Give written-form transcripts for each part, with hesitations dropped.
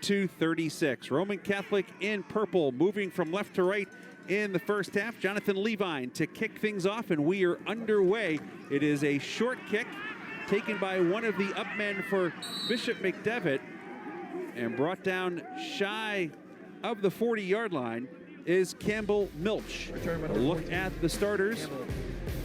42-36. Roman Catholic in purple, moving from left to right in the first half. Jonathan Levine to kick things off, and we are underway. It is a short kick taken by one of the upmen for Bishop McDevitt, and brought down shy of the 40-yard line is Campbell Milch. A look at the starters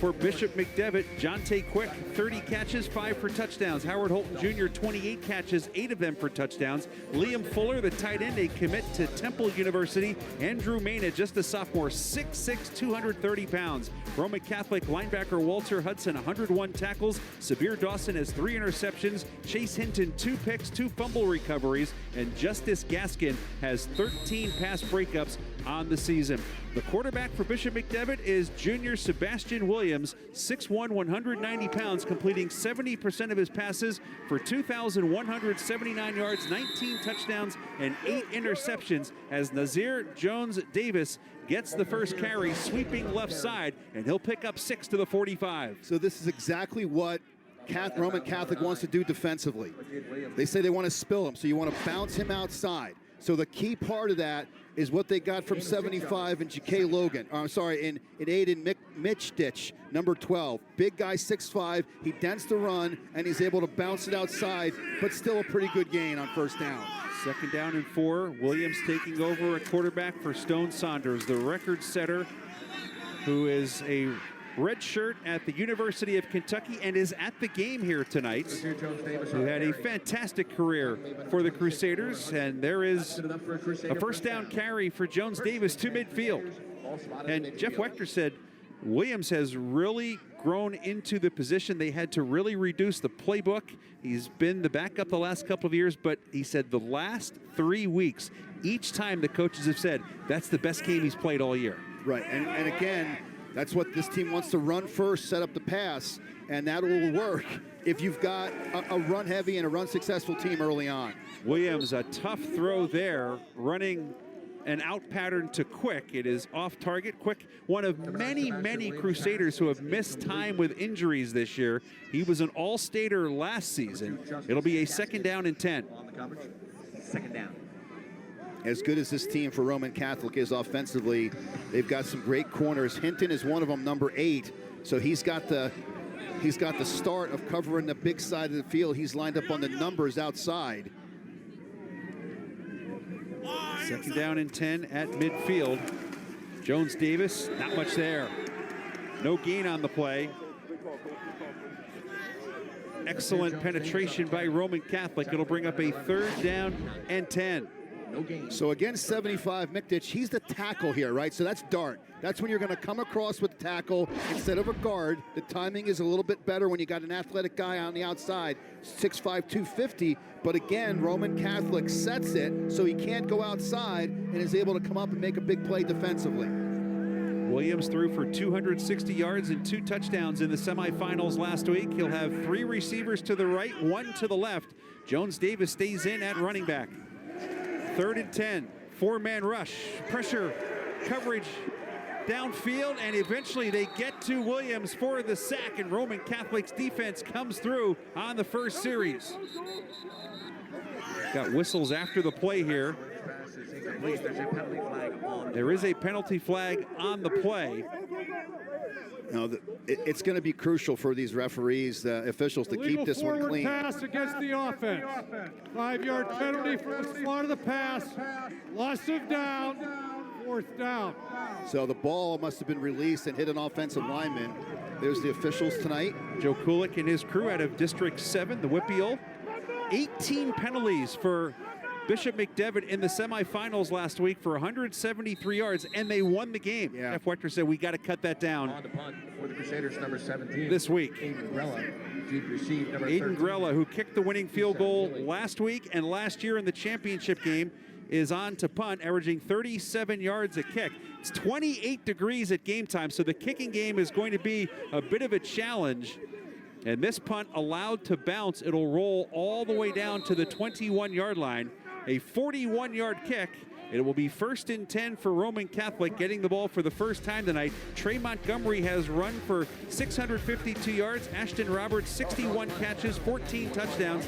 for Bishop McDevitt. Jonte Quick, 30 catches, 5 for touchdowns. Howard Holton Jr., 28 catches, 8 of them for touchdowns. Liam Fuller, the tight end, a commit to Temple University. Andrew Mena, just a sophomore, 6'6", 230 pounds. Roman Catholic linebacker Walter Hudson, 101 tackles. Sabir Dawson has 3 interceptions. Chase Hinton, 2 picks, 2 fumble recoveries. And Justice Gaskin has 13 pass breakups on the season. The quarterback for Bishop McDevitt is junior Sebastian Williams, 6'1", 190 pounds, completing 70% of his passes for 2,179 yards, 19 touchdowns, and 8 interceptions, as Nazir Jones-Davis gets the first carry, sweeping left side, and he'll pick up 6 to the 45. So this is exactly what Roman Catholic wants to do defensively. They say they want to spill him, so you want to bounce him outside. So the key part of that is what they got from 75 in J.K. Logan. I'm sorry, in Aiden Mitchditch, number 12. Big guy, 6'5". He dents the run, and he's able to bounce it outside, but still a pretty good gain on first down. 2nd down and 4. Williams taking over at quarterback for Stone Saunders, the record setter, who is a red shirt at the University of Kentucky and is at the game here tonight, who had a fantastic career for the Crusaders. And there is a first down carry for Jones-Davis to midfield. And Jeff Wechter said Williams has really grown into the position. They had to really reduce the playbook. He's been the backup the last couple of years, but he said the last 3 weeks, each time the coaches have said that's the best game he's played all year. Right, and again, that's what this team wants to run first, set up the pass, and that will work if you've got a run-heavy and a run-successful team early on. Williams, a tough throw there, running an out pattern to Quick. It is off target. Quick, one of many, many Crusaders who have missed time with injuries this year. He was an all-stater last season. It'll be a 2nd down and 10. 2nd down. As good as this team for Roman Catholic is offensively, they've got some great corners. Hinton is one of them, number 8. So he's got the start of covering the big side of the field. He's lined up on the numbers outside. 2nd down and 10 at midfield. Jones-Davis, not much there. No gain on the play. Excellent penetration by Roman Catholic. It'll bring up a 3rd down and 10. So against 75, Mitchditch, he's the tackle here, right? So that's dart. That's when you're going to come across with the tackle instead of a guard. The timing is a little bit better when you got an athletic guy on the outside, 6'5", 250. But again, Roman Catholic sets it so he can't go outside and is able to come up and make a big play defensively. Williams threw for 260 yards and 2 touchdowns in the semifinals last week. He'll have 3 receivers to the right, 1 to the left. Jones-Davis stays in at running back. 3rd and 10, 4-man rush, pressure, coverage downfield, and eventually they get to Williams for the sack, and Roman Catholic's defense comes through on the first series. Got whistles after the play here. There is a penalty flag on the play. No, it's going to be crucial for these referees, officials, to keep this one clean. Pass against the offense. 5-yard penalty for the start of the pass. Loss of down. 4th down. So the ball must have been released and hit an offensive lineman. There's the officials tonight. Joe Kulik and his crew out of District 7, the Whippeal. 18 penalties for Bishop McDevitt in the semifinals last week for 173 yards, and they won the game. Yeah. Jeff Wechter said we got to cut that down On the punt for the Crusaders, number 17. this week. Aiden Grella, deep receive, number Aiden 13. Grella, who kicked the winning field goal last week and last year in the championship game, is on to punt, averaging 37 yards a kick. It's 28 degrees at game time, so the kicking game is going to be a bit of a challenge. And this punt allowed to bounce. It'll roll all the way down to the 21-yard line. A 41-yard kick. It will be 1st and 10 for Roman Catholic, getting the ball for the first time tonight. Trey Montgomery has run for 652 yards. Ashton Roberts, 61 catches, 14 touchdowns.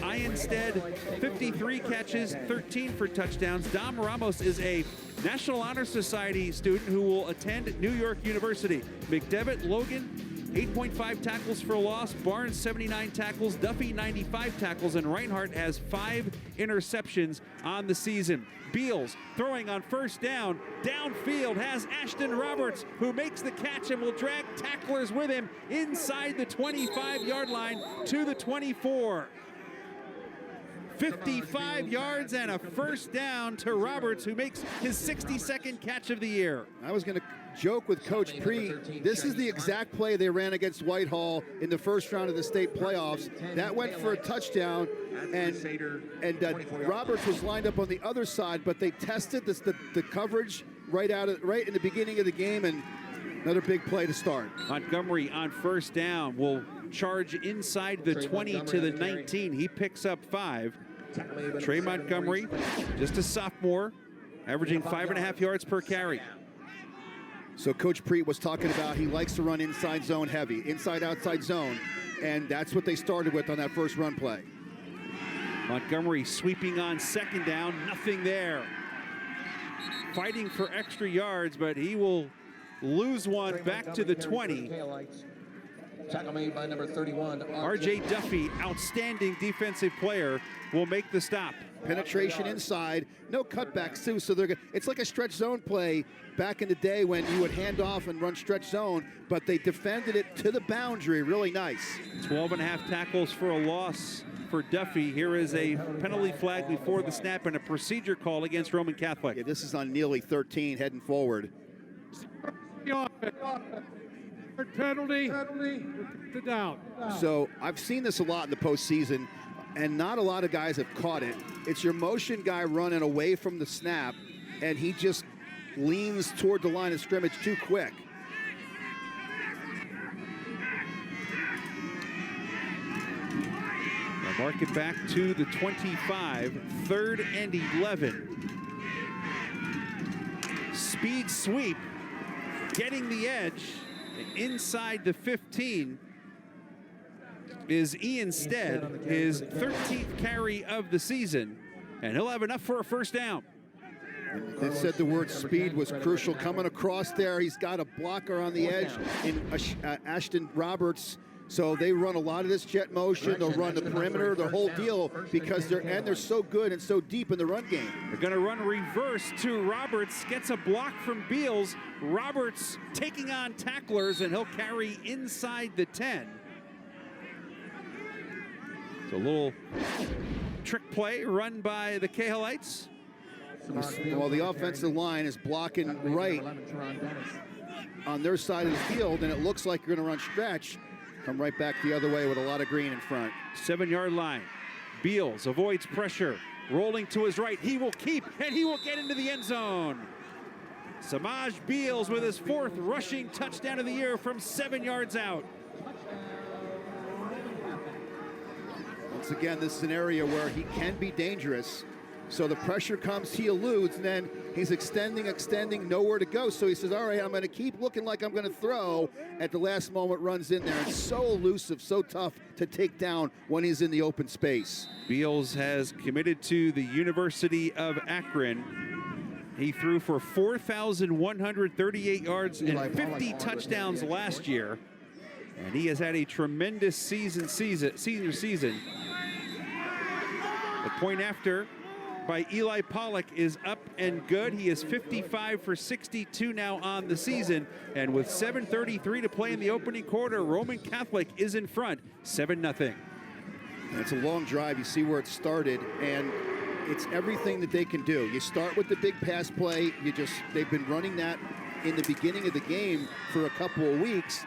Ianstead, 53 catches, 13 for touchdowns. Dom Ramos is a National Honor Society student who will attend New York University. McDevitt, Logan, 8.5 tackles for loss. Barnes, 79 tackles. Duffy, 95 tackles. And Reinhardt has 5 interceptions on the season. Beals throwing on first down. Downfield has Ashton Roberts, who makes the catch and will drag tacklers with him inside the 25-yard line to the 24. 55 yards and a first down to Roberts, who makes his 62nd catch of the year. I was going to joke with Coach Preet. This is the exact play they ran against Whitehall in the first round of the state playoffs. That went for a touchdown, and Roberts was lined up on the other side, but they tested the coverage right in the beginning of the game, and another big play to start. Montgomery on first down will charge inside the 20 to the 19. He picks up 5. Trey Montgomery, just a sophomore, averaging 5.5 yards per carry. So Coach Preet was talking about he likes to run inside zone heavy, inside-outside zone, and that's what they started with on that first run play. Montgomery sweeping on second down, nothing there. Fighting for extra yards, but he will lose one back to the 20. Tackle made by number 31. R.J. Duffy, outstanding defensive player, will make the stop. Penetration inside, no cutbacks too, so it's like a stretch zone play back in the day when you would hand off and run stretch zone, but they defended it to the boundary. Really nice. 12.5 tackles for a loss for Duffy. Here is a penalty flag before the snap and a procedure call against Roman Catholic. Yeah, this is on nearly 13 heading forward. Penalty to down. So I've seen this a lot in the postseason, and not a lot of guys have caught it. It's your motion guy running away from the snap, and he just leans toward the line of scrimmage too quick. They'll mark it back to the 25, 3rd and 11. Speed sweep, getting the edge. Inside the 15 is Ianstead, his 13th carry of the season, and he'll have enough for a first down. They said the word speed was crucial. Coming across there, he's got a blocker on the edge in Ashton Roberts. So they run a lot of this jet motion. They'll run the perimeter, the whole deal, because they're so good and so deep in the run game. They're going to run reverse to Roberts. Gets a block from Beals. Roberts taking on tacklers, and he'll carry inside the 10. It's a little trick play run by the Cahilites. Well, the offensive line is blocking right on their side of the field, and it looks like you're going to run stretch. Come right back the other way with a lot of green in front. 7-yard line. Beals avoids pressure. Rolling to his right. He will keep, and he will get into the end zone. Samaj Beals with his 4th rushing touchdown of the year from 7 yards out. Once again, this is an area where he can be dangerous. So the pressure comes, he eludes, and then he's extending, nowhere to go. So he says, all right, I'm going to keep looking like I'm going to throw. At the last moment, runs in there. It's so elusive, so tough to take down when he's in the open space. Beals has committed to the University of Akron. He threw for 4,138 yards and 50 touchdowns last year. And he has had a tremendous senior season. The point after by Eli Pollack is up and good. He is 55 for 62 now on the season. And with 7:33 to play in the opening quarter, Roman Catholic is in front, 7-0. It's a long drive. You see where it started, and it's everything that they can do. You start with the big pass play. They've been running that in the beginning of the game for a couple of weeks,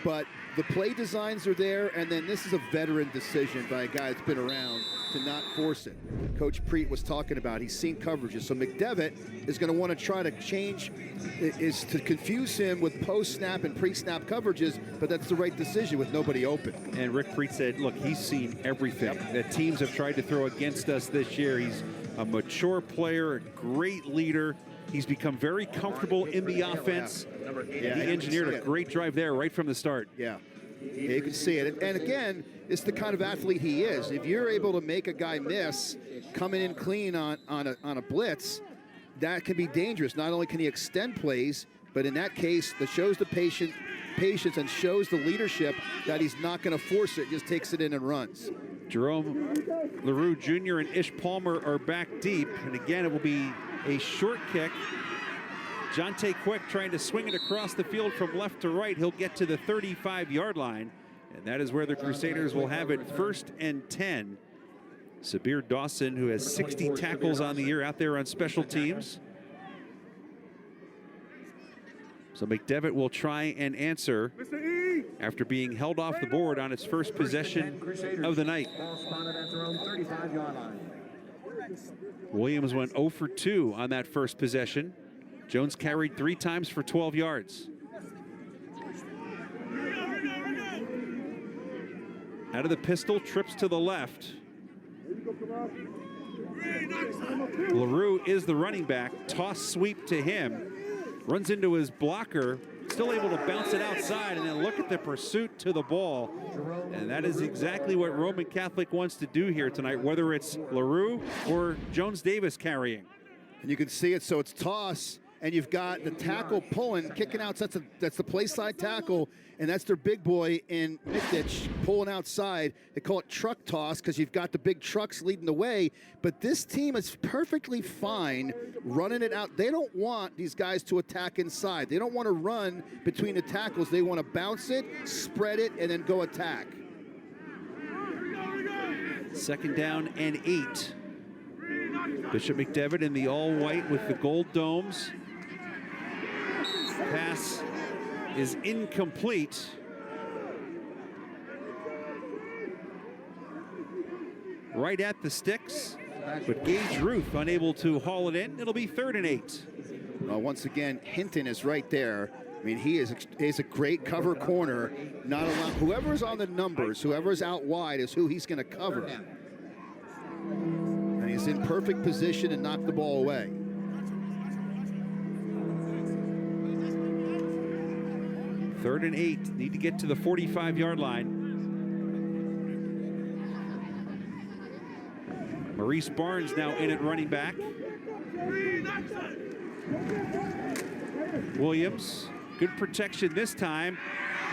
but the play designs are there, and then this is a veteran decision by a guy that's been around to not force it. Coach Preet was talking about, he's seen coverages. So McDevitt is going to want to try to change, is to confuse him with post-snap and pre-snap coverages, but that's the right decision with nobody open. And Rick Preet said, look, he's seen everything that teams have tried to throw against us this year. He's a mature player, a great leader. He's become very comfortable in the offense. Yeah, he engineered a great drive there right from the start. Yeah, you can see it. And again, It's the kind of athlete he is. If you're able to make a guy miss coming in clean on a blitz, that can be dangerous. Not only can he extend plays, but in that case, that shows the patience and shows the leadership that he's not going to force it, just takes it in and runs. Jerome LaRue Jr. and Ish Palmer are back deep, and again, it will be a short kick. Jonte Quick trying to swing it across the field from left to right. He'll get to the 35-yard line, and that is where the Crusaders will have it 1st and 10. Sabir Dawson, who has 60 tackles on the year, out there on special teams. So McDevitt will try and answer after being held off the board on its first possession of the night. Williams went 0 for 2 on that first possession. Jones carried 3 times for 12 yards. Out of the pistol, trips to the left. LaRue is the running back. Toss sweep to him. Runs into his blocker, still able to bounce it outside, and then look at the pursuit to the ball. And that is exactly what Roman Catholic wants to do here tonight, whether it's LaRue or Jones Davis carrying. And you can see it, so it's toss, and you've got the tackle pulling, kicking out. That's the play side tackle, and that's their big boy in McDevitt pulling outside. They call it truck toss because you've got the big trucks leading the way, but this team is perfectly fine running it out. They don't want these guys to attack inside. They don't want to run between the tackles. They want to bounce it, spread it, and then go attack. 2nd down and 8. Bishop McDevitt in the all-white with the gold domes. Pass is incomplete. Right at the sticks, but Gage Ruth unable to haul it in. It'll be 3rd and 8. Well, once again, Hinton is right there. I mean, he is a great cover corner. Not allowed, whoever's on the numbers, whoever's out wide is who he's going to cover. And he's in perfect position and knock the ball away. Third and 8, need to get to the 45-yard line. Maurice Barnes now in at running back. Williams, good protection this time.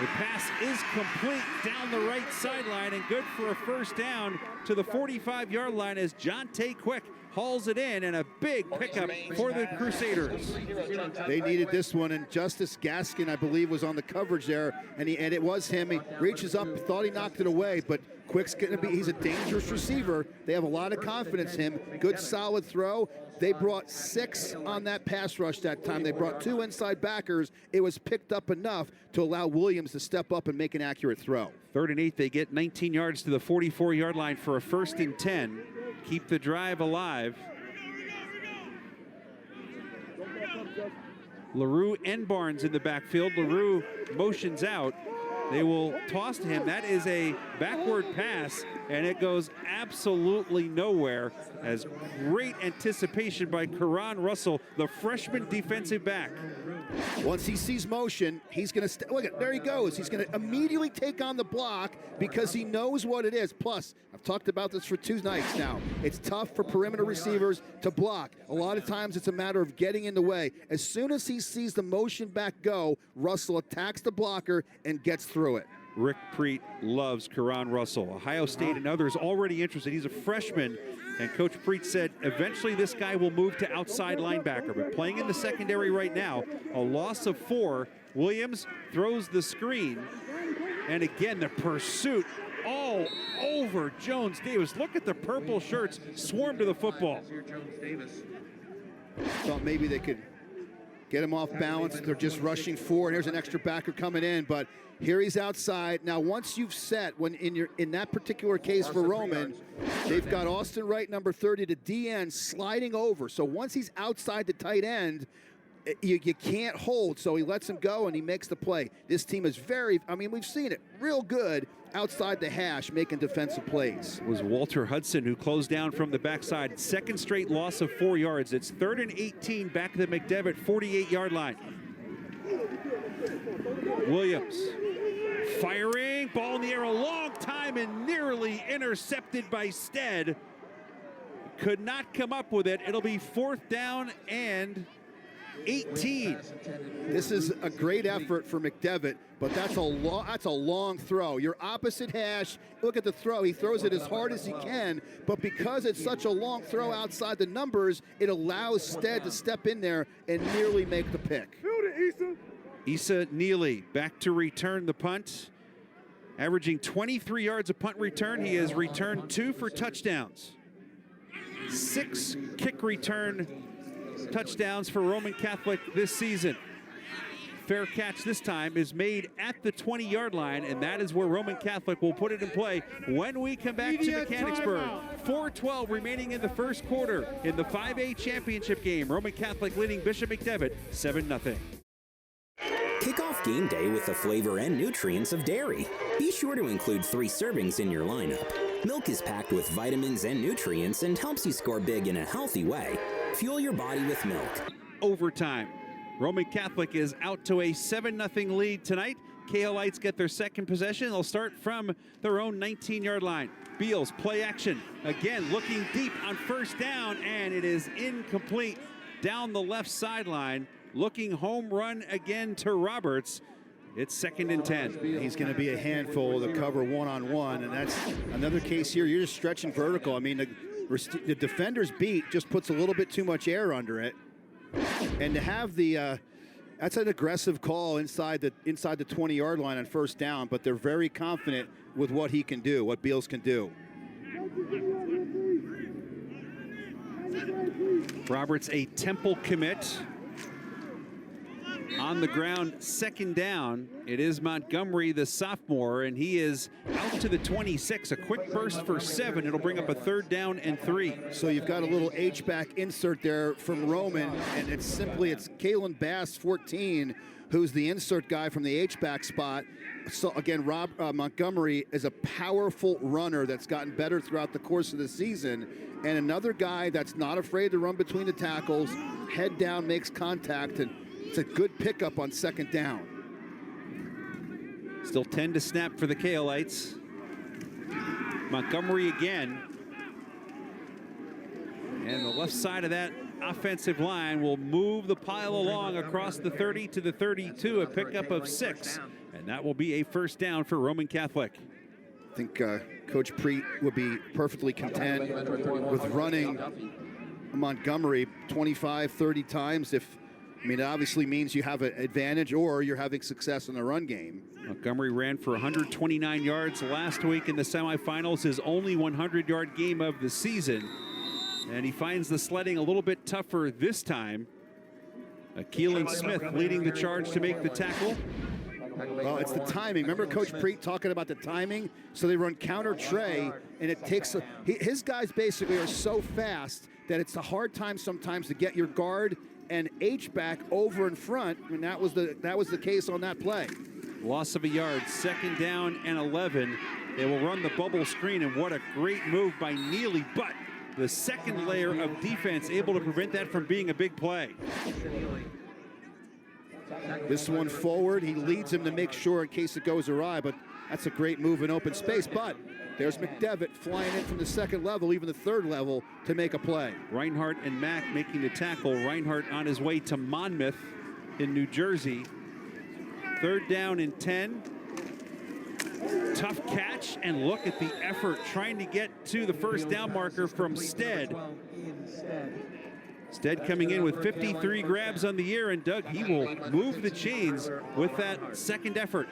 The pass is complete down the right sideline and good for a 1st down to the 45-yard line as Jonte Quick hauls it in, and a big pickup for the Crusaders. They needed this one, and Justice Gaskin, I believe, was on the coverage there, and it was him. He reaches up, thought he knocked it away, but Quick's he's a dangerous receiver. They have a lot of confidence in him. Good, solid throw. They brought 6 on that pass rush that time. They brought 2 inside backers. It was picked up enough to allow Williams to step up and make an accurate throw. 3rd and 8, they get 19 yards to the 44-yard line for a 1st and 10. Keep the drive alive. LaRue and Barnes in the backfield. LaRue motions out. They will toss to him. That is a backward pass, and it goes absolutely nowhere. As great anticipation by Karan Russell, the freshman defensive back. Once he sees motion, he's going to look at, there he goes. He's going to immediately take on the block because he knows what it is. Plus, I've talked about this for 2 nights now. It's tough for perimeter receivers to block. A lot of times it's a matter of getting in the way. As soon as he sees the motion back go, Russell attacks the blocker and gets through it. Rick Preet loves Karan Russell. Ohio State and others already interested. He's a freshman, and Coach Preet said eventually this guy will move to outside linebacker, but playing in the secondary right now, a loss of 4. Williams throws the screen, and again the pursuit all over Jones Davis. Look at the purple shirts swarm to the football. Thought maybe they could get him off balance. They're just rushing forward. Here's an extra backer coming in, but here he's outside. Now, once you've set, when in that particular case for Roman, they've got Austin Wright, number 30, to DN sliding over. So once he's outside the tight end, you can't hold. So he lets him go and he makes the play. This team is we've seen it real good outside the hash making defensive plays. It was Walter Hudson who closed down from the backside. 2nd straight loss of 4 yards. It's 3rd and 18 back at the McDevitt 48-yard line. Williams Firing, ball in the air a long time and nearly intercepted by Stead. Could not come up with it. It'll be 4th down and 18. This is a great effort for McDevitt, but that's a long throw. Your opposite hash, look at the throw. He throws it as hard as he can, but because it's such a long throw outside the numbers, it allows Stead to step in there and nearly make the pick. Issa Neely back to return the punt. Averaging 23 yards a punt return. He has returned 2 for touchdowns. 6 kick return touchdowns for Roman Catholic this season. Fair catch this time is made at the 20-yard line, and that is where Roman Catholic will put it in play when we come back to Mechanicsburg. 4:12 remaining in the first quarter in the 5A championship game. Roman Catholic leading Bishop McDevitt 7-0. Kick off game day with the flavor and nutrients of dairy. Be sure to include 3 servings in your lineup. Milk is packed with vitamins and nutrients and helps you score big in a healthy way. Fuel your body with milk. Overtime. Roman Catholic is out to a 7-0 lead tonight. Cahilites get their second possession. They'll start from their own 19-yard line. Beals play action. Again, looking deep on first down, and it is incomplete down the left sideline. Looking home run again to Roberts. It's 2nd and 10. He's going to be a handful to cover one-on-one, and that's another case here. You're just stretching vertical. I mean, the defender's beat just puts a little bit too much air under it. And to have the, that's an aggressive call inside the 20-yard line on first down, but they're very confident with what he can do, what Beals can do. Roberts, a Temple commit. On the ground, 2nd down. It is Montgomery, the sophomore, and he is out to the 26. A quick burst for 7. It'll bring up a 3rd down and 3. So you've got a little H-back insert there from Roman, and it's Kalen Bass, 14, who's the insert guy from the H-back spot. So again, Montgomery is a powerful runner that's gotten better throughout the course of the season, and another guy that's not afraid to run between the tackles, head down, makes contact, and it's a good pickup on 2nd down. Still 10 to snap for the Cahilites. Montgomery again. And the left side of that offensive line will move the pile along across the 30 to the 32, a pickup of 6. And that will be a 1st down for Roman Catholic. I think Coach Preet would be perfectly content with running Montgomery 25, 30 times it obviously means you have an advantage or you're having success in the run game. Montgomery ran for 129 yards last week in the semifinals, his only 100-yard game of the season. And he finds the sledding a little bit tougher this time. Keelan Smith leading the charge to make the tackle. Well, it's the timing. Remember Coach Preet talking about the timing? So they run counter tray, and it takes his guys basically are so fast that it's a hard time sometimes to get your guard and H-back over in front, and that was the case on that play. Loss of a yard, 2nd down and 11. They will run the bubble screen, and what a great move by Neely, but the second layer of defense able to prevent that from being a big play. This one forward, he leads him to make sure in case it goes awry, but that's a great move in open space. But there's McDevitt flying in from the 2nd level, even the 3rd level, to make a play. Reinhardt and Mack making the tackle. Reinhardt on his way to Monmouth in New Jersey. 3rd down and 10. Tough catch, and look at the effort trying to get to the 1st down marker from Stead. Stead coming in with 53 grabs on the year, and Doug, he will move the chains with that 2nd effort.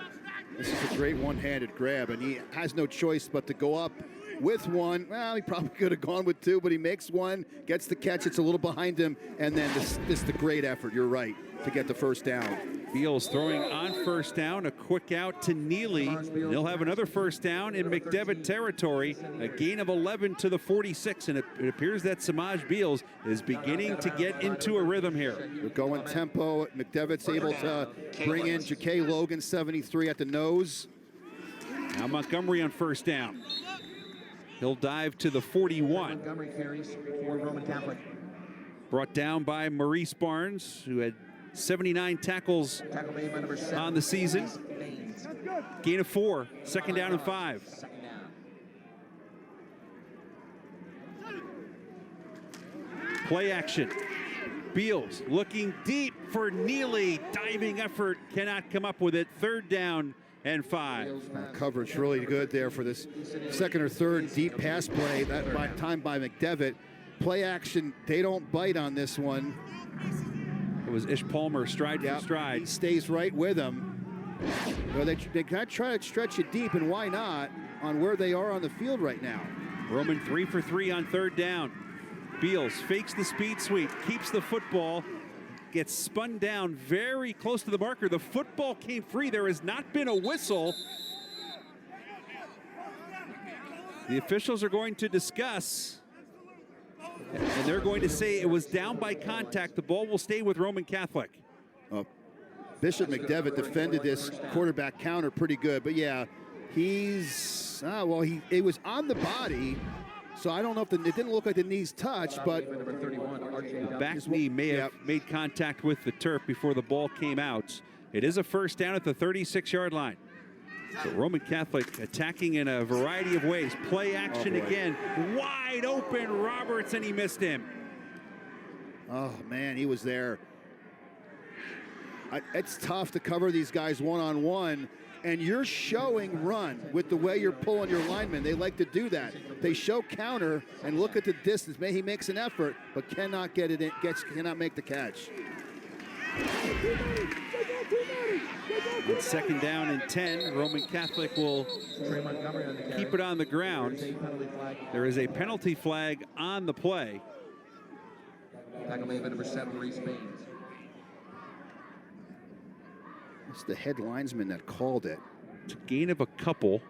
This is a great one-handed grab, and he has no choice but to go up with one. Well, he probably could have gone with 2, but he makes one, gets the catch. It's a little behind him, and then this is the great effort, you're right, to get the 1st down. Beals throwing on 1st down, a quick out to Neely. They'll have another 1st down in McDevitt territory, a gain of 11 to the 46, and it appears that Samaj Beals is beginning to get into a rhythm here. We're going tempo. McDevitt's able to bring in J.K. Logan, 73 at the nose. Now Montgomery on 1st down. He'll dive to the 41. Montgomery carries for Roman Catholic. Brought down by Maurice Barnes, who had 79 tackles on the season. Gain of 4, second down and 5. Second down. Play action. Beals looking deep for Neely. Diving effort, cannot come up with it. Third down and 5. Coverage really good there for this second or third deep pass play. That time by McDevitt. Play action, they don't bite on this one. It was Ish Palmer, stride for He stride. stays right with them. Well, they got to try to stretch it deep, and why not, on where they are on the field right now. Roman 3 for 3 on third down. Beals fakes the speed sweep, keeps the football, gets spun down very close to the marker. The football came free. There has not been a whistle. The officials are going to discuss, and they're going to say it was down by contact. The ball will stay with Roman Catholic. Bishop McDevitt defended this quarterback counter pretty good, but yeah, he's it was on the body, so I don't know if it didn't look like the knees touched, but The back knee may have made contact with the turf before the ball came out. It is a first down at the 36-yard line. So Roman Catholic attacking in a variety of ways. Play action again, wide open Roberts, and he missed him. oh man, he was there. It's tough to cover these guys one-on-one, and you're showing run with the way you're pulling your linemen. They like to do that. They show counter and look at the distance. He makes an effort, but cannot get it in, cannot make the catch. On second down and 10, Roman Catholic will keep it on the ground. There is a penalty flag on the play. Tackle made by number 7, Reese Baines. It's the head linesman that called it. It's a gain of a couple.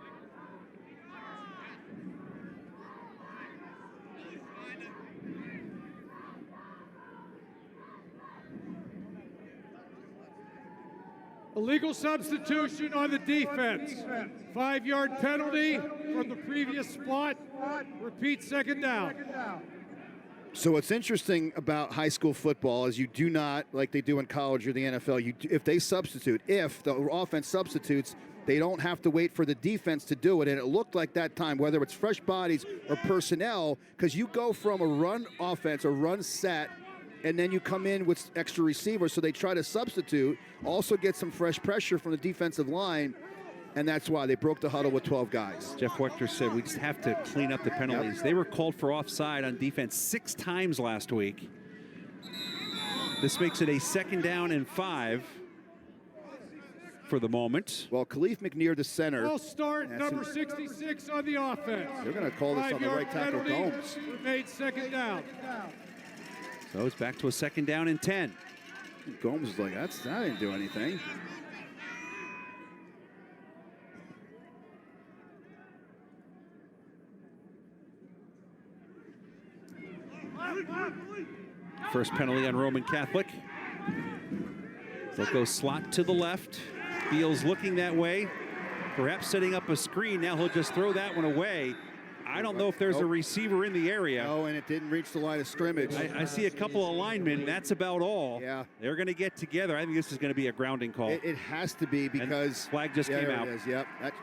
Illegal substitution on the defense. 5-yard penalty from the previous spot. Repeat, second down. So what's interesting about high school football is you do not, like they do in college or the NFL, if the offense substitutes, they don't have to wait for the defense to do it. And it looked like that time, whether it's fresh bodies or personnel, because you go from a run offense, a run set, and then you come in with extra receivers, so they try to substitute, also get some fresh pressure from the defensive line, and that's why they broke the huddle with 12 guys. Jeff Wechter said we just have to clean up the penalties. They were called for offside on defense 6 times last week. This makes it a second down and 5 for the moment. Well, Khalif McNear, the center. I'll start number 66 on the offense. They're going to call this on the 5-yard right tackle, penalty, Gomes. made second down. So it's back to a second down and 10. Gomes is like, that didn't do anything. First penalty on Roman Catholic. They'll go slot to the left. Beals looking that way, perhaps setting up a screen. Now he'll just throw that one away. I don't know if there's a receiver in the area. Oh, and it didn't reach the line of scrimmage. I see a couple of linemen. That's about all. Yeah. They're going to get together. I think this is going to be a grounding call. It has to be because flag just came out. It is. Yep. That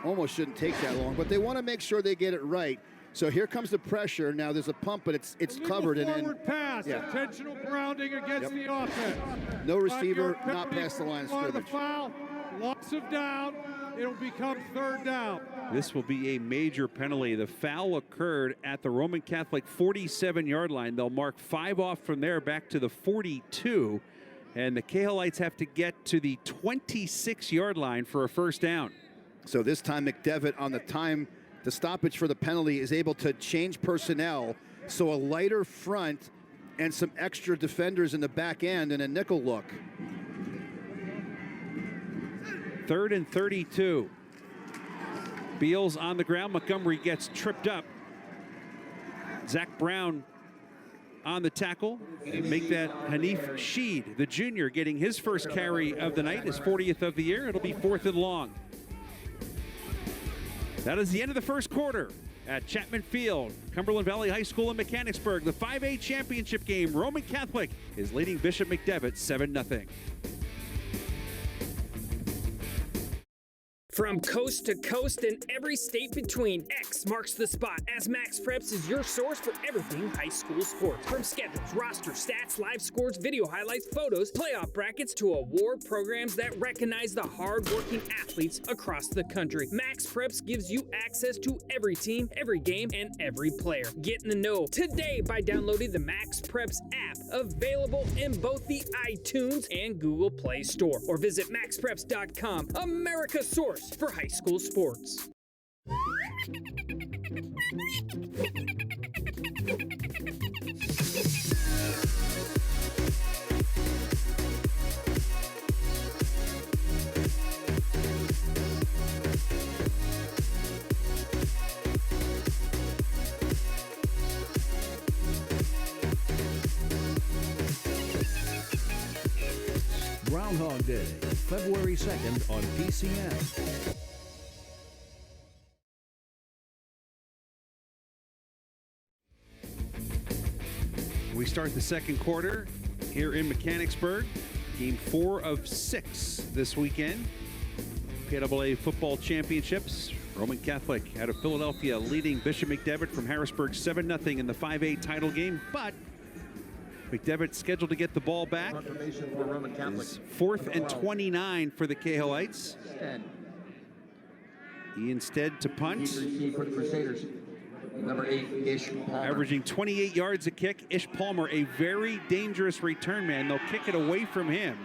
almost shouldn't take that long, but they want to make sure they get it right. So here comes the pressure. Now there's a pump, but it's covered. Forward pass, intentional grounding against the offense. No receiver, 5-yard not penalty past the line of for the scrimmage. foul, loss of down. It'll become third down. This will be a major penalty. The foul occurred at the Roman Catholic 47-yard line. They'll mark 5 off from there back to the 42. And the Cahilites have to get to the 26-yard line for a first down. So this time McDevitt on the stoppage for the penalty is able to change personnel. So a lighter front and some extra defenders in the back end and a nickel look. 3rd and 32. Beals on the ground. Montgomery gets tripped up. Zach Brown on the tackle. And make that Hanif Sheed, the junior, getting his first carry of the night, his 40th of the year. It'll be 4th and long. That is the end of the first quarter at Chapman Field, Cumberland Valley High School in Mechanicsburg. The 5A championship game. Roman Catholic is leading Bishop McDevitt 7-0. From coast to coast and every state between, X marks the spot as Max Preps is your source for everything high school sports. From schedules, roster, stats, live scores, video highlights, photos, playoff brackets to award programs that recognize the hard-working athletes across the country. Max Preps gives you access to every team, every game, and every player. Get in the know today by downloading the Max Preps app, available in both the iTunes and Google Play Store. Or visit maxpreps.com, America's source for high school sports. Groundhog Day, February 2nd on PCN. We start the second quarter here in Mechanicsburg. Game 4 of 6 this weekend. Piaa football championships. Roman Catholic out of Philadelphia leading Bishop McDevitt from Harrisburg 7-0 in the 5A title game, but McDevitt scheduled to get the ball back. It's 4th and 29 for the Cahilites. Ian Stead to punt. For the Crusaders. Number 8, Ish Palmer. Averaging 28 yards a kick. Ish Palmer, a very dangerous return man. They'll kick it away from him.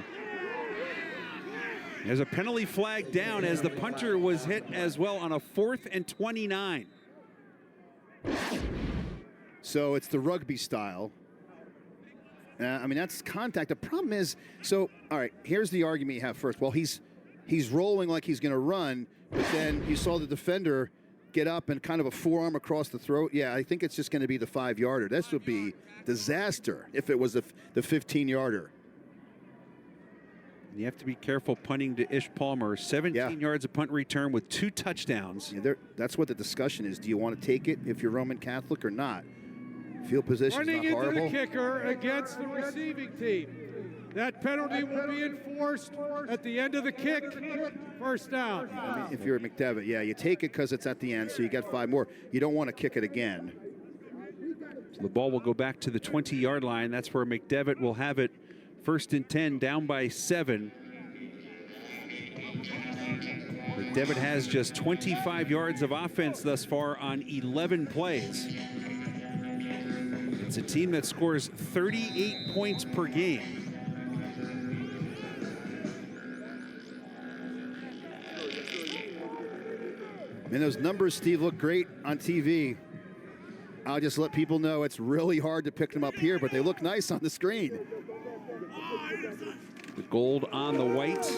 There's a penalty flag down as the punter was hit as well on a 4th and 29. So it's the rugby style. I mean, that's contact. The problem is, so, all right, here's the argument you have first. Well, he's rolling like he's going to run, but then you saw the defender get up and kind of a forearm across the throat. Yeah, I think it's just going to be the 5-yarder. This would be disaster if it was the 15-yarder. You have to be careful punting to Ish Palmer. 17 yards of punt return with 2 touchdowns. Yeah, that's what the discussion is. Do you want to take it if you're Roman Catholic or not? Field position is not horrible. Running into the kicker against the receiving team. That penalty will be enforced at the end of the kick. First down. I mean, if you're at McDevitt, yeah, you take it because it's at the end, so you get 5 more. You don't want to kick it again. So the ball will go back to the 20-yard line. That's where McDevitt will have it. 1st and 10, down by 7. McDevitt has just 25 yards of offense thus far on 11 plays. It's a team that scores 38 points per game. And those numbers, Steve, look great on TV. I'll just let people know it's really hard to pick them up here, but they look nice on the screen. The gold on the white.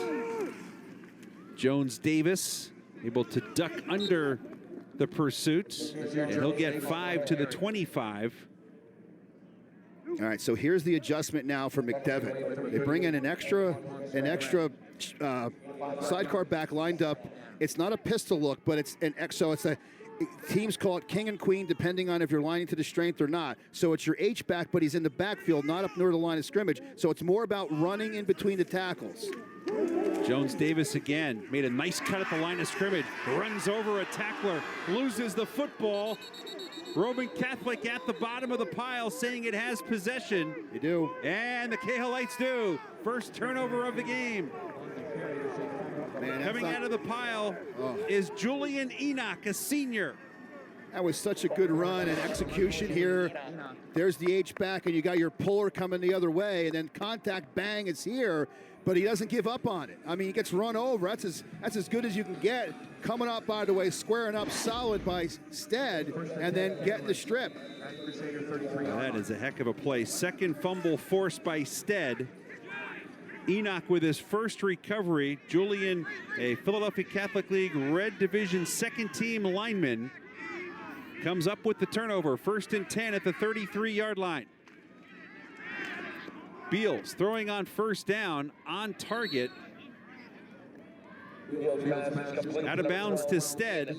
Jones Davis able to duck under the pursuit, and he'll get 5 to the 25. All right, so here's the adjustment now for McDevitt. They bring in an extra sidecar back lined up. It's not a pistol look, but it's an so it's a teams call it king and queen depending on if you're lining to the strength or not. So it's your H back, but he's in the backfield, not up near the line of scrimmage. So it's more about running in between the tackles. Jones Davis again made a nice cut at the line of scrimmage, runs over a tackler, loses the football. Roman Catholic at the bottom of the pile saying it has possession. They do. And the Cahilites do. First turnover of the game. Man, coming out of the pile is Julian Enoch, a senior. That was such a good run and execution here. There's the H-back, and you got your puller coming the other way, and then contact, bang, it's here, but he doesn't give up on it. I mean, he gets run over. That's as good as you can get. Coming up, by the way, squaring up solid by Stead, and then getting the strip. That is a heck of a play. Second fumble forced by Stead. Enoch with his first recovery. Julian, a Philadelphia Catholic League Red Division second-team lineman, comes up with the turnover. 1st and 10 at the 33-yard line. Beals throwing on first down, on target. Out of bounds to Stead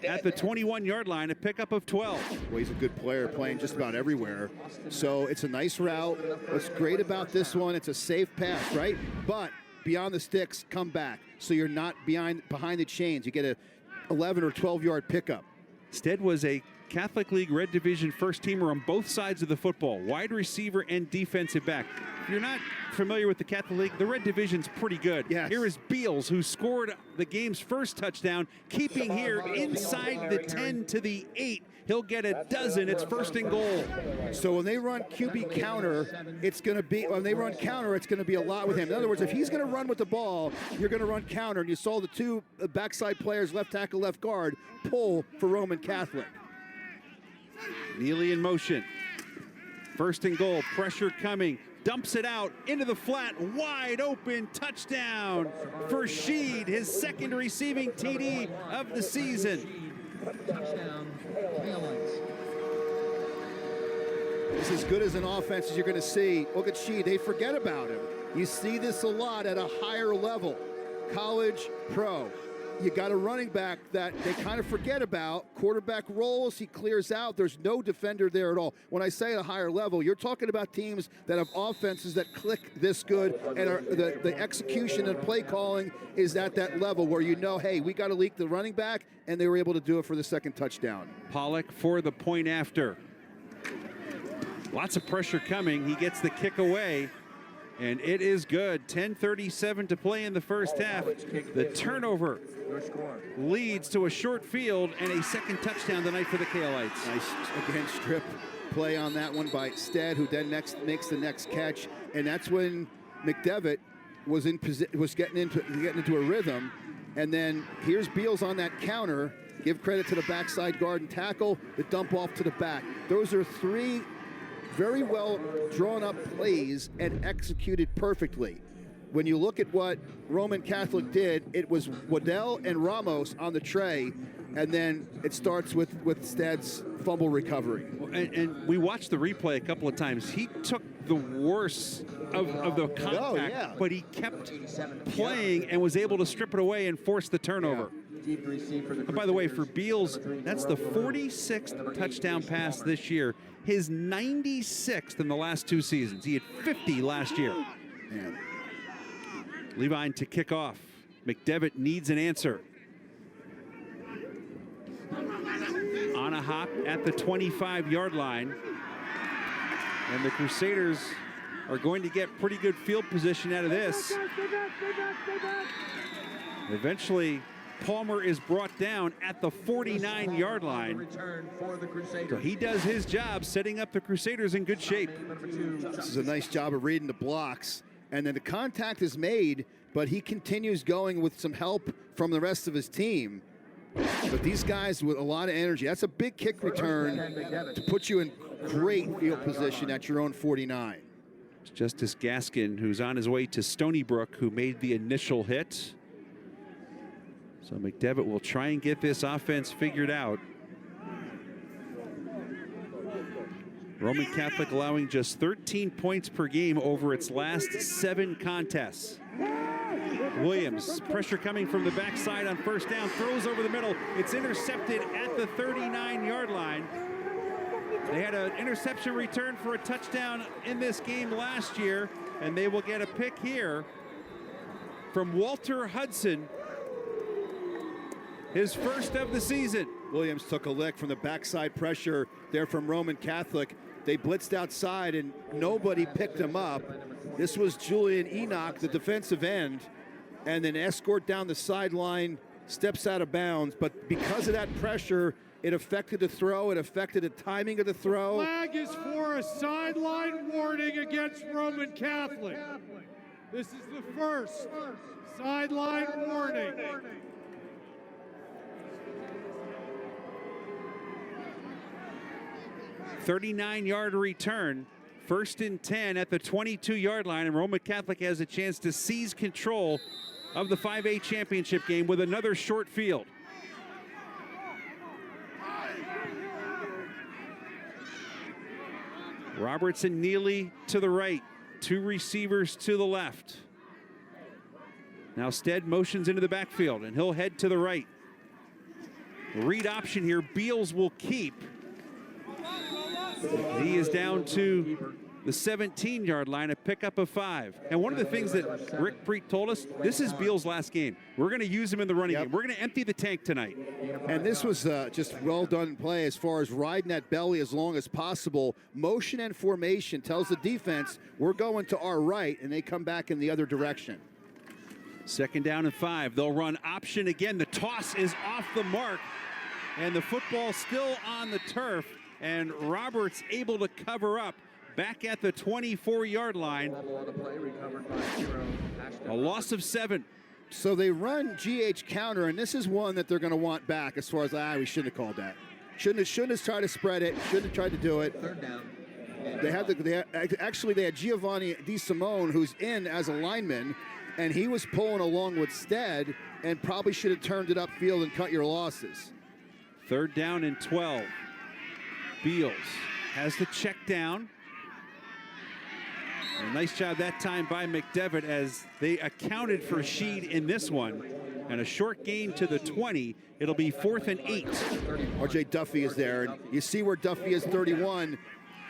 at the 21-yard line, a pickup of 12. Well, he's a good player, playing just about everywhere. So it's a nice route. What's great about this one, it's a safe pass, right? But beyond the sticks, come back. So you're not behind the chains. You get a 11 or 12-yard pickup. Stead was a Catholic League Red Division first teamer on both sides of the football, wide receiver and defensive back. If you're not familiar with the Catholic League, the Red Division's pretty good. Yes. Here is Beals, who scored the game's first touchdown, keeping here inside the 10 to the 8. He'll get a dozen. It's 1st and goal. So when they run QB counter, it's going to be a lot with him. In other words, if he's going to run with the ball, you're going to run counter. And you saw the two backside players, left tackle, left guard, pull for Roman Catholic. Neely in motion. 1st and goal. Pressure coming. Dumps it out into the flat. Wide open touchdown for Sheed, his 2nd receiving TD of the season. Touchdown, Cahilites. It's as good as an offense as you're going to see. Look at Sheed. They forget about him. You see this a lot at a higher level. College, pro. You got a running back that they kind of forget about. Quarterback rolls, he clears out. There's no defender there at all. When I say at a higher level, you're talking about teams that have offenses that click this good, and the execution and play calling is at that level where you know, hey, we got to leak the running back, and they were able to do it for the 2nd touchdown. Pollock for the point after. Lots of pressure coming. He gets the kick away. And it is good. 10:37 to play in the first half. The turnover leads to a short field and a 2nd touchdown tonight for the Cahilites. Nice, again, strip play on that one by Stead, who then makes the next catch. And that's when McDevitt was getting into a rhythm. And then here's Beals on that counter. Give credit to the backside guard and tackle, the dump off to the back. Those are 3 very well drawn up plays and executed perfectly. When you look at what Roman Catholic did, it was Waddell and Ramos on the tray, and then it starts with Stead's fumble recovery. And we watched the replay a couple of times. He took the worst of the contact, but he kept playing and was able to strip it away and force the turnover. And by the way, for Beals, that's the 46th touchdown pass this year, his 96th in the last 2 seasons. He had 50 last year. Man. Levine to kick off. McDevitt needs an answer. On a hop at the 25-yard line. And the Crusaders are going to get pretty good field position out of this. Eventually, Palmer is brought down at the 49-yard line. So he does his job setting up the Crusaders in good shape. This is a nice job of reading the blocks. And then the contact is made, but he continues going with some help from the rest of his team. But these guys with a lot of energy. That's a big kick return to put you in great field position at your own 49. It's Justice Gaskin, who's on his way to Stony Brook, who made the initial hit. So McDevitt will try and get this offense figured out. Roman Catholic allowing just 13 points per game over its last 7 contests. Williams, pressure coming from the backside on 1st down, throws over the middle. It's intercepted at the 39-yard line. They had an interception return for a touchdown in this game last year, and they will get a pick here from Walter Hudson, his first of the season. Williams took a lick from the backside pressure there from Roman Catholic. They blitzed outside and nobody picked him up. This was Julian Enoch, the defensive end, and then escort down the sideline, steps out of bounds. But because of that pressure, it affected the throw. It affected the timing of the throw. Flag is for a sideline warning against Roman Catholic. This is the first sideline warning. 39-yard return, 1st and 10 at the 22-yard line, and Roman Catholic has a chance to seize control of the 5A championship game with another short field. Robertson, Neely to the right, 2 receivers to the left. Now Stead motions into the backfield, and he'll head to the right. Read option here, Beals will keep. He is down to the 17-yard line, a pickup of 5. And one of the things that Rick Preet told us, this is Beal's last game. We're going to use him in the running game. We're going to empty the tank tonight. And this was just well done play as far as riding that belly as long as possible. Motion and formation tells the defense, we're going to our right, and they come back in the other direction. 2nd down and 5. They'll run option again. The toss is off the mark, and the football still on the turf, and Roberts able to cover up back at the 24-yard line. A loss of 7. So they run GH counter, and this is one that they're going to want back as far as, we shouldn't have called that. Shouldn't have tried to spread it. Shouldn't have tried to do it. 3rd down. They had Giovanni Di Simone, who's in as a lineman, and he was pulling along with Stead, and probably should have turned it upfield and cut your losses. 3rd down and 12. Beals has the check down. A nice job that time by McDevitt as they accounted for Sheed in this one. And a short gain to the 20. It'll be 4th and 8. R.J. Duffy is there. And you see where Duffy is 31.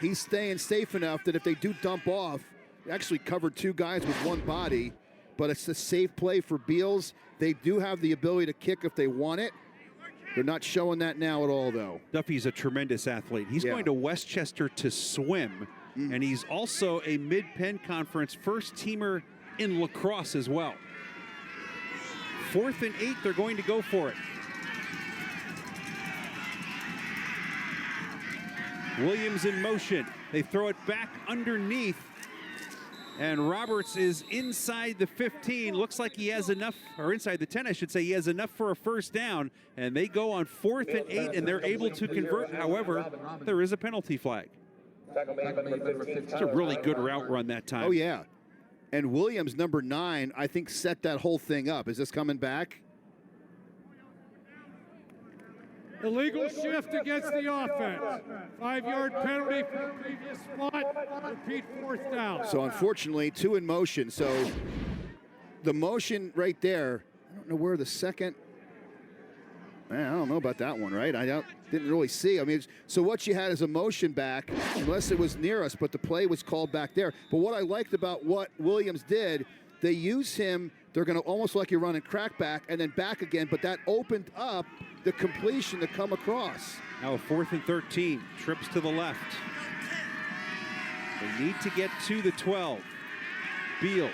He's staying safe enough that if they do dump off, they actually covered 2 guys with 1 body. But it's a safe play for Beals. They do have the ability to kick if they want it. They're not showing that now at all, though. Duffy's a tremendous athlete. He's going to Westchester to swim. And he's also a Mid-Penn Conference first-teamer in lacrosse as well. 4th and 8, they're going to go for it. Williams in motion. They throw it back underneath. And Roberts is inside the 15. Looks like he has enough, or inside the 10, I should say. He has enough for a 1st down. And they go on 4th and 8, and they're able to convert. However, there is a penalty flag. It's a really good route run that time. Oh, yeah. And Williams, number 9, I think set that whole thing up. Is this coming back? Illegal shift against the offense. 5-yard penalty for the previous spot. Repeat 4th down. So unfortunately, 2 in motion. So the motion right there, I don't know where the second. Man, I don't know about that one, right? Didn't really see. I mean, so what you had is a motion back, unless it was near us, but the play was called back there. But what I liked about what Williams did, they use him, they're going to almost like you're running crackback and then back again, but that opened up the completion to come across. Now 4th and 13, trips to the left. They need to get to the 12. Beals,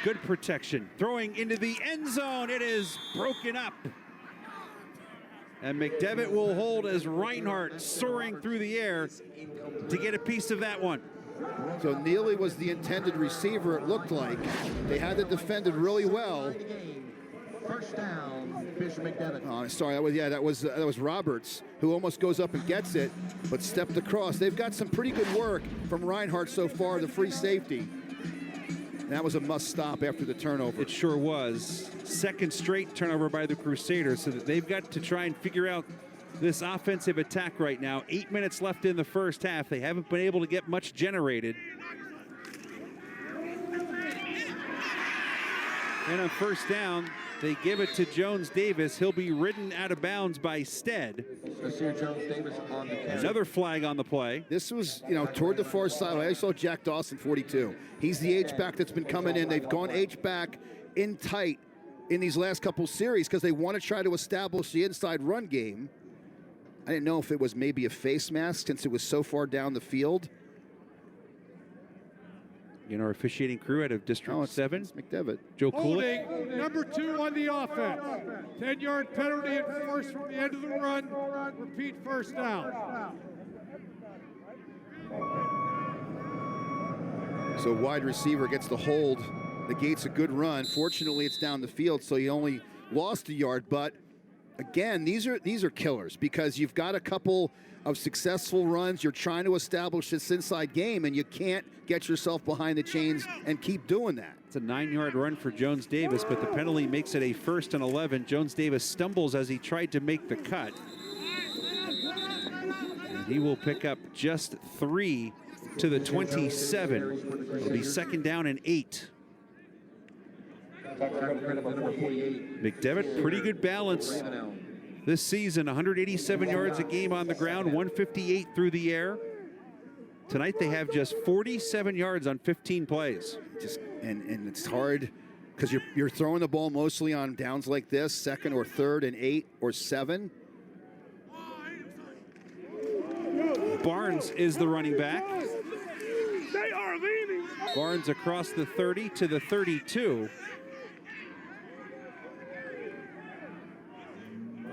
good protection, throwing into the end zone. It is broken up. And McDevitt will hold as Reinhardt soaring through the air to get a piece of that one. So Neely was the intended receiver, it looked like. They had it defended really well. 1st down, Bishop McDevitt. Oh, sorry, that was Roberts, who almost goes up and gets it, but stepped across. They've got some pretty good work from Reinhardt so far, the free safety. That was a must stop after the turnover. It sure was. 2nd straight turnover by the Crusaders, so that they've got to try and figure out this offensive attack right now. 8 minutes left in the 1st half. They haven't been able to get much generated. And on 1st down, they give it to Jones Davis. He'll be ridden out of bounds by Stead. Jones Davis on the catch. Another flag on the play. This was, toward the far side. I saw Jack Dawson, 42. He's the H-back that's been coming in. They've gone H-back in tight in these last couple series because they want to try to establish the inside run game. I didn't know if it was maybe a face mask since it was so far down the field. Our officiating crew out of District 7. It's McDevitt. Joe Kulik. Holding number 2 on the offense. 10-yard penalty enforced from the end of the run. Repeat 1st down. So wide receiver gets the hold, negates a good run. Fortunately, it's down the field, so he only lost a yard. But again, these are killers because you've got a couple of successful runs. You're trying to establish this inside game, and you can't get yourself behind the chains and keep doing that. It's a 9-yard run for Jones Davis, but the penalty makes it a 1st and 11. Jones Davis stumbles as he tried to make the cut. And he will pick up just 3 to the 27. It'll be 2nd down and 8. McDevitt, pretty good balance this season. 187 yards a game on the ground, 158 through the air. Tonight they have just 47 yards on 15 plays. And it's hard because you're throwing the ball mostly on downs like this, 2nd or 3rd and 8 or 7. Barnes is the running back. They are leaving. Barnes across the 30 to the 32.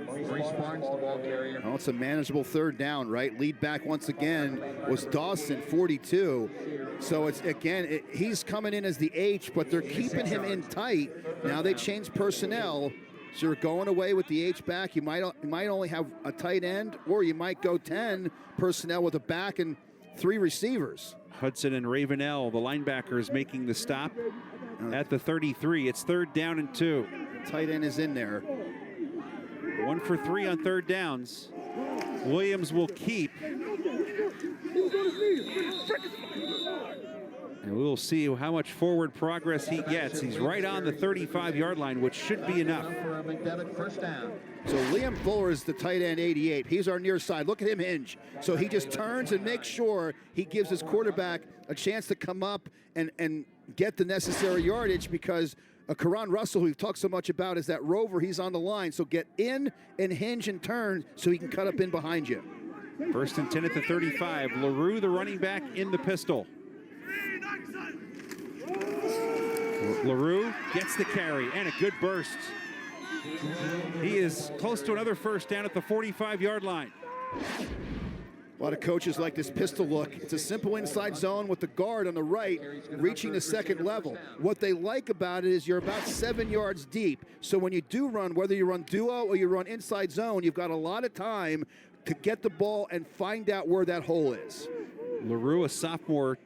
Reese Barnes, the ball carrier. Oh, it's a manageable 3rd down, right? Lead back once again was Dawson, 42. So it's, again, he's coming in as the H, but they're keeping him in tight. Now they changed personnel. So you're going away with the H back. You might only have a tight end, or you might go 10 personnel with a back and 3 receivers. Hudson and Ravenel, the linebackers, making the stop at the 33. It's 3rd down and 2. Tight end is in there. 1 for 3 on 3rd downs. Williams will keep. And we'll see how much forward progress he gets. He's right on the 35-yard line, which should be enough. For a McDevitt first down. So Liam Fuller is the tight end, 88. He's our near side. Look at him hinge. So he just turns and makes sure he gives his quarterback a chance to come up and get the necessary yardage, because Karan Russell, who we've talked so much about, is that rover. He's on the line. So get in and hinge and turn so he can cut up in behind you. 1st and 10 at the 35. LaRue, the running back, in the pistol. LaRue gets the carry and a good burst. He is close to another first down at the 45-yard line. A lot of coaches like this pistol look. It's a simple inside zone with the guard on the right reaching the 2nd level. What they like about it is you're about 7 yards deep. So when you do run, whether you run duo or you run inside zone, you've got a lot of time to get the ball and find out where that hole is. LaRue, a sophomore,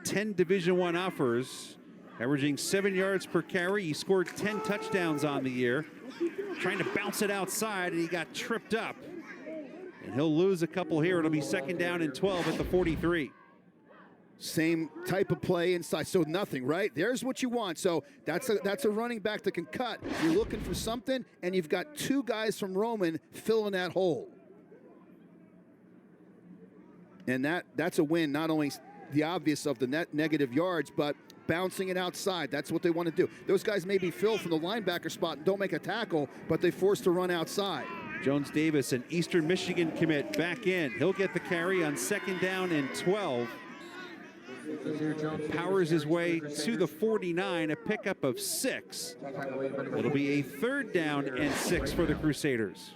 10 Division I offers, averaging 7 yards per carry. He scored 10 touchdowns on the year. Trying to bounce it outside, and he got tripped up. And he'll lose a couple here. It'll be 2nd down and 12 at the 43. Same type of play inside, so nothing, right? There's what you want. So that's a running back that can cut. You're looking for something, and you've got 2 guys from Roman filling that hole. And that's a win, not only the obvious of the negative yards, but bouncing it outside. That's what they want to do. Those guys maybe fill from the linebacker spot and don't make a tackle, but they forced to run outside. Jones Davis, an Eastern Michigan commit, back in. He'll get the carry on 2nd down and 12. Powers his way to the 49, a pickup of 6. It'll be a 3rd down and 6 for the Crusaders.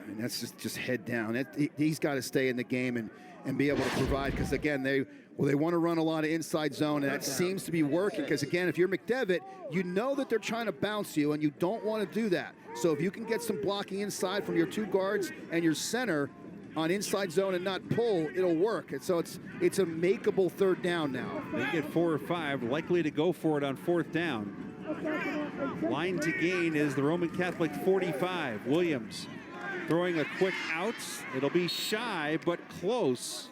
And that's just head down. He's got to stay in the game and be able to provide, because, again, they want to run a lot of inside zone, and that seems to be working, because, again, if you're McDevitt, you know that they're trying to bounce you, and you don't want to do that. So if you can get some blocking inside from your 2 guards and your center on inside zone and not pull, it'll work. And so it's a makeable 3rd down now. They get 4 or 5, likely to go for it on 4th down. Line to gain is the Roman Catholic 45. Williams throwing a quick out. It'll be shy, but close.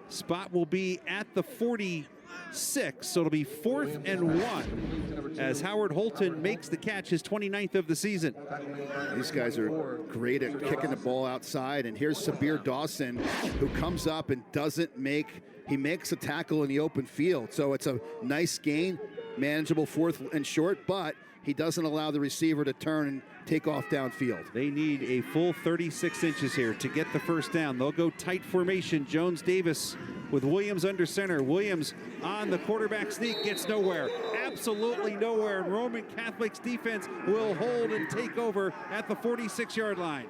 Spot will be at the 46, so it'll be 4th and 1 as Howard Holton makes the catch, his 29th of the season. These guys are great at kicking the ball outside, and here's Sabir Dawson, who comes up and he makes a tackle in the open field. So it's a nice gain, manageable 4th and short, but he doesn't allow the receiver to turn and take off downfield. They need a full 36 inches here to get the first down. They'll go tight formation. Jones Davis with Williams under center. Williams on the quarterback sneak, gets nowhere. Absolutely nowhere. And Roman Catholic's defense will hold and take over at the 46-yard line.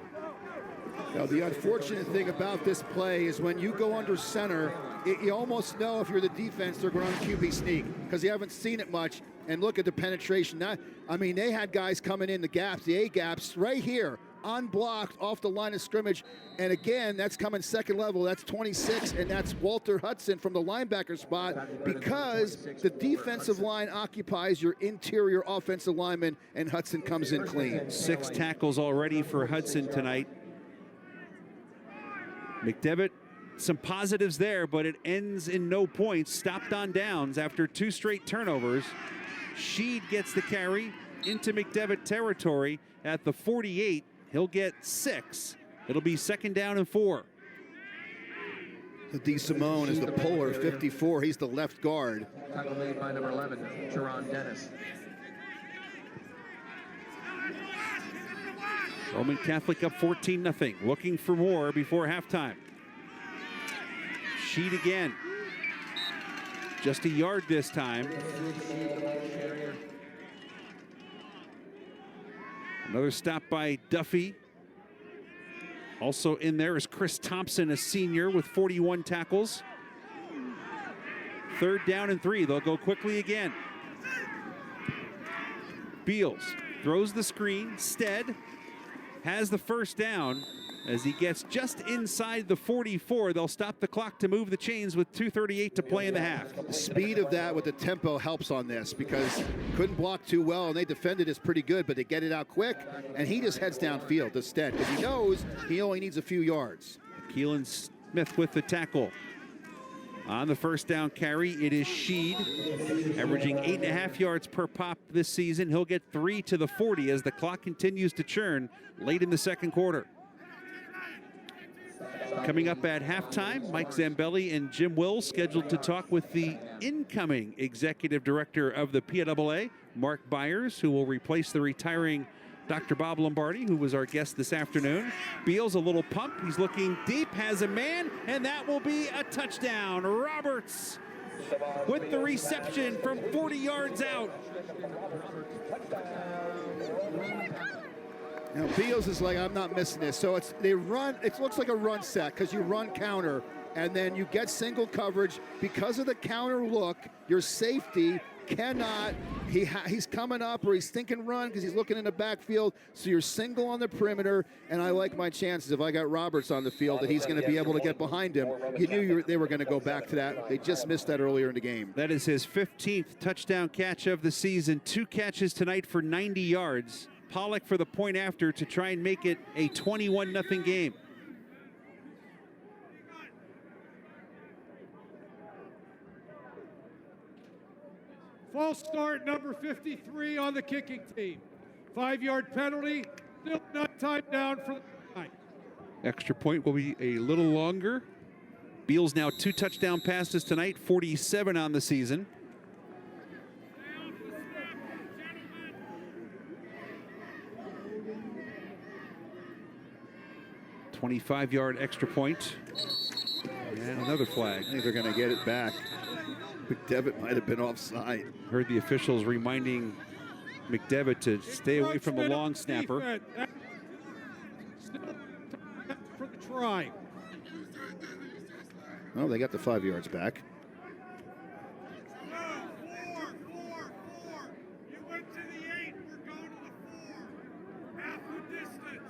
Now, the unfortunate thing about this play is when you go under center, you almost know if you're the defense they're going to QB sneak, because you haven't seen it much. And look at the penetration. They had guys coming in the gaps, the A-gaps, right here, unblocked off the line of scrimmage. And again, that's coming 2nd level. That's 26, and that's Walter Hudson from the linebacker spot, because the defensive line occupies your interior offensive lineman, and Hudson comes in clean. 6 tackles already for Hudson tonight. McDevitt, some positives there, but it ends in no points. Stopped on downs after 2 straight turnovers. Sheed gets the carry into McDevitt territory at the 48. He'll get 6 It'll be 2nd down and 4. D. Simone is the puller, 54. He's the left guard. Tackle made by number 11, Jerron Dennis. Roman Catholic up 14-0. Looking for more before halftime. Sheed again. Just a yard this time. Another stop by Duffy. Also in there is Chris Thompson, a senior with 41 tackles. 3rd down and 3. They'll go quickly again. Beals throws the screen. Stead has the 1st down. As he gets just inside the 44, they'll stop the clock to move the chains with 2:38 to play in the half. The speed of that with the tempo helps on this because couldn't block too well, and they defended this pretty good, but they get it out quick, and he just heads downfield instead because he knows he only needs a few yards. Keelan Smith with the tackle. On the 1st down carry, it is Sheed, averaging 8.5 yards per pop this season. He'll get 3 to the 40 as the clock continues to churn late in the 2nd quarter. Coming up at halftime, Mike Zambelli and Jim Wills scheduled to talk with the incoming executive director of the PAAA, Mark Byers, who will replace the retiring Dr. Bob Lombardi, who was our guest this afternoon. Beals a little pump. He's looking deep, has a man, and that will be a touchdown. Roberts with the reception from 40 yards out. Now Beals is like, I'm not missing this. So they run, it looks like a run set because you run counter and then you get single coverage. Because of the counter look, your safety cannot, he's coming up or he's thinking run because he's looking in the backfield. So you're single on the perimeter, and I like my chances if I got Roberts on the field that he's going to be able to get behind him. You knew they were going to go back to that. They just missed that earlier in the game. That is his 15th touchdown catch of the season. 2 catches tonight for 90 yards. Pollock for the point after to try and make it a 21-0 game. False start, number 53 on the kicking team. 5-yard penalty, still not timed down for the night. Extra point will be a little longer. Beals now 2 touchdown passes tonight, 47 on the season. $25-yard extra point. And another flag. I think they're going to get it back. McDevitt might have been offside. Heard the officials reminding McDevitt to stay away from the long snapper. For the try. Oh, they got the 5 yards back. You went to the 8, we're going to the 4. Half the distance.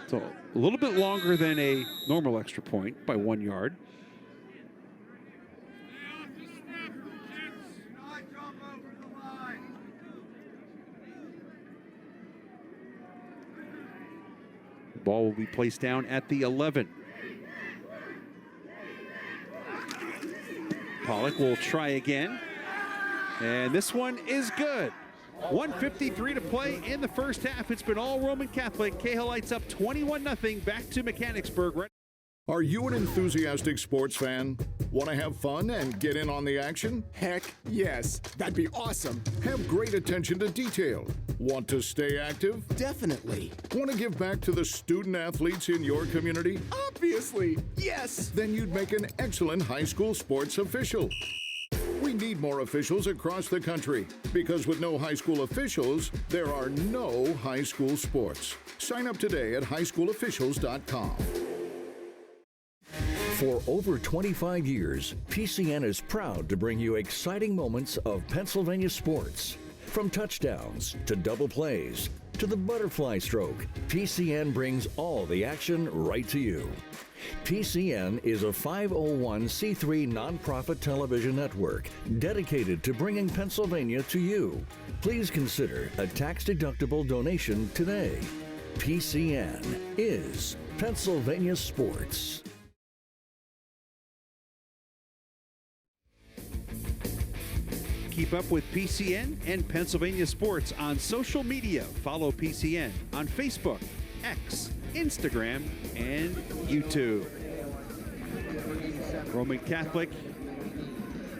So a little bit longer than a normal extra point by 1 yard. The ball will be placed down at the 11. Pollock will try again. And this one is good. 1:53 to play in the first half. It's been all Roman Catholic. Cahilites up 21-0 back to Mechanicsburg. Are you an enthusiastic sports fan? Want to have fun and get in on the action? Heck yes, that'd be awesome. Have great attention to detail. Want to stay active? Definitely. Want to give back to the student athletes in your community? Obviously, yes. Then you'd make an excellent high school sports official. We need more officials across the country because with no high school officials, there are no high school sports. Sign up today at highschoolofficials.com. For over 25 years, PCN is proud to bring you exciting moments of Pennsylvania sports. From touchdowns to double plays to the butterfly stroke, PCN brings all the action right to you. PCN is a 501c3 nonprofit television network dedicated to bringing Pennsylvania to you. Please consider a tax-deductible donation today. PCN is Pennsylvania Sports. Keep up with PCN and Pennsylvania sports on social media. Follow PCN on Facebook, X, Instagram, and YouTube. Roman Catholic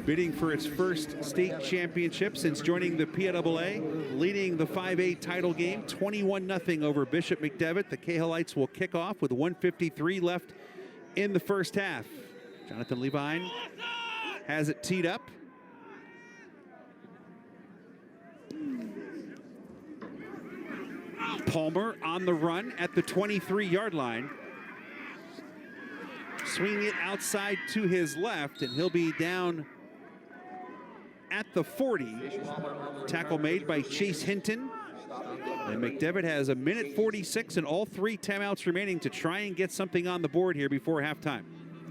bidding for its first state championship since joining the Piaa, leading the 5A title game 21-0 over Bishop McDevitt. The Cahilites will kick off with 1:53 left in the first half. Jonathan Levine has it teed up. Palmer on the run at the 23-yard line. Swinging it outside to his left, and he'll be down at the 40. Tackle made by Chase Hinton. And McDevitt has 1:46 and all 3 timeouts remaining to try and get something on the board here before halftime.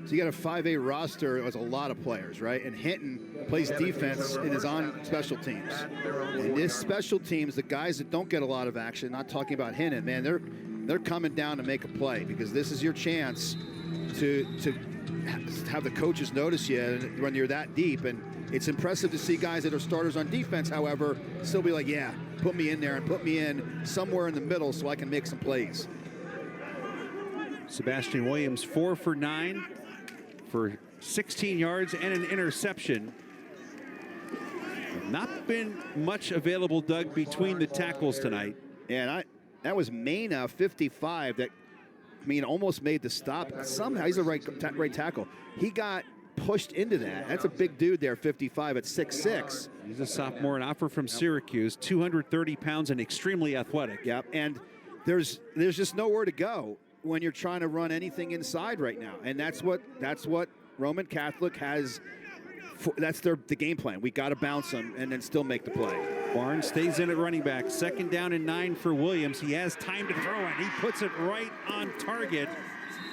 So you got a 5A roster with a lot of players, right? And Hinton plays defense and is on special teams. And this special teams, the guys that don't get a lot of action, not talking about Hinton, man, they're coming down to make a play, because this is your chance to have the coaches notice you when you're that deep. And it's impressive to see guys that are starters on defense, however, still be like, yeah, put me in there and put me in somewhere in the middle so I can make some plays. Sebastian Williams 4 for 9 for 16 yards and an interception. Not been much available, Doug, between the tackles tonight. And that was Mena, 55, that, I mean, almost made the stop. Somehow, he's a right tackle. He got pushed into that. That's a big dude there, 55 at 6'6". He's a sophomore, an offer from Syracuse, 230 pounds and extremely athletic. Yep, and there's just nowhere to go when you're trying to run anything inside right now. And that's what Roman Catholic has. That's the game plan. We got to bounce them and then still make the play. Barnes stays in at running back. 2nd down and 9 for Williams. He has time to throw it. He puts it right on target.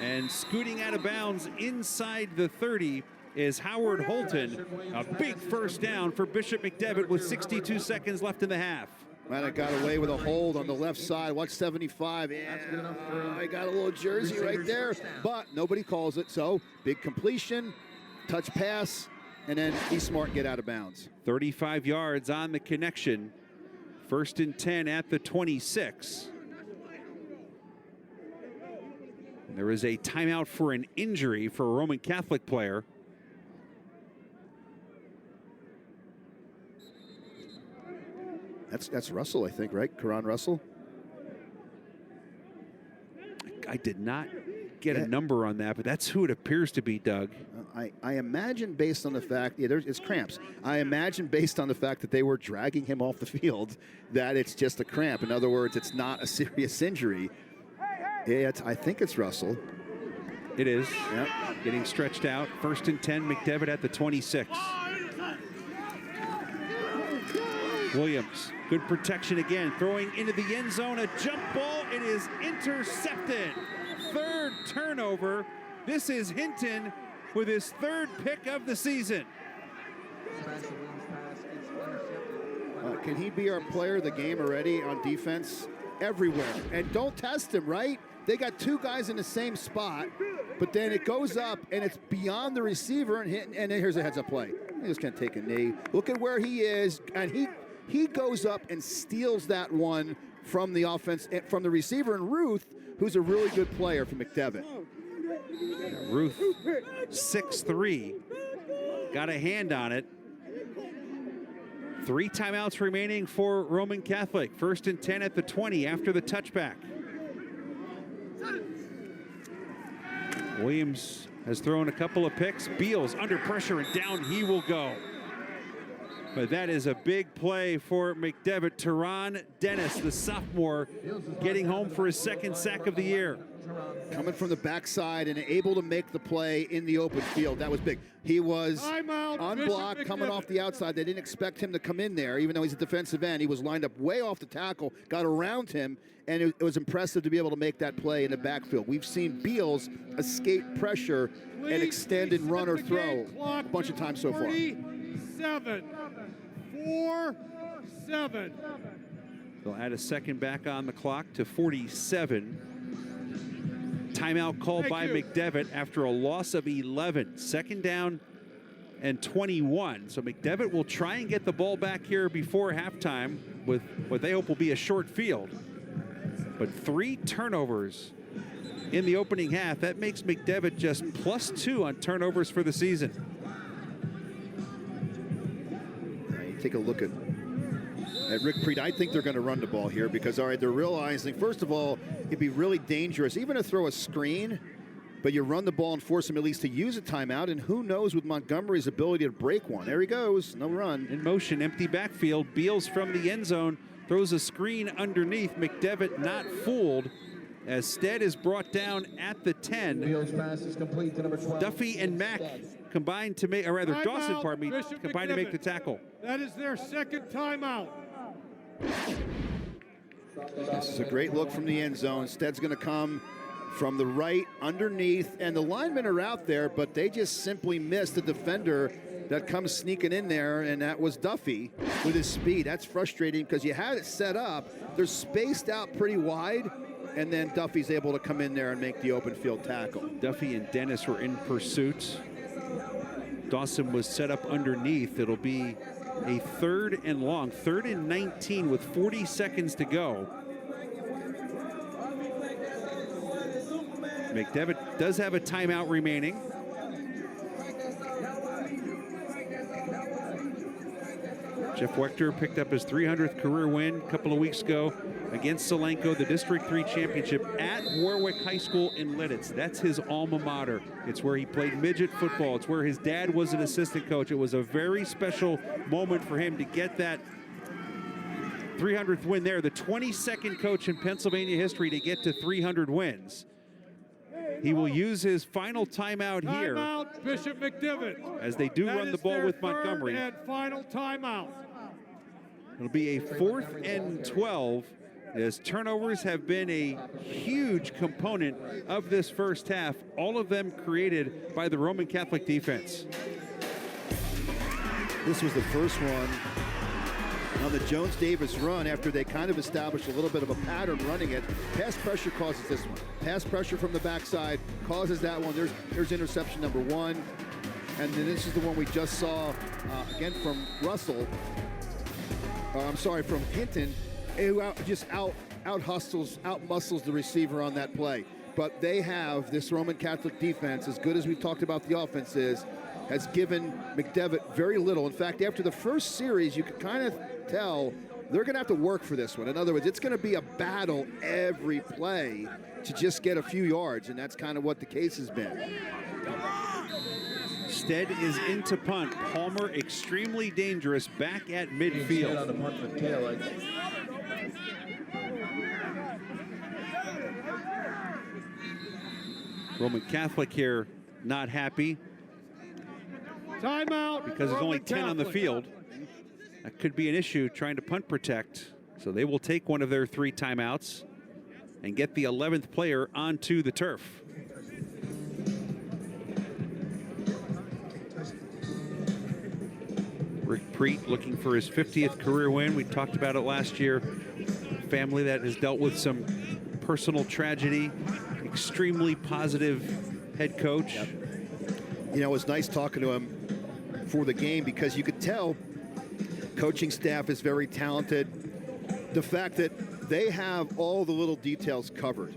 And scooting out of bounds inside the 30 is Howard Holton. A big first down for Bishop McDevitt with 62 seconds left in the half. Man, I got away with a hold on the left side. Watch 75. Yeah, I got a little jersey right there, but nobody calls it. So big completion, touch pass, and then be smart and get out of bounds. 35 yards on the connection. 1st and 10 at the 26. And there is a timeout for an injury for a Roman Catholic player. That's Russell, I think, right? Karan Russell? I did not get a number on that, but that's who it appears to be, Doug. I imagine based on the fact, it's cramps. I imagine based on the fact that they were dragging him off the field that it's just a cramp. In other words, it's not a serious injury. Yeah, I think it's Russell. It is. Yep. Getting stretched out. 1st and 10, McDevitt at the 26. Williams, good protection again, throwing into the end zone, a jump ball, it is intercepted. 3rd turnover. This is Hinton with his 3rd pick of the season. Can he be our player of the game already on defense? Everywhere. And don't test him, right? They got 2 guys in the same spot, but then it goes up and it's beyond the receiver and then here's a heads-up play. He just can't take a knee. Look at where he is, and he goes up and steals that one from the offense, from the receiver, and Ruth, who's a really good player for McDevitt. Ruth, 6'3", got a hand on it. 3 timeouts remaining for Roman Catholic. 1st and 10 at the 20 after the touchback. Williams has thrown a couple of picks. Beals under pressure, and down he will go. But that is a big play for McDevitt. Teron Dennis, the sophomore, getting home for his 2nd sack of the year. Coming from the backside and able to make the play in the open field. That was big. He was unblocked coming off the outside. They didn't expect him to come in there, even though he's a defensive end. He was lined up way off the tackle, got around him, and it was impressive to be able to make that play in the backfield. We've seen Beals escape pressure and extend and run or throw a bunch of times so far. 4-7. They'll add a second back on the clock to 47. Timeout called by McDevitt after a loss of 11. 2nd down and 21. So McDevitt will try and get the ball back here before halftime with what they hope will be a short field. But 3 turnovers in the opening half. That makes McDevitt just +2 on turnovers for the season. Take a look at Rick Preet. I think they're going to run the ball here because, all right, they're realizing, first of all, it'd be really dangerous even to throw a screen, but you run the ball and force him at least to use a timeout, and who knows with Montgomery's ability to break one. There he goes, no run. In motion, empty backfield. Beals from the end zone throws a screen underneath. McDevitt not fooled as Stead is brought down at the 10. Beals pass is complete to number 12. Duffy and Mack combined to make, or rather Dawson, pardon me, combined to make the tackle. That is their second timeout. This is a great look from the end zone. Stead's going to come from the right underneath, and the linemen are out there, but they just simply missed the defender that comes sneaking in there, and that was Duffy with his speed. That's frustrating because you had it set up. They're spaced out pretty wide, and then Duffy's able to come in there and make the open field tackle. Duffy and Dennis were in pursuit. Dawson was set up underneath. It'll be a 3rd and long, 3rd and 19 with 40 seconds to go. McDevitt does have a timeout remaining. Jeff Wechter picked up his 300th career win a couple of weeks ago against Solenko, the District 3 championship at Warwick High School in Lidditz. That's his alma mater. It's where he played midget football. It's where his dad was an assistant coach. It was a very special moment for him to get that 300th win there. The 22nd coach in Pennsylvania history to get to 300 wins. He will use his final timeout here. Timeout, Bishop McDevitt. As they do run the ball with Montgomery. And final timeout. It'll be a 4th and 12, as turnovers have been a huge component of this first half, all of them created by the Roman Catholic defense. This was the first one on the Jones-Davis run after they kind of established a little bit of a pattern running it. Pass pressure causes this one. Pass pressure from the backside causes that one. There's interception number 1. And then this is the one we just saw again from Russell. From Hinton, who out-muscles the receiver on that play. But they have this Roman Catholic defense, as good as we've talked about the offense is, has given McDevitt very little. In fact, after the first series, you could kind of tell they're going to have to work for this one. In other words, it's going to be a battle every play to just get a few yards, and that's kind of what the case has been. Stead is into punt. Palmer extremely dangerous back at midfield. On the punt for the Cahilites. Roman Catholic here not happy. Timeout. Because there's only 10 on the field. That could be an issue trying to punt protect. So they will take one of their 3 timeouts and get the 11th player onto the turf. Rick Preet looking for his 50th career win. We talked about it last year. Family that has dealt with some personal tragedy. Extremely positive head coach. Yep. You know, it was nice talking to him for the game because you could tell coaching staff is very talented. The fact that they have all the little details covered,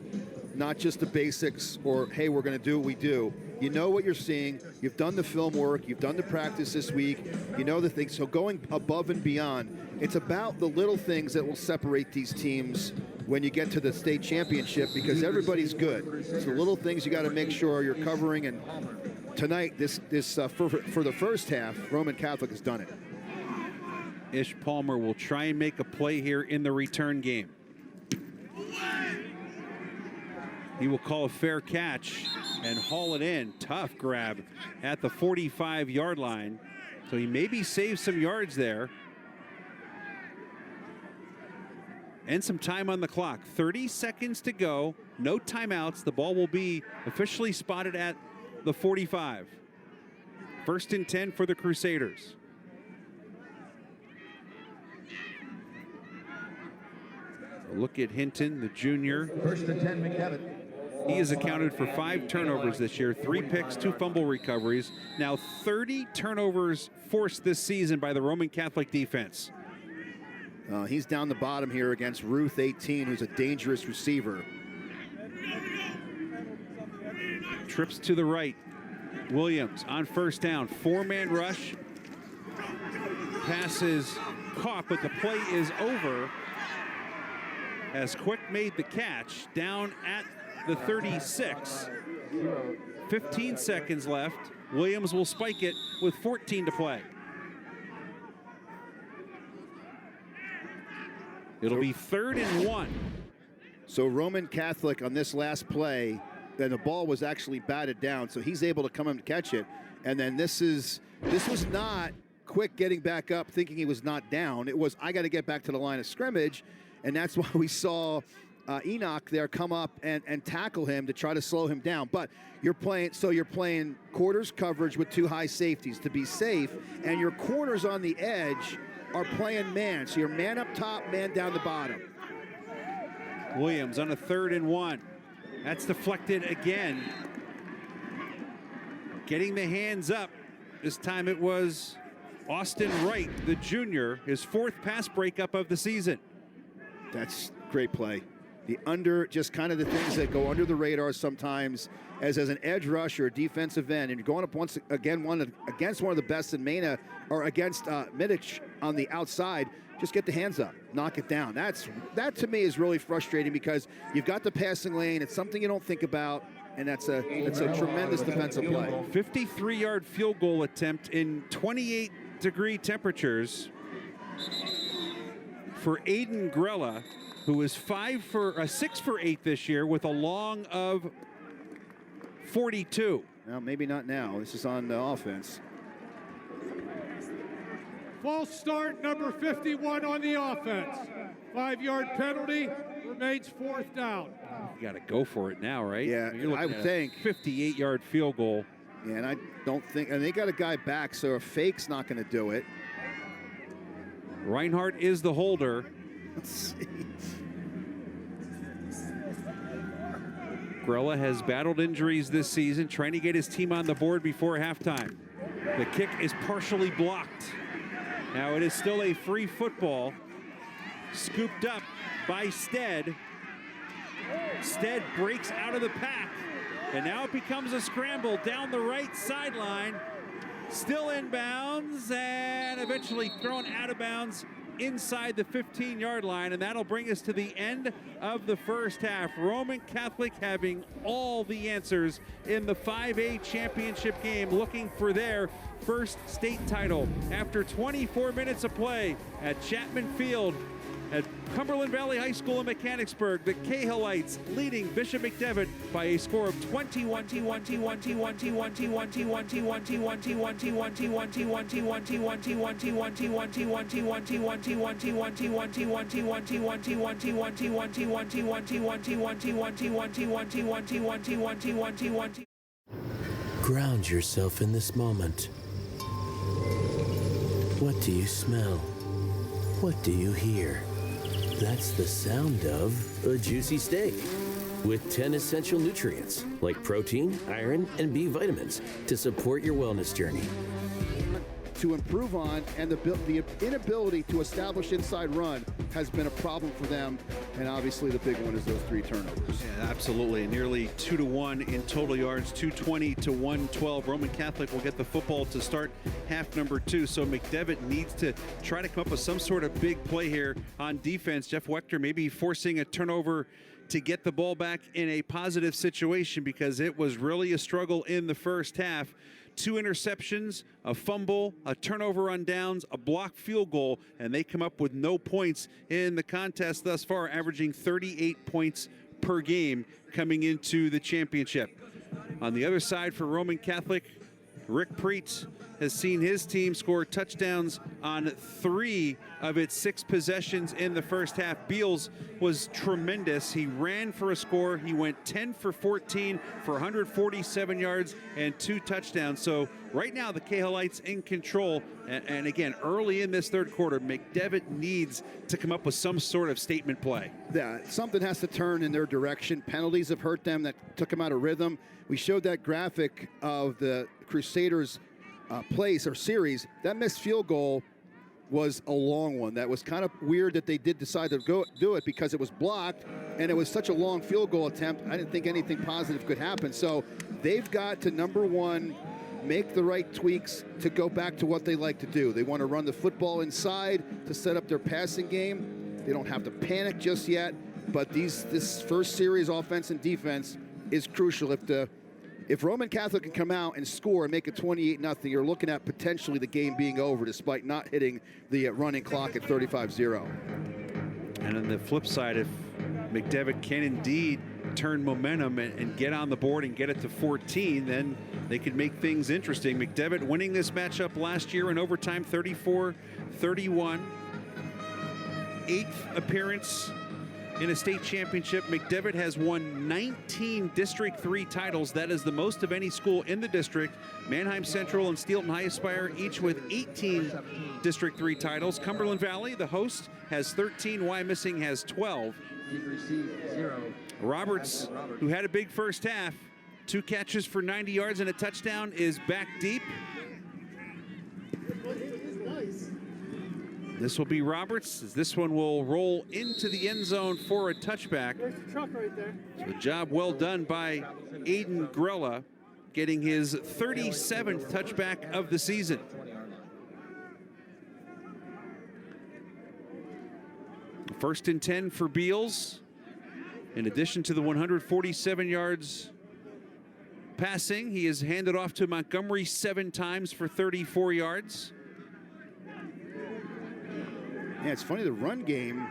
not just the basics or, hey, we're going to do what we do. You know what you're seeing. You've done the film work. You've done the practice this week. You know the things. So going above and beyond, it's about the little things that will separate these teams when you get to the state championship because everybody's good. It's the little things you got to make sure you're covering. And tonight, for the first half, Roman Catholic has done it. Ish Palmer will try and make a play here in the return game. He will call a fair catch and haul it in. Tough grab at the 45-yard line. So he maybe saves some yards there. And some time on the clock. 30 seconds to go. No timeouts. The ball will be officially spotted at the 45. 1st and 10 for the Crusaders. A look at Hinton, the junior. 1st and 10, McDevitt. He has accounted for 5 turnovers this year, 3 picks, 2 fumble recoveries. Now 30 turnovers forced this season by the Roman Catholic defense. He's down the bottom here against Ruth 18, who's a dangerous receiver. Trips to the right. Williams on first down, 4-man rush. Pass is caught, but the play is over as Quick made the catch down at the 36. 15 seconds left. Williams will spike it with 14 to play. It'll be 3rd and 1. So Roman Catholic on this last play, then the ball was actually batted down, so he's able to come in to catch it. And then this was not Quick getting back up thinking he was not down. It was, I got to get back to the line of scrimmage, and that's why we saw Enoch there come up and tackle him to try to slow him down. But you're playing quarters coverage with 2 high safeties to be safe, and your corners on the edge are playing man. So you're man up top, man down the bottom. Williams on a 3rd and 1. That's deflected again. Getting the hands up. This time it was Austin Wright, the junior, his 4th pass breakup of the season. That's great play. The under, just kind of the things that go under the radar sometimes as an edge rusher, defensive end, and you're going up against one of the best in Mena, or against Middich on the outside. Just get the hands up, knock it down. That to me is really frustrating because you've got the passing lane. It's something you don't think about, and it's a tremendous defensive play. 53-yard field goal attempt in 28-degree temperatures for Aiden Grella, who is 6 for 8 this year with a long of 42. Well, maybe not now. This is on the offense. False start, number 51 on the offense. 5-yard penalty, remains 4th down. You got to go for it now, right? Yeah, I would think. 58-yard field goal. Yeah, and I don't think, and they got a guy back, so a fake's not going to do it. Reinhardt is the holder. Let's see. Grella has battled injuries this season, trying to get his team on the board before halftime. The kick is partially blocked. Now it is still a free football. Scooped up by Stead. Stead breaks out of the pack. And now it becomes a scramble down the right sideline. Still inbounds and eventually thrown out of bounds inside the 15-yard line, and that'll bring us to the end of the first half. Roman Catholic having all the answers in the 5A championship game, looking for their first state title after 24 minutes of play at Chapman Field at Cumberland Valley High School in Mechanicsburg. The Cahilites leading Bishop McDevitt by a score of 21. Ground yourself in this moment. What do you smell? What do you hear? That's the sound of a juicy steak with 10 essential nutrients like protein, iron, and B vitamins to support your wellness journey. To improve on, and the inability to establish inside run has been a problem for them, and obviously the big one is those 3 turnovers. Yeah, absolutely. Nearly 2-to-1 in total yards, 220 to 112. Roman Catholic will get the football to start half number 2, so McDevitt needs to try to come up with some sort of big play here on defense. Jeff Wechter maybe forcing a turnover to get the ball back in a positive situation, because it was really a struggle in the first half. 2 interceptions, a fumble, a turnover on downs, a blocked field goal, and they come up with no points in the contest thus far, averaging 38 points per game coming into the championship. On the other side for Roman Catholic, Rick Preetz has seen his team score touchdowns on 3 of its 6 possessions in the first half. Beals was tremendous. He ran for a score. He went 10 for 14 for 147 yards and 2 touchdowns. So right now the Cahilites in control. And again, early in this third quarter, McDevitt needs to come up with some sort of statement play. Yeah, something has to turn in their direction. Penalties have hurt them. That took them out of rhythm. We showed that graphic of the Crusaders plays or series. That missed field goal was a long one. That was kind of weird that they did decide to go do it because it was blocked and it was such a long field goal attempt. I didn't think anything positive could happen. So they've got to, number one, make the right tweaks to go back to what they like to do. They want to run the football inside to set up their passing game. They don't have to panic just yet, but this first series, offense and defense, is crucial. If Roman Catholic can come out and score and make it 28-0, you're looking at potentially the game being over despite not hitting the running clock at 35-0. And on the flip side, if McDevitt can indeed turn momentum and get on the board and get it to 14, then they could make things interesting. McDevitt winning this matchup last year in overtime, 34-31. 8th appearance in a state championship. McDevitt has won 19 District 3 titles. That is the most of any school in the district. Manheim Central and Steelton High Aspire each with 18 District 3 titles. Cumberland Valley, the host, has 13. Wyomissing has 12. Roberts, who had a big first half, 2 catches for 90 yards and a touchdown, is back deep. This will be Roberts, as this one will roll into the end zone for a touchback. There's the truck right there. So job well done by Aiden Grella, getting his 37th touchback of the season. First and 10 for Beals. In addition to the 147 yards passing, he has handed off to Montgomery 7 times for 34 yards. Yeah, it's funny, the run game,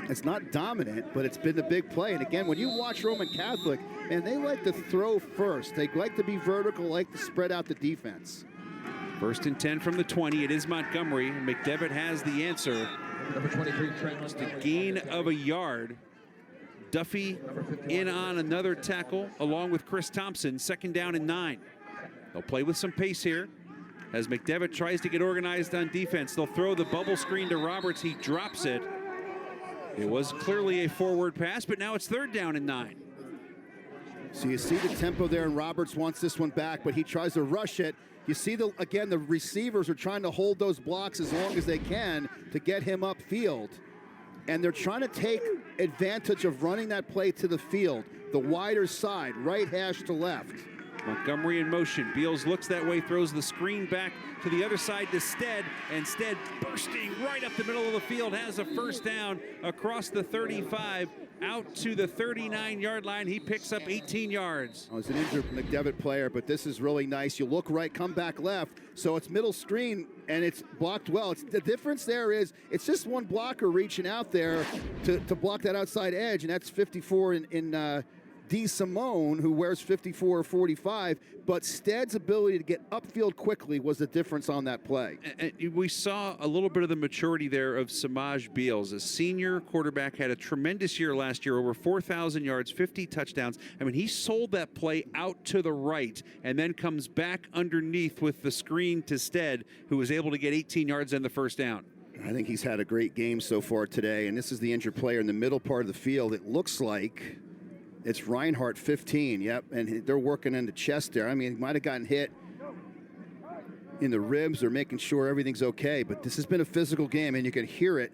it's not dominant, but it's been the big play. And again, when you watch Roman Catholic, man, they like to throw first. They like to be vertical, like to spread out the defense. First and 10 from the 20. It is Montgomery. McDevitt has the answer. Number 23, Trent. Just a gain of a yard. Duffy in on another tackle along with Chris Thompson. 2nd down and 9. They'll play with some pace here as McDevitt tries to get organized on defense. They'll throw the bubble screen to Roberts. He drops it. It was clearly a forward pass, but now it's 3rd down and 9. So you see the tempo there, and Roberts wants this one back, but he tries to rush it. You see, again, the receivers are trying to hold those blocks as long as they can to get him upfield. And they're trying to take advantage of running that play to the field, the wider side, right hash to left. Montgomery in motion. Beals looks that way, throws the screen back to the other side to Stead, and Stead bursting right up the middle of the field, has a 1st down across the 35 out to the 39-yard line. He picks up 18 yards. Oh, it's an injured McDevitt player, but this is really nice. You look right, come back left, so it's middle screen, and it's blocked well. The difference there is it's just one blocker reaching out there to block that outside edge, and that's 54 in D. Simone, who wears 54 or 45, but Stead's ability to get upfield quickly was the difference on that play. And we saw a little bit of the maturity there of Samaj Beals. A senior quarterback, had a tremendous year last year, over 4,000 yards, 50 touchdowns. I mean, he sold that play out to the right and then comes back underneath with the screen to Stead, who was able to get 18 yards and the 1st down. I think he's had a great game so far today, and this is the injured player in the middle part of the field. It looks like it's Reinhardt, 15, yep, and they're working in the chest there. I mean, he might have gotten hit in the ribs. They're making sure everything's okay, but this has been a physical game, and you can hear it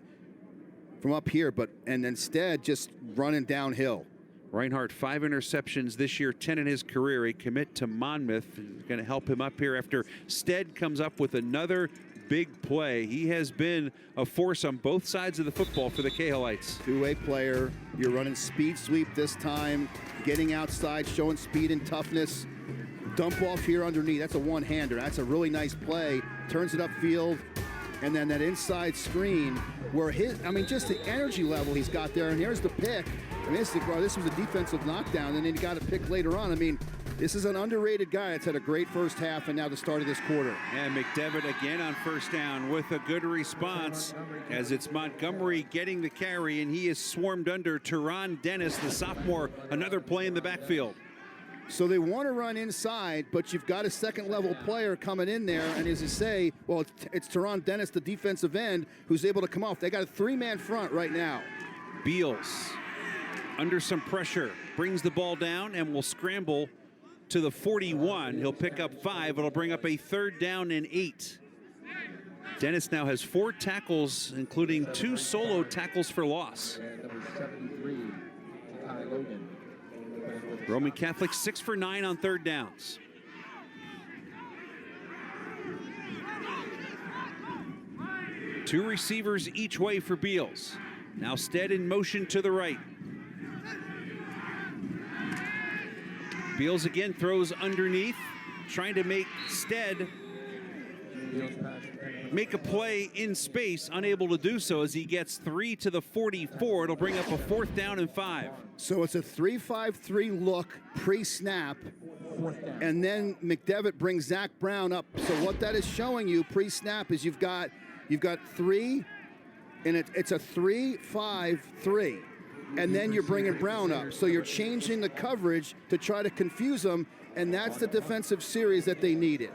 from up here, and instead just running downhill. Reinhardt, 5 interceptions this year, 10 in his career. A commit to Monmouth is going to help him up here after Stead comes up with another big play. He has been a force on both sides of the football for the Cahilites. Two-way player. You're running speed sweep this time, getting outside, showing speed and toughness. Dump off here underneath. That's a one-hander. That's a really nice play. Turns it upfield. And then that inside screen where just the energy level he's got there. And here's the pick. I mean, this was a defensive knockdown, and then he got a pick later on. I mean, This is an underrated guy that's had a great first half and now the start of this quarter. And McDevitt again on first down with a good response as it's Montgomery getting the carry, and he is swarmed under. Teron Dennis, the sophomore, another play in the backfield. So they want to run inside, but you've got a second-level player coming in there, and as you say, well, it's Teron Dennis, the defensive end, who's able to come off. They got a three-man front right now. Beals, under some pressure, brings the ball down and will scramble to the 41. He'll pick up 5. It'll bring up a 3rd down and 8. Dennis now has 4 tackles, including 2 solo tackles for loss. Roman Catholic 6 for 9 on 3rd downs. Two receivers each way for Beals. Now Stead in motion to the right. Beals again throws underneath, trying to make Stead make a play in space, unable to do so as he gets 3 to the 44. It'll bring up a 4th down and 5. So it's a 3-5-3 look pre-snap, and then McDevitt brings Zach Brown up. So what that is showing you pre-snap is you've got 3, and it's a 3-5-3. And then you're bringing Brown up. So you're changing the coverage to try to confuse them, and that's the defensive series that they needed.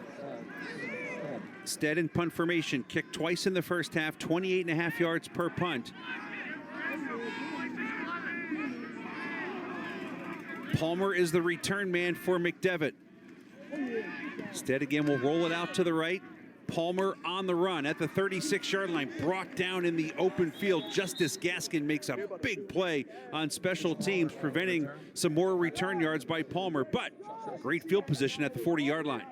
Stead in punt formation, kicked twice in the first half, 28.5 yards per punt. Palmer is the return man for McDevitt. Stead again will roll it out to the right. Palmer on the run at the 36-yard line, brought down in the open field. Justice Gaskin makes a big play on special teams, preventing some more return yards by Palmer, but great field position at the 40-yard line.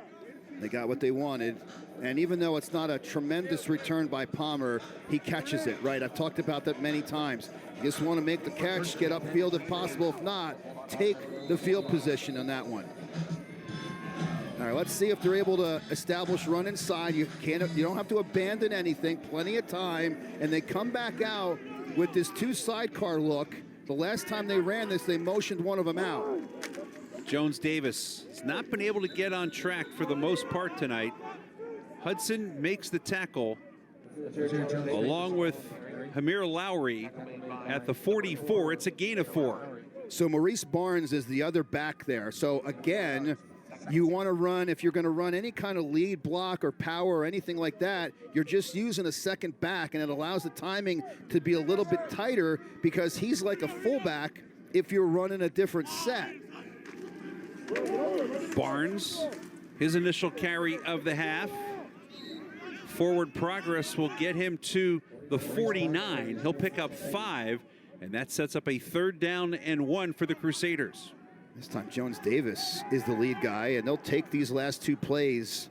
They got what they wanted, and even though it's not a tremendous return by Palmer, he catches it, right? I've talked about that many times. You just want to make the catch, get upfield if possible. If not, take the field position on that one. All right, let's see if they're able to establish run inside. You don't have to abandon anything, plenty of time, and they come back out with this 2 sidecar look. The last time they ran this, they motioned one of them out. Jones Davis has not been able to get on track for the most part tonight. Hudson makes the tackle along with Hamir Lowry at the 44. It's a gain of 4. So Maurice Barnes is the other back there. So again, you want to run, if you're going to run any kind of lead block or power or anything like that, you're just using a second back, and it allows the timing to be a little bit tighter because he's like a fullback if you're running a different set. Barnes, his initial carry of the half. Forward progress will get him to the 49. He'll pick up 5, and that sets up a 3rd down and 1 for the Crusaders. This time Jones Davis is the lead guy, and they'll take these last 2 plays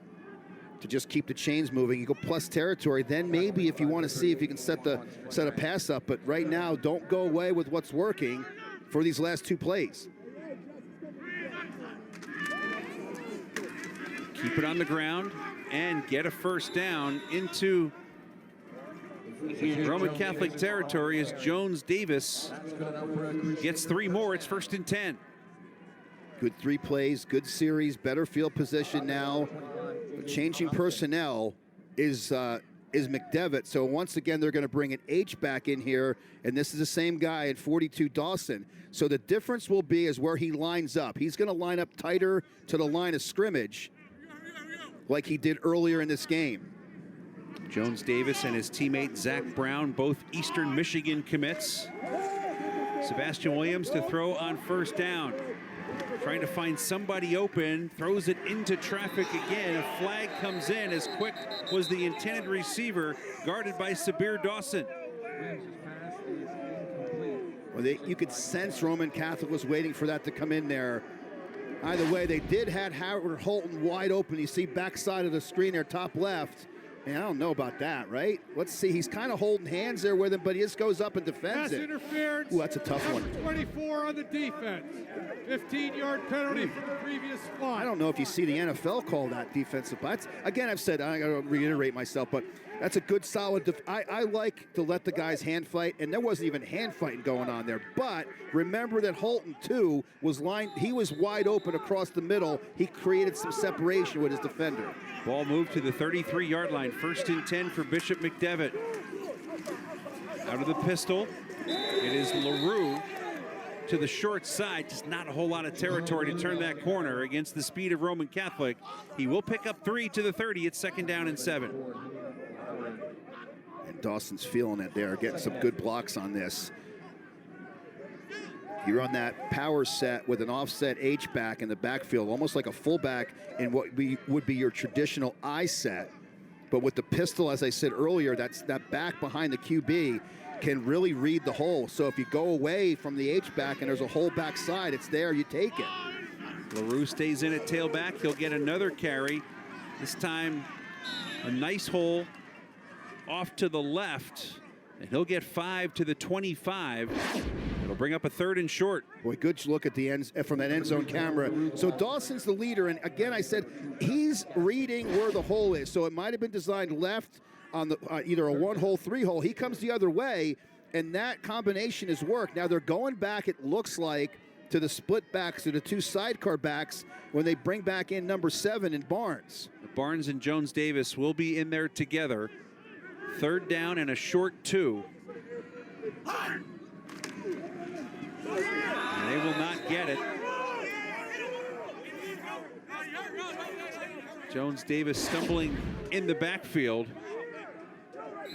to just keep the chains moving. You go plus territory, then maybe if you want to see if you can set a pass up, but right now don't go away with what's working for these last 2 plays. Keep it on the ground and get a 1st down into Roman Catholic territory as Jones Davis gets 3 more. It's 1st and 10. Good 3 plays, good series, better field position now. Changing personnel is McDevitt. So once again, they're going to bring an H back in here, and this is the same guy at 42, Dawson. So the difference will be is where he lines up. He's going to line up tighter to the line of scrimmage like he did earlier in this game. Jones Davis and his teammate Zach Brown, both Eastern Michigan commits. Sebastian Williams to throw on 1st down. Trying to find somebody open, throws it into traffic again. A flag comes in as quick was the intended receiver, guarded by Sabir Dawson. Well, you could sense Roman Catholic was waiting for that to come in there. Either way, they did have Howard Holton wide open. You see backside of the screen there, top left. Man, I don't know about that, right? Let's see. He's kind of holding hands there with him, but he just goes up and defends it. Interference. Ooh, that's a tough one. 24 on the defense. 15-yard penalty for the previous spot. I don't know if you see the NFL call that defensive. But again, I've said, I got to reiterate myself, but That's a good, solid. I like to let the guys hand fight, and there wasn't even hand fighting going on there. But remember that Holton, too, he was wide open across the middle. He created some separation with his defender. Ball moved to the 33-yard line. 1st and 10 for Bishop McDevitt. Out of the pistol, it is LaRue to the short side. Just not a whole lot of territory to turn that corner against the speed of Roman Catholic. He will pick up 3 to the 30. It's 2nd down and 7. And Dawson's feeling it there, getting some good blocks on this. You run that power set with an offset H-back in the backfield, almost like a fullback in what would be your traditional I set. But with the pistol, as I said earlier, that back behind the QB can really read the hole. So if you go away from the H-back and there's a hole backside, it's there, you take it. LaRue stays in at tailback. He'll get another carry. This time, a nice hole off to the left, and he'll get 5 to the 25. It'll bring up a 3rd and short. Boy, good look at the end from that end zone camera. So Dawson's the leader, and again, I said he's reading where the hole is. So it might have been designed left on the either a 1-hole, 3-hole. He comes the other way, and that combination has worked. Now they're going back, it looks like, to the split backs, to the 2 sidecar backs when they bring back in number 7 in Barnes. Barnes and Jones Davis will be in there together. 3rd down and a short 2. And they will not get it. Jones Davis stumbling in the backfield.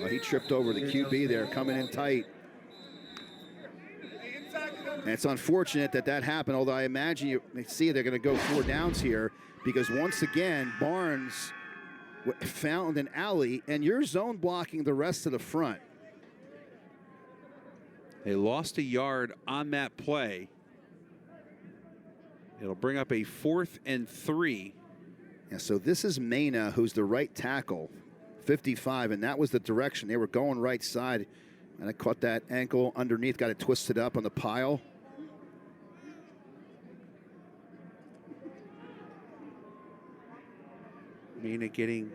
Well, he tripped over the QB there, coming in tight. And it's unfortunate that happened, although I imagine you see they're going to go 4 downs here because once again, Barnes found an alley, and you're zone blocking the rest of the front. They lost a yard on that play. It'll bring up a 4th and 3. Yeah, so this is Mena, who's the right tackle, 55, and that was the direction. They were going right side, and I caught that ankle underneath, got it twisted up on the pile. Mena getting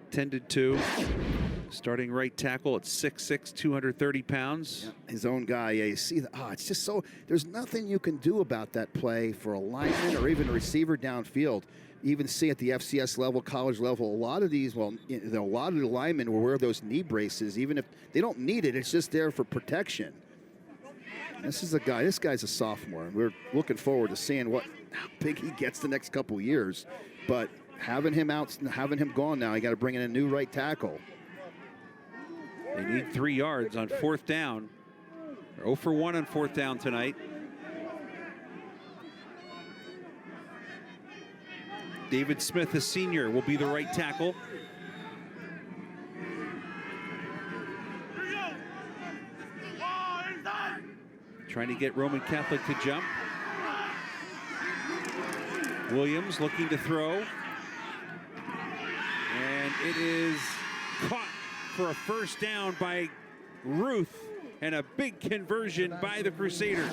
tended to. Starting right tackle at 6'6", 230 pounds. Yeah, his own guy, yeah, you see, it's just so, there's nothing you can do about that play for a lineman or even a receiver downfield. You even see at the FCS level, college level, a lot of these, a lot of the linemen will wear those knee braces, even if they don't need it, it's just there for protection. This guy's a sophomore, and we're looking forward to seeing how big he gets the next couple years. But having him gone now, you got to bring in a new right tackle. They need 3 yards on 4th down. They're 0 for 1 on 4th down tonight. David Smith, a senior, will be the right tackle. Trying to get Roman Catholic to jump. Williams looking to throw. And it is caught for a 1st down by Ruth, and a big conversion by the Crusaders.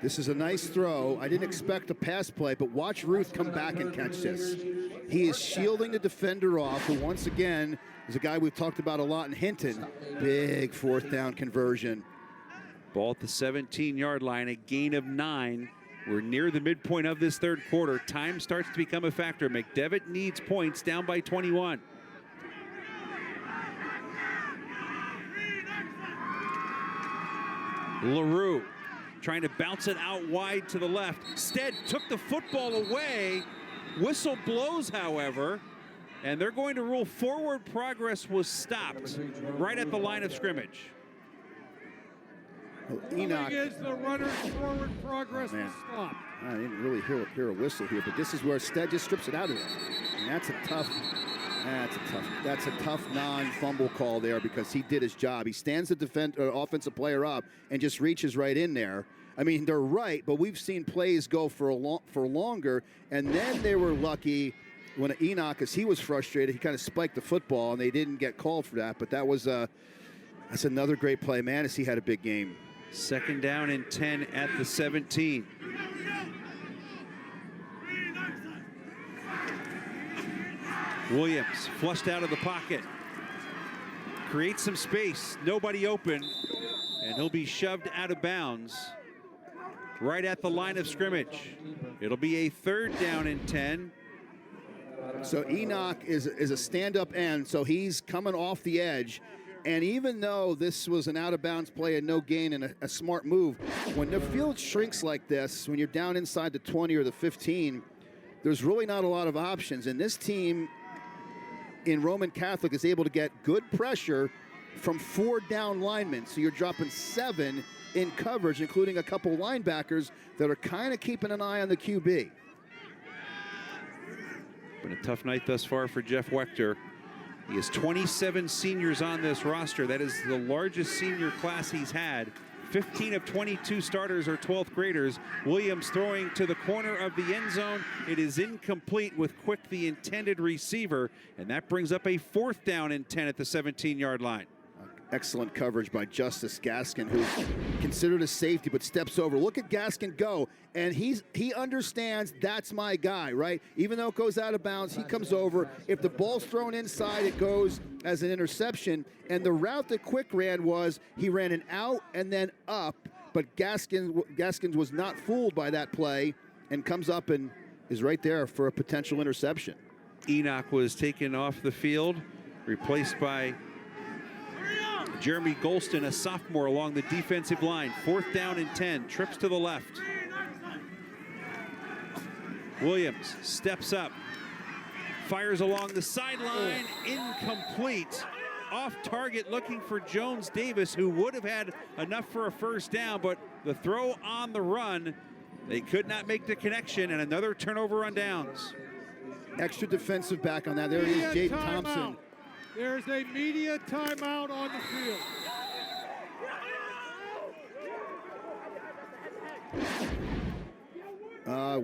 This is a nice throw. I didn't expect a pass play, but watch Ruth come back and catch this. He is shielding the defender off, who once again is a guy we've talked about a lot in Hinton. Big 4th down conversion. Ball at the 17-yard line, a gain of 9. We're near the midpoint of this 3rd quarter. Time starts to become a factor. McDevitt needs points, down by 21. LaRue trying to bounce it out wide to the left. Stead took the football away. Whistle blows, however, and they're going to rule forward progress was stopped right at the line of scrimmage. Enoch. Is the runner's forward progress was stopped. I didn't really hear a whistle here, but this is where Stead just strips it out of there. And that's a tough non-fumble call there because he did his job. He stands the offensive player up and just reaches right in there. I mean, they're right, but we've seen plays go for longer, and then they were lucky when Enoch, as he was frustrated, he kind of spiked the football, and they didn't get called for that. But that's another great play. Manessy had a big game. 2nd down and 10 at the 17. Williams flushed out of the pocket. Creates some space, nobody open, and he'll be shoved out of bounds right at the line of scrimmage. It'll be a 3rd down and 10. So Enoch is a stand-up end, so he's coming off the edge. And even though this was an out-of-bounds play and no gain and a smart move, when the field shrinks like this, when you're down inside the 20 or the 15, there's really not a lot of options. And this team in Roman Catholic is able to get good pressure from 4 down linemen. So you're dropping 7 in coverage, including a couple linebackers that are kind of keeping an eye on the QB. Been a tough night thus far for Jeff Wechter. He has 27 seniors on this roster. That is the largest senior class he's had. 15 of 22 starters are 12th graders. Williams throwing to the corner of the end zone. It is incomplete with Quick, the intended receiver, and that brings up a 4th down and 10 at the 17-yard line. Excellent coverage by Justice Gaskin, who's considered a safety but steps over. Look at Gaskin go, and he understands that's my guy, right? Even though it goes out of bounds, he comes over. If the ball's thrown inside, it goes as an interception. And the route that Quick ran was he ran an out and then up, but Gaskins was not fooled by that play and comes up and is right there for a potential interception. Enoch was taken off the field, replaced by Jeremy Golston, a sophomore, along the defensive line. 4th down and 10, trips to the left. Williams steps up, fires along the sideline, incomplete. Off target, looking for Jones Davis, who would have had enough for a 1st down, but the throw on the run, they could not make the connection, and another turnover on downs. Extra defensive back on that. There he is, Jaden Thompson. There's a media timeout on the field.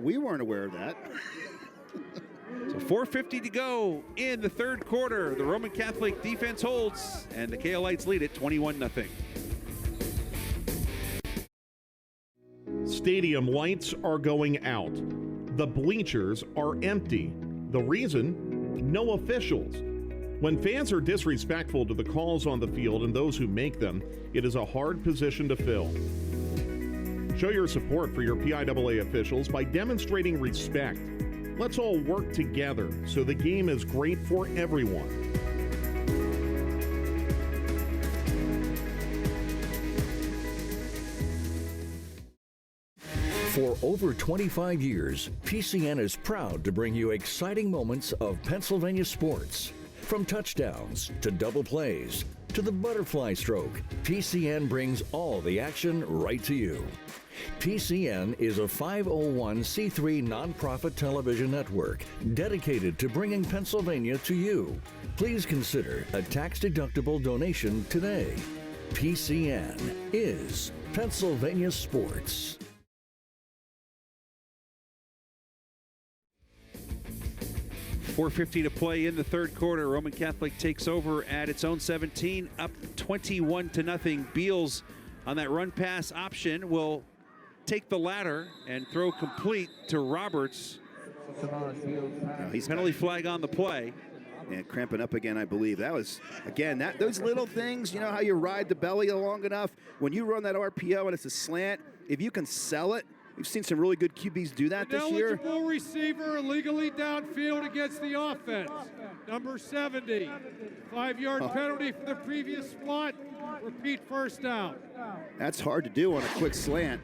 We weren't aware of that. So 4:50 to go in the 3rd quarter. The Roman Catholic defense holds, and the Cahilites lead it 21-0. Stadium lights are going out. The bleachers are empty. The reason? No officials. When fans are disrespectful to the calls on the field and those who make them, it is a hard position to fill. Show your support for your PIAA officials by demonstrating respect. Let's all work together so the game is great for everyone. For over 25 years, PCN is proud to bring you exciting moments of Pennsylvania sports. From touchdowns to double plays to the butterfly stroke, PCN brings all the action right to you. PCN is a 501c3 nonprofit television network dedicated to bringing Pennsylvania to you. Please consider a tax-deductible donation today. PCN is Pennsylvania sports. .450 to play in the 3rd quarter. Roman Catholic takes over at its own 17, up 21-0. Beals on that run pass option will take the ladder and throw complete to Roberts. Penalty flag on the play. And cramping up again, I believe. That was, again, those little things, you know how you ride the belly long enough? When you run that RPO and it's a slant, if you can sell it, we've seen some really good QBs do that this year. An eligible receiver illegally downfield against the offense. Number 70. 5-yard penalty for the previous spot. Repeat 1st down. That's hard to do on a quick slant.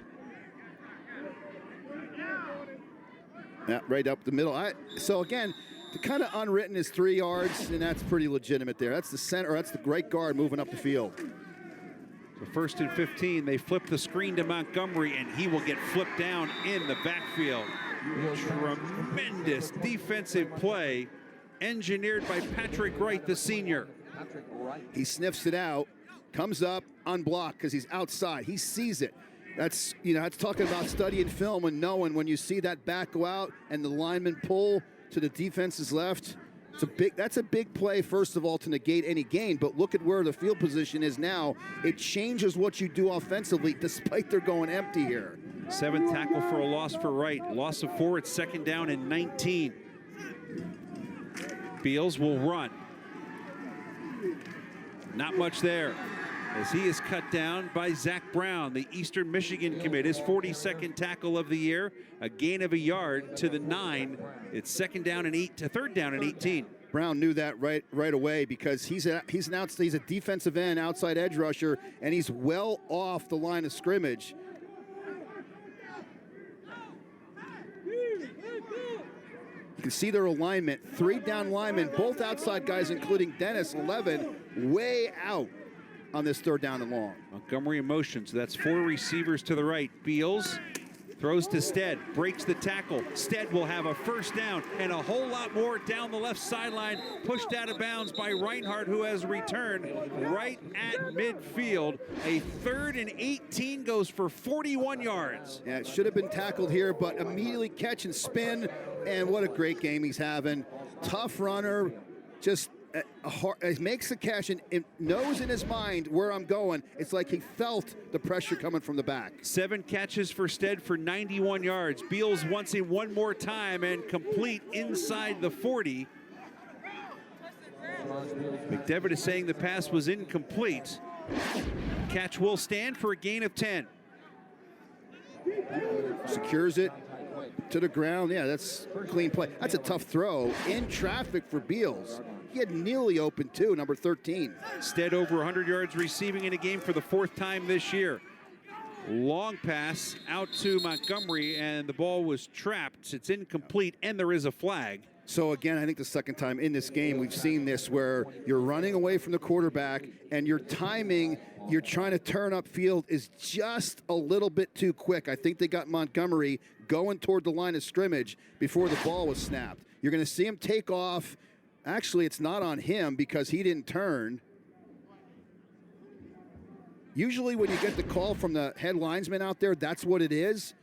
Yeah, right up the middle. So again, the kind of unwritten is 3 yards, and that's pretty legitimate there. That's the center, that's the right guard moving up the field. So 1st and 15, they flip the screen to Montgomery, and he will get flipped down in the backfield. Tremendous defensive play engineered by Patrick Wright, the senior. He sniffs it out, comes up unblocked because he's outside. He sees it. That's, you know, that's talking about studying film and knowing when you see that back go out and the lineman pull to the defense's left. That's a big play, first of all, to negate any gain, but look at where the field position is now. It changes what you do offensively, despite they're going empty here. 7th tackle for a loss for Wright. Loss of 4, it's 2nd down and 19. Beals will run. Not much there, as he is cut down by Zach Brown, the Eastern Michigan commit. His 42nd tackle of the year, a gain of a yard to the 9. It's third down and 18. Brown knew that right away because he's a defensive end, outside edge rusher, and he's well off the line of scrimmage. You can see their alignment. 3 down linemen, both outside guys, including Dennis, 11, way out on this 3rd down and long. Montgomery in motion, so that's 4 receivers to the right. Beals throws to Stead, breaks the tackle. Stead will have a first down and a whole lot more down the left sideline, pushed out of bounds by Reinhardt, who has returned right at midfield. A 3rd and 18 goes for 41 yards. Yeah, it should have been tackled here, but immediately catch and spin, and what a great game he's having. Tough runner, just he makes the catch and knows in his mind where I'm going. It's like he felt the pressure coming from the back. 7 catches for Stead for 91 yards. Beals wants him one more time and complete inside the 40. McDevitt is saying the pass was incomplete. Catch will stand for a gain of 10. Secures it to the ground. Yeah, that's a clean play. That's a tough throw in traffic for Beals. He had Neely open too, number 13. Stead over 100 yards receiving in a game for the 4th time this year. Long pass out to Montgomery, and the ball was trapped. It's incomplete, and there is a flag. So again, I think the 2nd time in this game we've seen this, where you're running away from the quarterback and your timing, you're trying to turn upfield, is just a little bit too quick. I think they got Montgomery going toward the line of scrimmage before the ball was snapped. You're going to see him take off. Actually, it's not on him because he didn't turn. Usually when you get the call from the head linesman out there, that's what it is.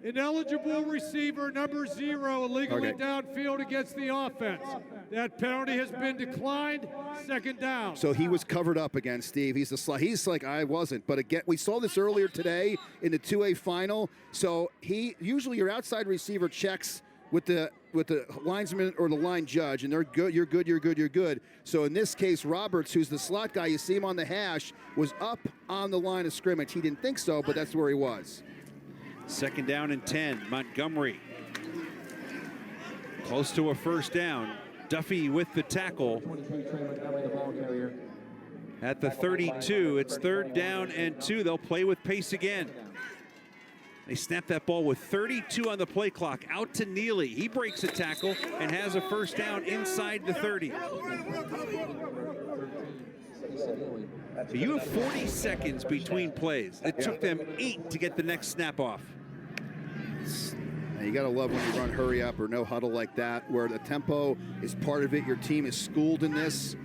Ineligible receiver number 0, illegally downfield against the offense. That penalty has been declined. 2nd down. So he was covered up again, Steve. He's like, I wasn't. But again, we saw this earlier today in the 2A final. So usually your outside receiver checks with the linesman or the line judge, and they're good, you're good, you're good, you're good. So in this case, Roberts, who's the slot guy, you see him on the hash, was up on the line of scrimmage. He didn't think so, but that's where he was. 2nd down and 10. Montgomery close to a first down. Duffy with the tackle at the 32. It's 3rd down and 2. They'll play with pace again. They snap that ball with 32 on the play clock. Out to Neely. He breaks a tackle and has a first down inside the 30. So you have 40 seconds between plays. It took them 8 to get the next snap off. Now you got to love when you run hurry up or no huddle like that, where the tempo is part of it. Your team is schooled in this.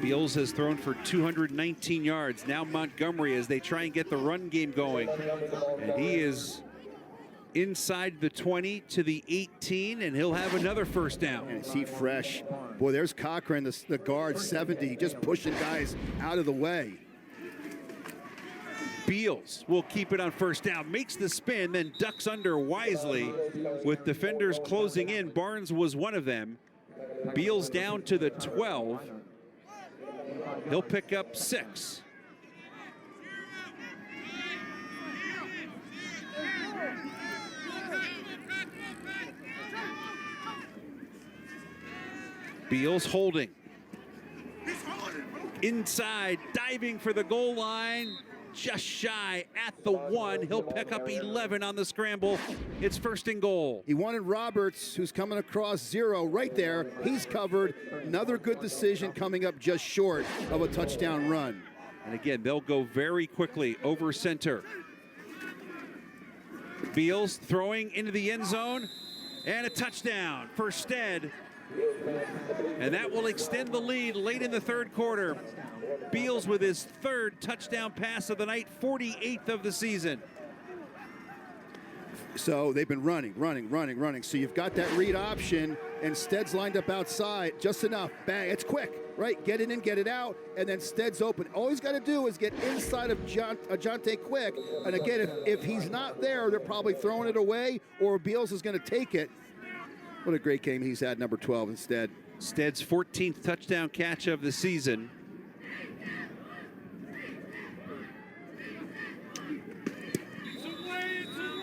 Beals has thrown for 219 yards. Now Montgomery as they try and get the run game going. And he is inside the 20 to the 18, and he'll have another first down. And is he fresh? Boy, there's Cochran, the guard, 70, just pushing guys out of the way. Beals will keep it on first down, makes the spin, then ducks under wisely with defenders closing in. Barnes was one of them. Beals down to the 12. He'll pick up 6. Beals holding. Inside, diving for the goal line. Just shy at the 1. He'll pick up 11 on the scramble. It's 1st and goal. He wanted Roberts, who's coming across 0 right there. He's covered. Another good decision coming up just short of a touchdown run. And again, they'll go very quickly over center. Beals throwing into the end zone, and a touchdown for Stead. And that will extend the lead late in the 3rd quarter. Beals with his 3rd touchdown pass of the night, 48th of the season. So they've been running. So you've got that read option, and Stead's lined up outside just enough. Bang, it's quick, right? Get it in, get it out, and then Stead's open. All he's got to do is get inside of Jonte Quick. And again, if he's not there, they're probably throwing it away, or Beals is going to take it. What a great game he's had, number 12 instead. Stead's 14th touchdown catch of the season.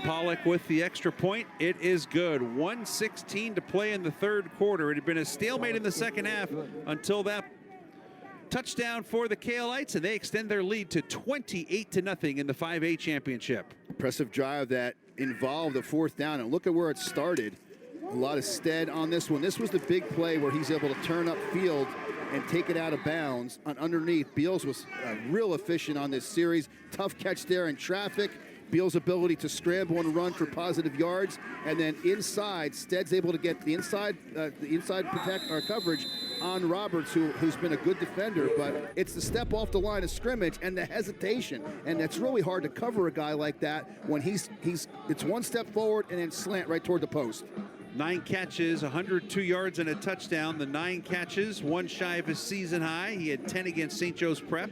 Pollock with the extra point. It is good. 1:16 to play in the third quarter. It had been a stalemate in the second half until that touchdown for the Cahilites, and they extend their lead to 28-0 in the 5A championship. Impressive drive that involved the fourth down, and look at where it started. A lot of Stead on this one. This was the big play where he's able to turn up field and take it out of bounds on underneath. Beals was real efficient on this series. Tough catch there in traffic. Beals' ability to scramble and run for positive yards, and then inside, Stead's able to get the inside protect or coverage on Roberts, who's been a good defender, but it's the step off the line of scrimmage and the hesitation, and it's really hard to cover a guy like that when it's one step forward and then slant right toward the post. 9 catches, 102 yards and a touchdown. The 9 catches, one shy of his season high. He had 10 against St. Joe's Prep.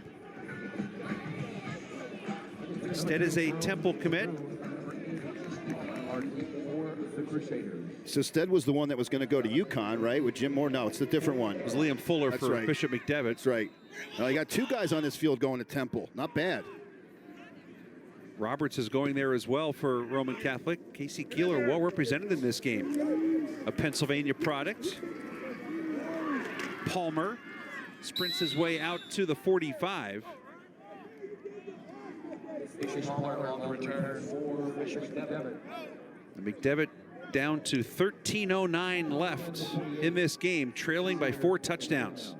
Stead is a Temple commit. So Stead was the one that was going to go to UConn, right? With Jim Moore? No, it's a different one. It was Liam Fuller for right. Bishop McDevitt. That's right. Now you got 2 guys on this field going to Temple. Not bad. Roberts is going there as well for Roman Catholic. Casey Keeler well represented in this game. A Pennsylvania product. Palmer sprints his way out to the 45. McDevitt down to 13:09 left in this game, trailing by 4 touchdowns.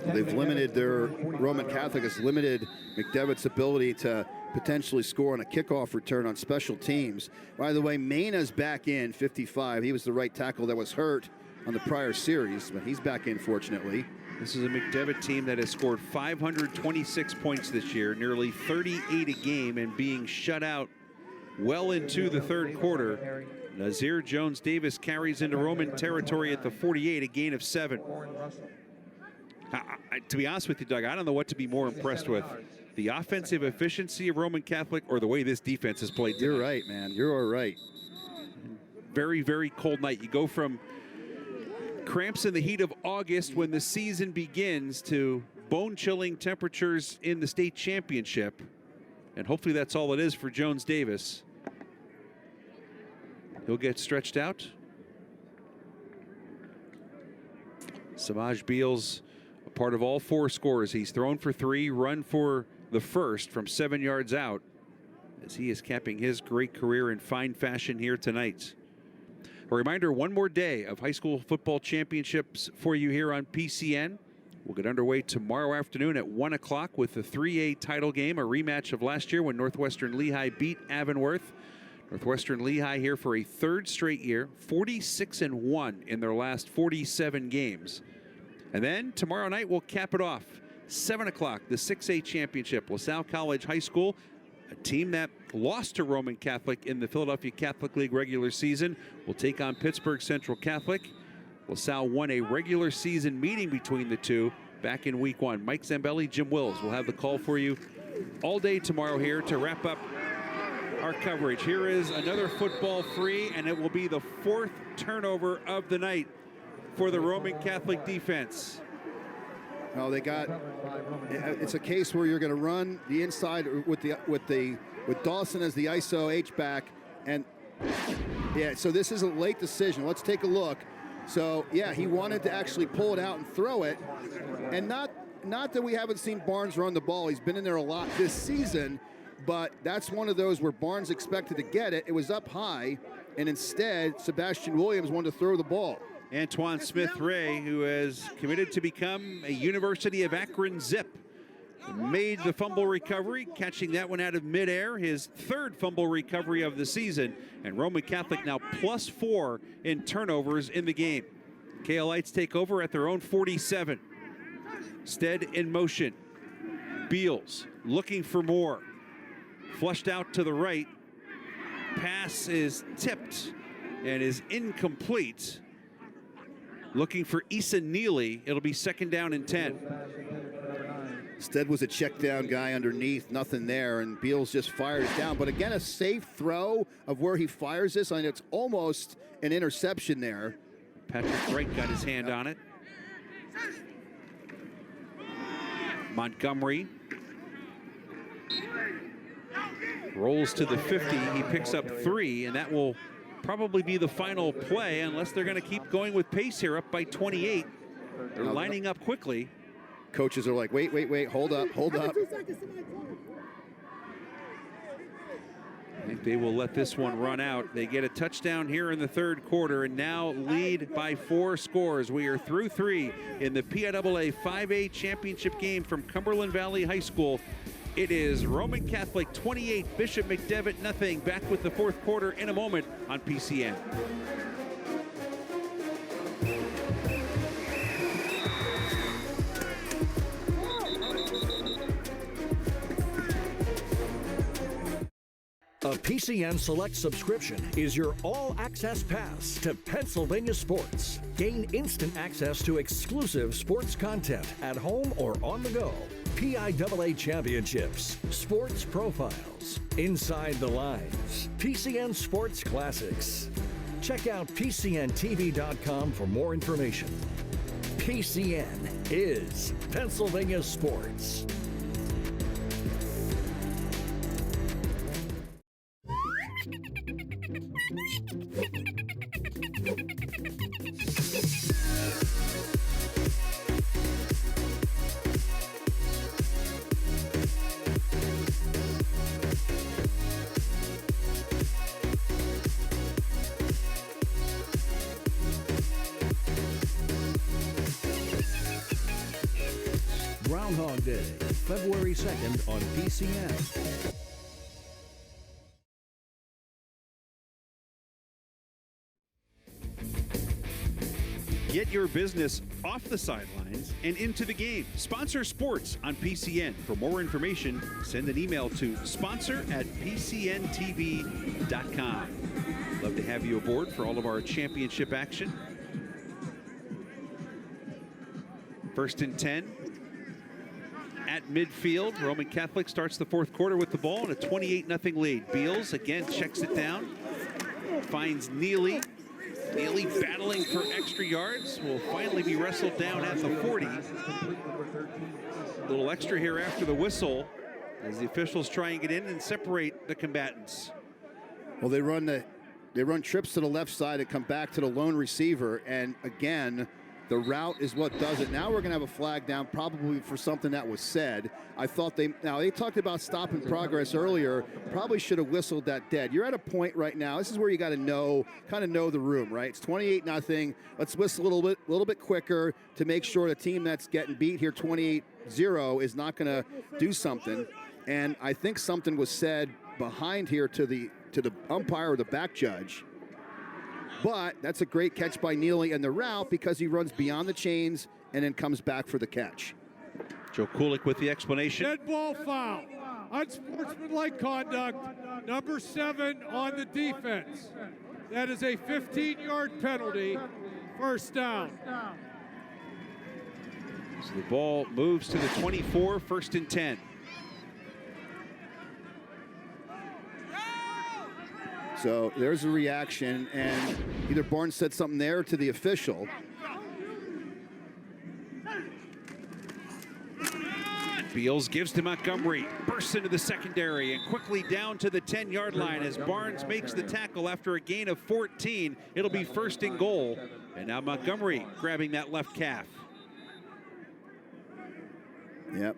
They've limited Roman Catholic has limited McDevitt's ability to potentially score on a kickoff return on special teams. By the way, Mena's back in 55. He was the right tackle that was hurt on the prior series, but he's back in fortunately. This is a McDevitt team that has scored 526 points this year, nearly 38 a game, and being shut out well into the third quarter. Nazir Jones-Davis carries into Roman territory at the 48, a gain of 7. To be honest with you, Doug, I don't know what to be more impressed with. The offensive efficiency of Roman Catholic or the way this defense has played tonight. You're right, man. You're all right. Very, very cold night. You go from cramps in the heat of August when the season begins to bone-chilling temperatures in the state championship. And hopefully that's all it is for Jones-Davis. He'll get stretched out. Samaj Beals, a part of all 4 scores. He's thrown for 3, run for the first from 7 yards out, as he is capping his great career in fine fashion here tonight. A reminder, one more day of high school football championships for you here on PCN. We'll get underway tomorrow afternoon at 1 o'clock with the 3A title game, a rematch of last year when Northwestern Lehigh beat Avonworth. Northwestern Lehigh here for a 3rd straight year, 46-1 in their last 47 games. And then tomorrow night we'll cap it off. 7 o'clock, the 6A championship. LaSalle College High School, a team that lost to Roman Catholic in the Philadelphia Catholic League regular season, will take on Pittsburgh Central Catholic. LaSalle won a regular season meeting between the two back in week 1. Mike Zambelli, Jim Wills will have the call for you all day tomorrow here to wrap up our coverage. Here is another football free, and it will be the 4th turnover of the night for the Roman Catholic defense. No, it's a case where you're going to run the inside with Dawson as the ISO H-back, and yeah, so this is a late decision. Let's take a look. So yeah, he wanted to actually pull it out and throw it, and not that we haven't seen Barnes run the ball. He's been in there a lot this season, but that's one of those where Barnes expected to get it. It was up high, and instead Sebastian Williams wanted to throw the ball. Antoine Smith-Ray, who has committed to become a University of Akron Zip, made the fumble recovery, catching that one out of midair, his 3rd fumble recovery of the season. And Roman Catholic now +4 in turnovers in the game. Cahilites take over at their own 47. Stead in motion. Beals looking for more. Flushed out to the right. Pass is tipped and is incomplete. Looking for Issa Neely. It'll be 2nd down and 10. Instead was a check down guy underneath, nothing there, and Beals just fires down. But again, a safe throw of where he fires this. I mean, it's almost an interception there. Patrick Wright got his hand on it. Montgomery rolls to the 50. He picks up 3, and that will probably be the final play unless they're going to keep going with pace here, up by 28. They're lining up quickly. Coaches are like, wait, hold up. I think they will let this one run out. They get a touchdown here in the third quarter and now lead by 4 scores. We are through 3 in the Piaa 5A championship game from Cumberland Valley High School. It is Roman Catholic 28, Bishop McDevitt nothing. Back with the fourth quarter in a moment on PCN. A PCN Select subscription is your all-access pass to Pennsylvania sports. Gain instant access to exclusive sports content at home or on the go. PIAA championships, sports profiles, inside the lines, PCN sports classics. Check out PCNTV.com for more information. PCN is Pennsylvania sports. Groundhog Day, February 2nd on PCN. Get your business off the sidelines and into the game. Sponsor sports on PCN. For more information, send an email to sponsor@pcntv.com. Love to have you aboard for all of our championship action. 1st and 10 at midfield. Roman Catholic starts the fourth quarter with the ball and a 28-0 lead. Beals again checks it down, finds Neely. Neely battling for extra yards, will finally be wrestled down at the 40. A little extra here after the whistle as the officials try and get in and separate the combatants. Well, they run trips to the left side and come back to the lone receiver, and again, the route is what does it. Now we're going to have a flag down, probably for something that was said. I thought they talked about stopping progress earlier. Probably should have whistled that dead. You're at a point right now. This is where you got to kind of know the room, right? It's 28-0. Let's whistle a little bit quicker to make sure the team that's getting beat here 28-0 is not going to do something. And I think something was said behind here to the umpire or the back judge. But that's a great catch by Neely and the route because he runs beyond the chains and then comes back for the catch. Joe Kulik with the explanation. Dead ball foul. Unsportsmanlike conduct. Number 7 on the defense. That is a 15-yard penalty. First down. So the ball moves to the 24, 1st and 10. So there's a reaction, and either Barnes said something there to the official. Beals gives to Montgomery, bursts into the secondary and quickly down to the 10-yard line as Barnes makes the tackle after a gain of 14. It'll be 1st and goal. And now Montgomery grabbing that left calf. Yep,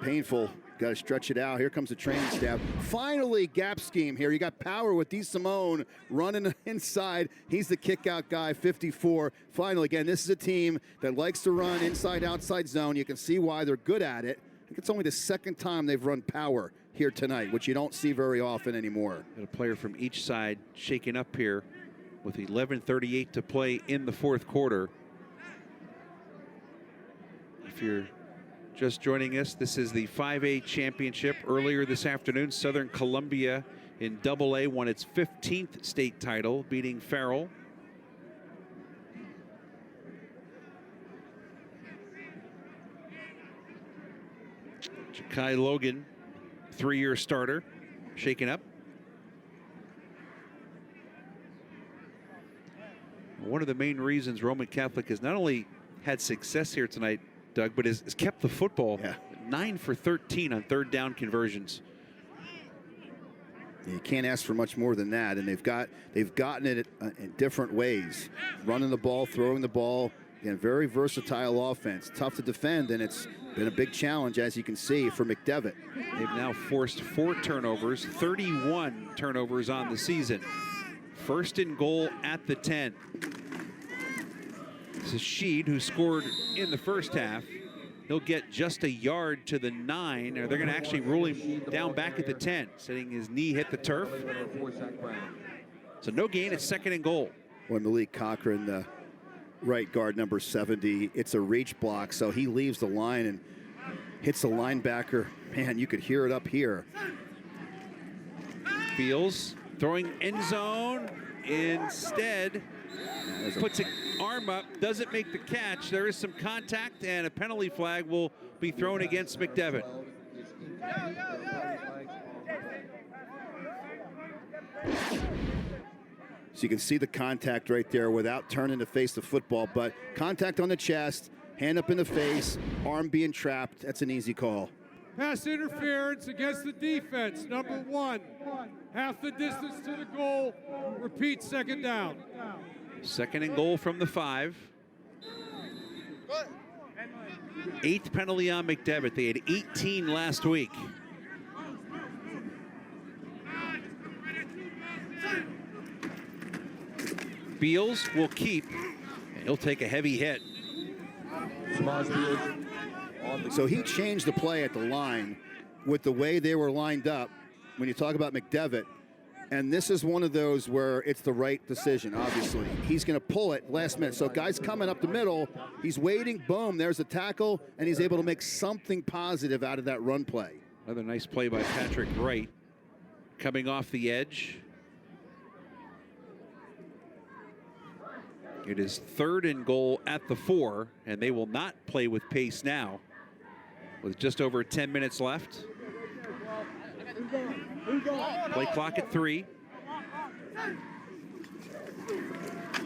painful. Got to stretch it out. Here comes the training staff. Finally, gap scheme here. You got Power with D. Simone running inside. He's the kick-out guy, 54. Finally, again, this is a team that likes to run inside-outside zone. You can see why they're good at it. I think it's only the 2nd time they've run power here tonight, which you don't see very often anymore. Got a player from each side shaking up here with 11:38 to play in the fourth quarter. If you're just joining us, this is the 5A championship. Earlier this afternoon, Southern Columbia in AA won its 15th state title, beating Farrell. Kai Logan, 3-year starter, shaken up. One of the main reasons Roman Catholic has not only had success here tonight, Doug, but has kept the football 9 for 13 on third down conversions. You can't ask for much more than that, and they've gotten it in different ways, running the ball, throwing the ball. Again, very versatile offense, tough to defend, and it's been a big challenge, as you can see, for McDevitt. They've now forced 4 turnovers, 31 turnovers on the season. First and goal at the 10. This is Sheed, who scored in the first half. He'll get just a yard to the 9, or they're going to actually rule him down back at the 10, setting his knee hit the turf. So no gain, it's second and goal. Well, Malik Cochran, the right guard, number 70, it's a reach block, so he leaves the line and hits the linebacker. Man, you could hear it up here. Beals throwing end zone. Instead, puts an arm up, doesn't make the catch. There is some contact, and a penalty flag will be thrown against McDevitt. So you can see the contact right there without turning to face the football, but contact on the chest, hand up in the face, arm being trapped. That's an easy call. Pass interference against the defense, number 1. Half the distance to the goal. Repeat, second down. Second and goal from the 5. 8th penalty on McDevitt. They had 18 last week. Beals will keep, and he'll take a heavy hit. So he changed the play at the line with the way they were lined up when you talk about McDevitt. And this is one of those where it's the right decision, obviously. He's going to pull it last minute. So guy's coming up the middle. He's waiting. Boom, there's a tackle. And he's able to make something positive out of that run play. Another nice play by Patrick Wright. Coming off the edge. It is third and goal at the 4, and they will not play with pace now with just over 10 minutes left. Play clock at 3.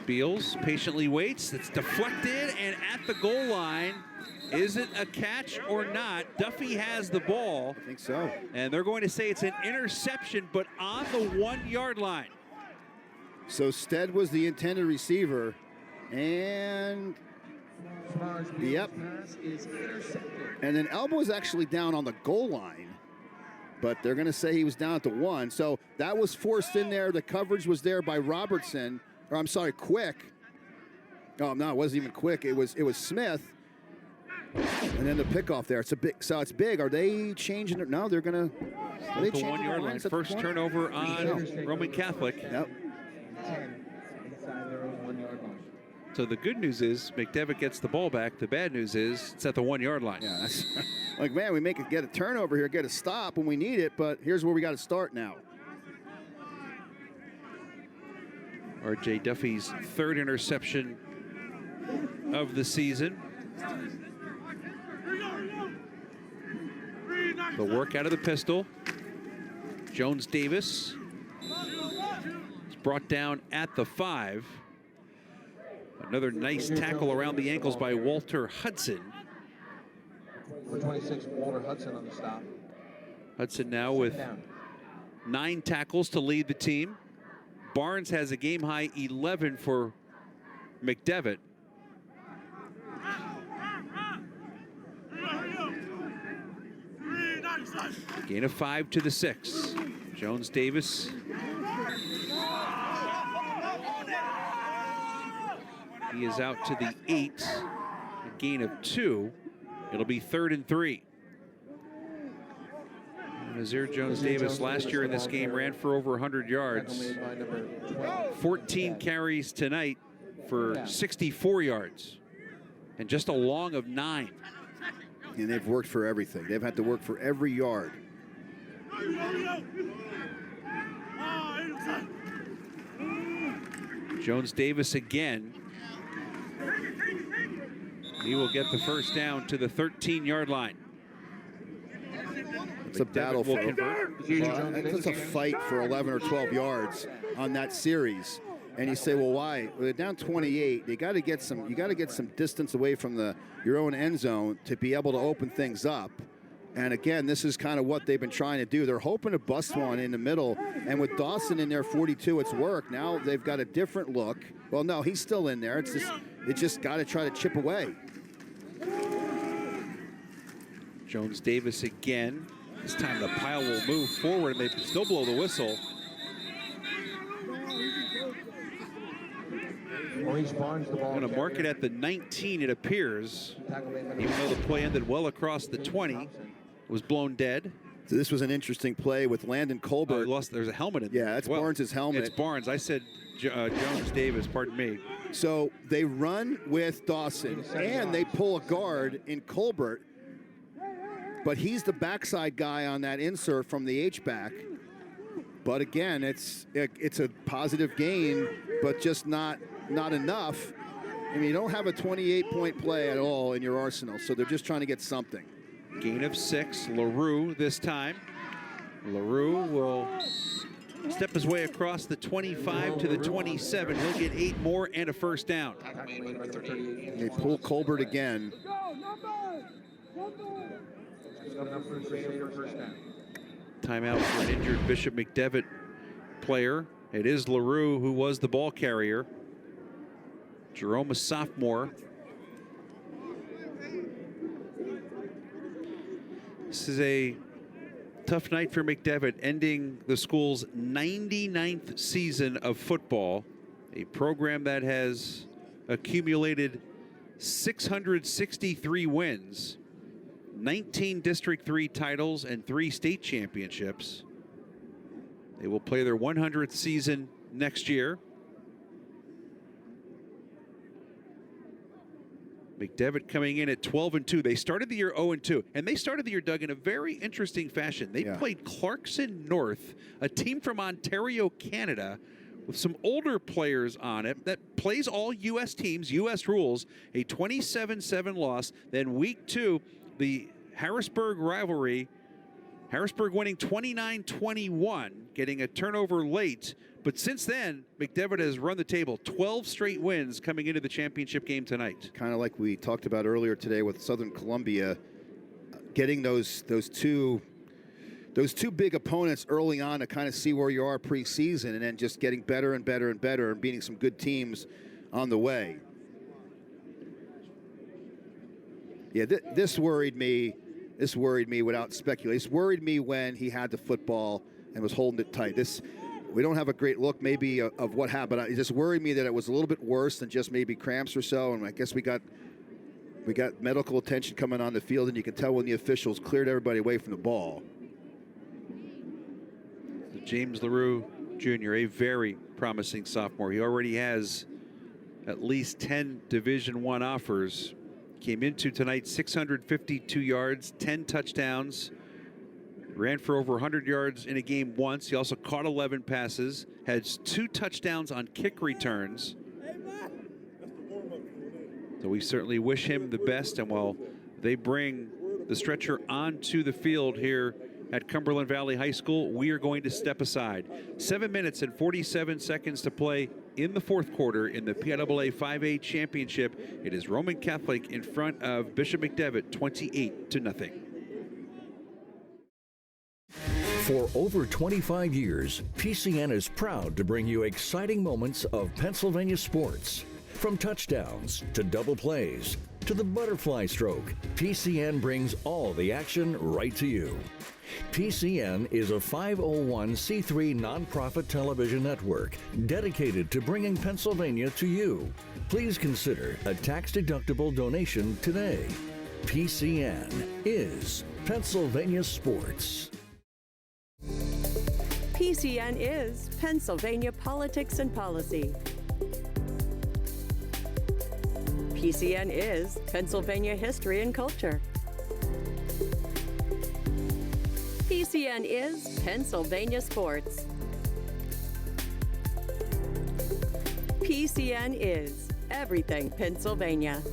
Beals patiently waits. It's deflected, and at the goal line, is it a catch or not? Duffy has the ball. I think so. And they're going to say it's an interception, but on the 1-yard line. So Stead was the intended receiver, and yep. And then Elba was actually down on the goal line, but they're going to say he was down at the 1. So that was forced in there. The coverage was there by Robertson, or I'm sorry, Quick. Oh no, it wasn't even Quick. It was Smith. And then the pickoff there. It's a big. So it's big. Are they changing it? No, they're going to. Are they the 1-yard line. First turnover on Roman Catholic. Yep. So the good news is McDevitt gets the ball back. The bad news is it's at the 1-yard line. Yeah, that's like, man, we get a turnover here, get a stop when we need it, but here's where we got to start now. R.J. Duffy's 3rd interception of the season. The work out of the pistol. Jones Davis is brought down at the 5. Another nice tackle around the ankles by Walter Hudson. For 26, Walter Hudson on the stop. Hudson now with 9 tackles to lead the team. Barnes has a game-high 11 for McDevitt. Gain of 5 to the 6. Jones Davis. He is out to the 8. A gain of 2. It'll be 3rd and 3. Nazir Jones-Davis last year in this game ran for over 100 yards. 14 carries tonight for 64 yards. And just a long of 9. And they've worked for everything. They've had to work for every yard. Jones-Davis again. He will get the first down to the 13-yard line. It's a battle for it's a fight for 11 or 12 yards on that series. And you say, well, why? Well, they're down 28. You got to get some distance away from your own end zone to be able to open things up. And again, this is kind of what they've been trying to do. They're hoping to bust one in the middle. And with Dawson in there, 42, it's worked. Now they've got a different look. Well, no, he's still in there. It's just got to try to chip away. Jones Davis again. This time the pile will move forward, and they still blow the whistle. I'm going to mark it at the 19, it appears. Even though the play ended well across the 20, it was blown dead. So this was an interesting play with Landon Colbert. There's a helmet in there. Yeah, that's Barnes' helmet. It's Barnes. I said Jones Davis, pardon me. So they run with Dawson, and they pull a guard in Colbert. But he's the backside guy on that insert from the H-back. But again, it's a positive gain, but just not enough. I mean, you don't have a 28-point play at all in your arsenal, so they're just trying to get something. Gain of 6, LaRue this time. LaRue will step his way across the 25 to the 27. He'll get 8 more and a first down. They pull Colbert again. Timeout for an injured Bishop McDevitt player. It is LaRue who was the ball carrier. Jerome, a sophomore. This is a tough night for McDevitt, ending the school's 99th season of football, a program that has accumulated 663 wins, 19 District 3 titles, and 3 state championships. They will play their 100th season next year. McDevitt coming in at 12-2. They started the year 0-2, and they started the year, Doug, in a very interesting fashion. They played Clarkson North, a team from Ontario, Canada, with some older players on it that plays all U.S. teams, U.S. rules, a 27-7 loss. Then week 2, the Harrisburg rivalry, Harrisburg winning 29-21, getting a turnover late. But since then, McDevitt has run the table, 12 straight wins coming into the championship game tonight. Kind of like we talked about earlier today with Southern Columbia, getting those two big opponents early on to kind of see where you are preseason, and then just getting better and better and better and beating some good teams on the way. Yeah, this worried me. This worried me without speculation. This worried me when he had the football and was holding it tight. We don't have a great look maybe of what happened. It just worried me that it was a little bit worse than just maybe cramps or so. And I guess we got medical attention coming on the field, and you can tell when the officials cleared everybody away from the ball. James LaRue Jr., a very promising sophomore. He already has at least 10 Division I offers. Came into tonight 652 yards, 10 touchdowns. Ran for over 100 yards in a game once. He also caught 11 passes, has 2 touchdowns on kick returns. So we certainly wish him the best. And while they bring the stretcher onto the field here at Cumberland Valley High School, we are going to step aside. 7 minutes and 47 seconds to play in the fourth quarter in the PIAA 5A championship. It is Roman Catholic in front of Bishop McDevitt, 28-0. For over 25 years, PCN is proud to bring you exciting moments of Pennsylvania sports. From touchdowns to double plays to the butterfly stroke, PCN brings all the action right to you. PCN is a 501c3 nonprofit television network dedicated to bringing Pennsylvania to you. Please consider a tax-deductible donation today. PCN is Pennsylvania Sports. PCN is Pennsylvania Politics and Policy. PCN is Pennsylvania History and Culture. PCN is Pennsylvania Sports. PCN is everything Pennsylvania.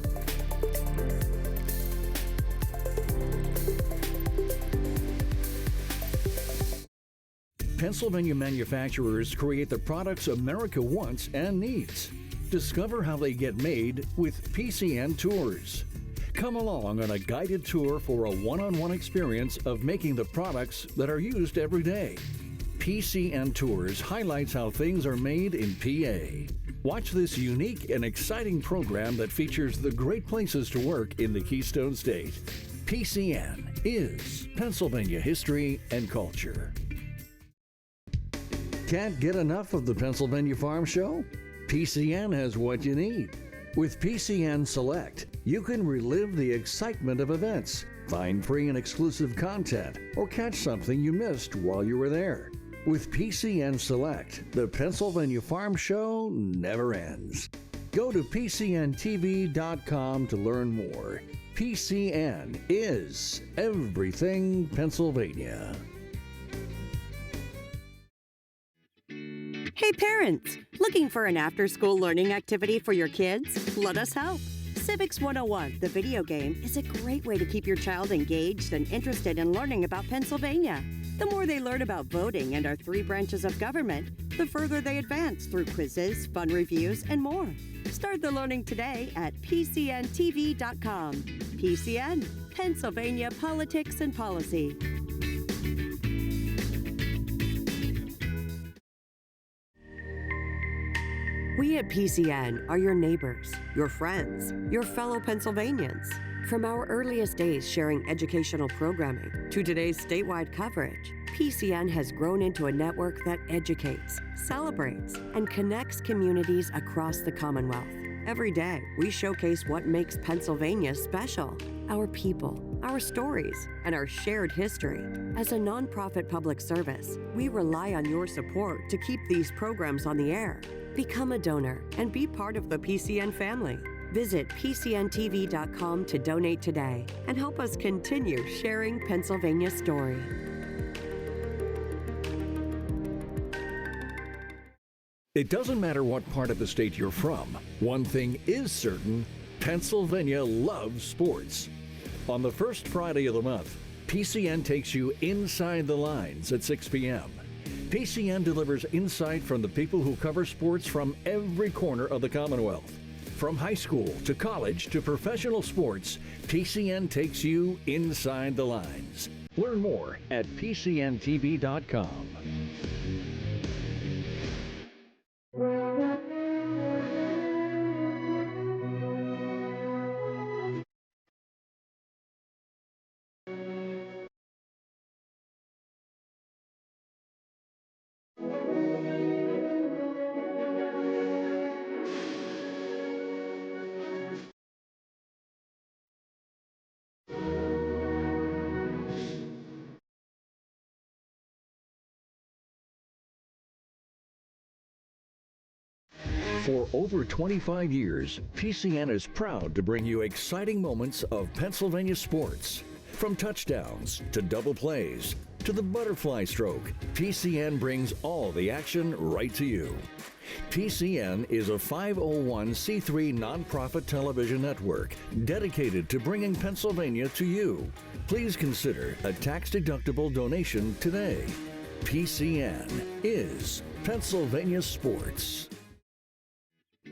Pennsylvania manufacturers create the products America wants and needs. Discover how they get made with PCN Tours. Come along on a guided tour for a one-on-one experience of making the products that are used every day. PCN Tours highlights how things are made in PA. Watch this unique and exciting program that features the great places to work in the Keystone State. PCN is Pennsylvania history and culture. Can't get enough of the Pennsylvania Farm Show? PCN has what you need. With PCN Select, you can relive the excitement of events, find free and exclusive content, or catch something you missed while you were there. With PCN Select, the Pennsylvania Farm Show never ends. Go to PCNTV.com to learn more. PCN is everything Pennsylvania. Hey parents, looking for an after-school learning activity for your kids? Let us help. Civics 101, the video game, is a great way to keep your child engaged and interested in learning about Pennsylvania. The more they learn about voting and our 3 branches of government, the further they advance through quizzes, fun reviews, and more. Start the learning today at PCNTV.com. PCN, Pennsylvania Politics and Policy. We at PCN are your neighbors, your friends, your fellow Pennsylvanians. From our earliest days sharing educational programming to today's statewide coverage, PCN has grown into a network that educates, celebrates, and connects communities across the Commonwealth. Every day, we showcase what makes Pennsylvania special, our people, our stories, and our shared history. As a nonprofit public service, we rely on your support to keep these programs on the air. Become a donor and be part of the PCN family. Visit PCNTV.com to donate today and help us continue sharing Pennsylvania's story. It doesn't matter what part of the state you're from. One thing is certain, Pennsylvania loves sports. On the first Friday of the month, PCN takes you inside the lines at 6 p.m. PCN delivers insight from the people who cover sports from every corner of the Commonwealth. From high school to college to professional sports, PCN takes you inside the lines. Learn more at PCNTV.com. For over 25 years, PCN is proud to bring you exciting moments of Pennsylvania sports. From touchdowns to double plays to the butterfly stroke, PCN brings all the action right to you. PCN is a 501c3 nonprofit television network dedicated to bringing Pennsylvania to you. Please consider a tax-deductible donation today. PCN is Pennsylvania sports.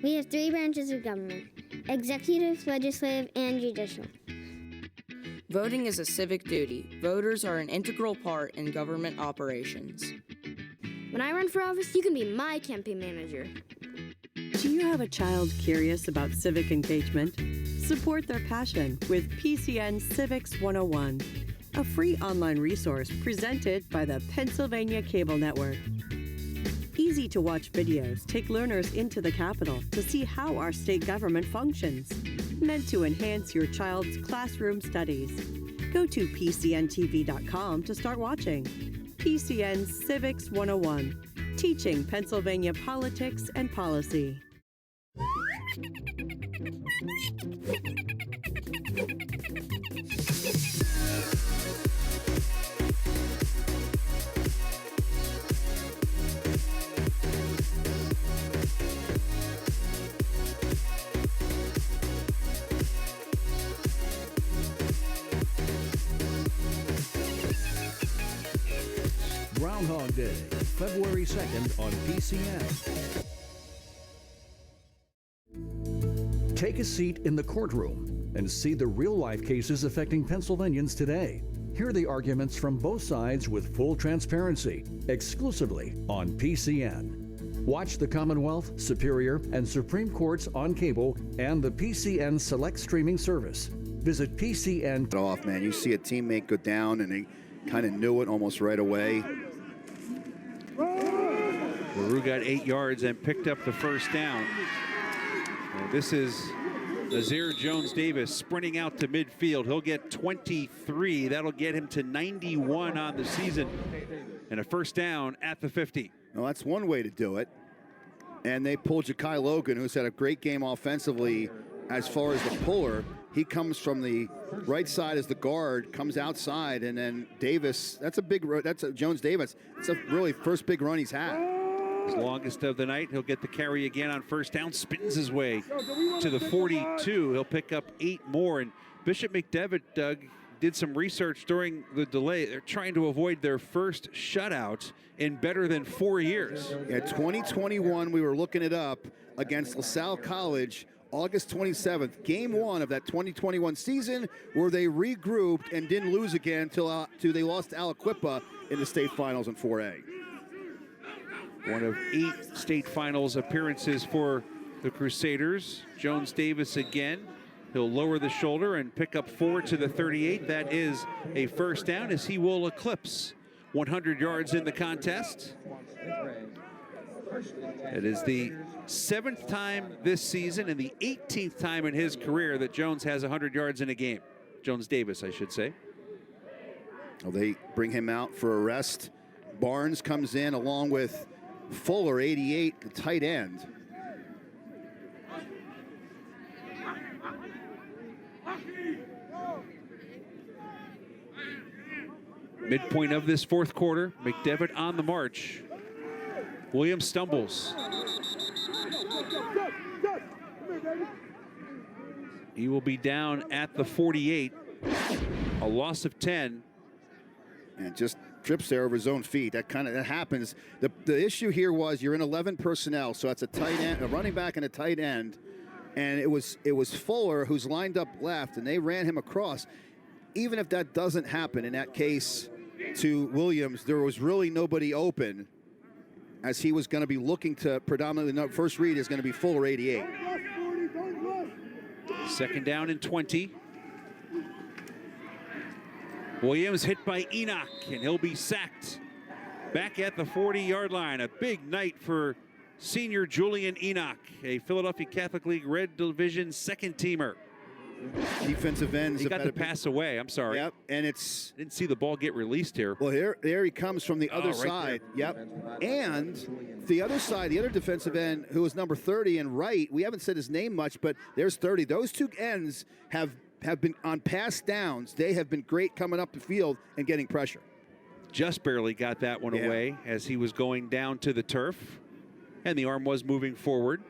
We have 3 branches of government: executive, legislative, and judicial. Voting is a civic duty. Voters are an integral part in government operations. When I run for office, you can be my campaign manager. Do you have a child curious about civic engagement? Support their passion with PCN Civics 101, a free online resource presented by the Pennsylvania Cable Network. Easy-to-watch videos take learners into the Capitol to see how our state government functions, meant to enhance your child's classroom studies. Go to PCNTV.com to start watching. PCN Civics 101, teaching Pennsylvania politics and policy. Groundhog Day, February 2nd on PCN. Take a seat in the courtroom and see the real-life cases affecting Pennsylvanians today. Hear the arguments from both sides with full transparency, exclusively on PCN. Watch the Commonwealth, Superior, and Supreme Courts on cable and the PCN Select streaming service. Visit PCN. Off, man. You see a teammate go down, and he kind of knew it almost right away. LaRue got 8 yards and picked up the first down. This is Nazir Jones-Davis sprinting out to midfield. He'll get 23. That'll get him to 91 on the season. And a first down at the 50. Well, that's one way to do it. And they pulled Ja'Kai Logan, who's had a great game offensively as far as the puller. He comes from the right side as the guard, comes outside, and then Davis, that's a Jones-Davis. It's a really first big run he's had. His longest of the night. He'll get the carry again on first down, spins his way to the 42. He'll pick up 8 more. And Bishop McDevitt, Doug, did some research during the delay. They're trying to avoid their first shutout in better than 4 years. Yeah, 2021, we were looking it up, against LaSalle College, August 27th, game 1 of that 2021 season, where they regrouped and didn't lose again until they lost to Aliquippa in the state finals in 4A. One of 8 state finals appearances for the Crusaders. Jones-Davis again. He'll lower the shoulder and pick up 4 to the 38. That is a first down, as he will eclipse 100 yards in the contest. It is the 7th time this season and the 18th time in his career that Jones has 100 yards in a game. Jones-Davis, I should say. Well, they bring him out for a rest. Barnes comes in along with Fuller, 88, the tight end. Midpoint of this 4th quarter, McDevitt on the march. Williams stumbles. He will be down at the 48. A loss of 10. And just trips there over his own feet. That happens. The issue here was you're in 11 personnel, so that's a tight end, a running back and a tight end. And it was Fuller who's lined up left, and they ran him across. Even if that doesn't happen in that case to Williams, there was really nobody open, as he was going to be looking to predominantly, first read is going to be Fuller, 88. Second down and 20. Williams hit by Enoch, and he'll be sacked back at the 40-yard line. A big night for senior Julian Enoch, a Philadelphia Catholic League Red Division second-teamer. Defensive ends. He got the pass away. I'm sorry. Yep, and it's... Didn't see the ball get released here. Well, there he comes from the other right side. there. Yep. And the other side, the other defensive end, who is number 30 and right, we haven't said his name much, but there's 30. Those two ends have been on pass downs. They have been great coming up the field and getting pressure. Just barely got that one away as he was going down to the turf, and the arm was moving forward.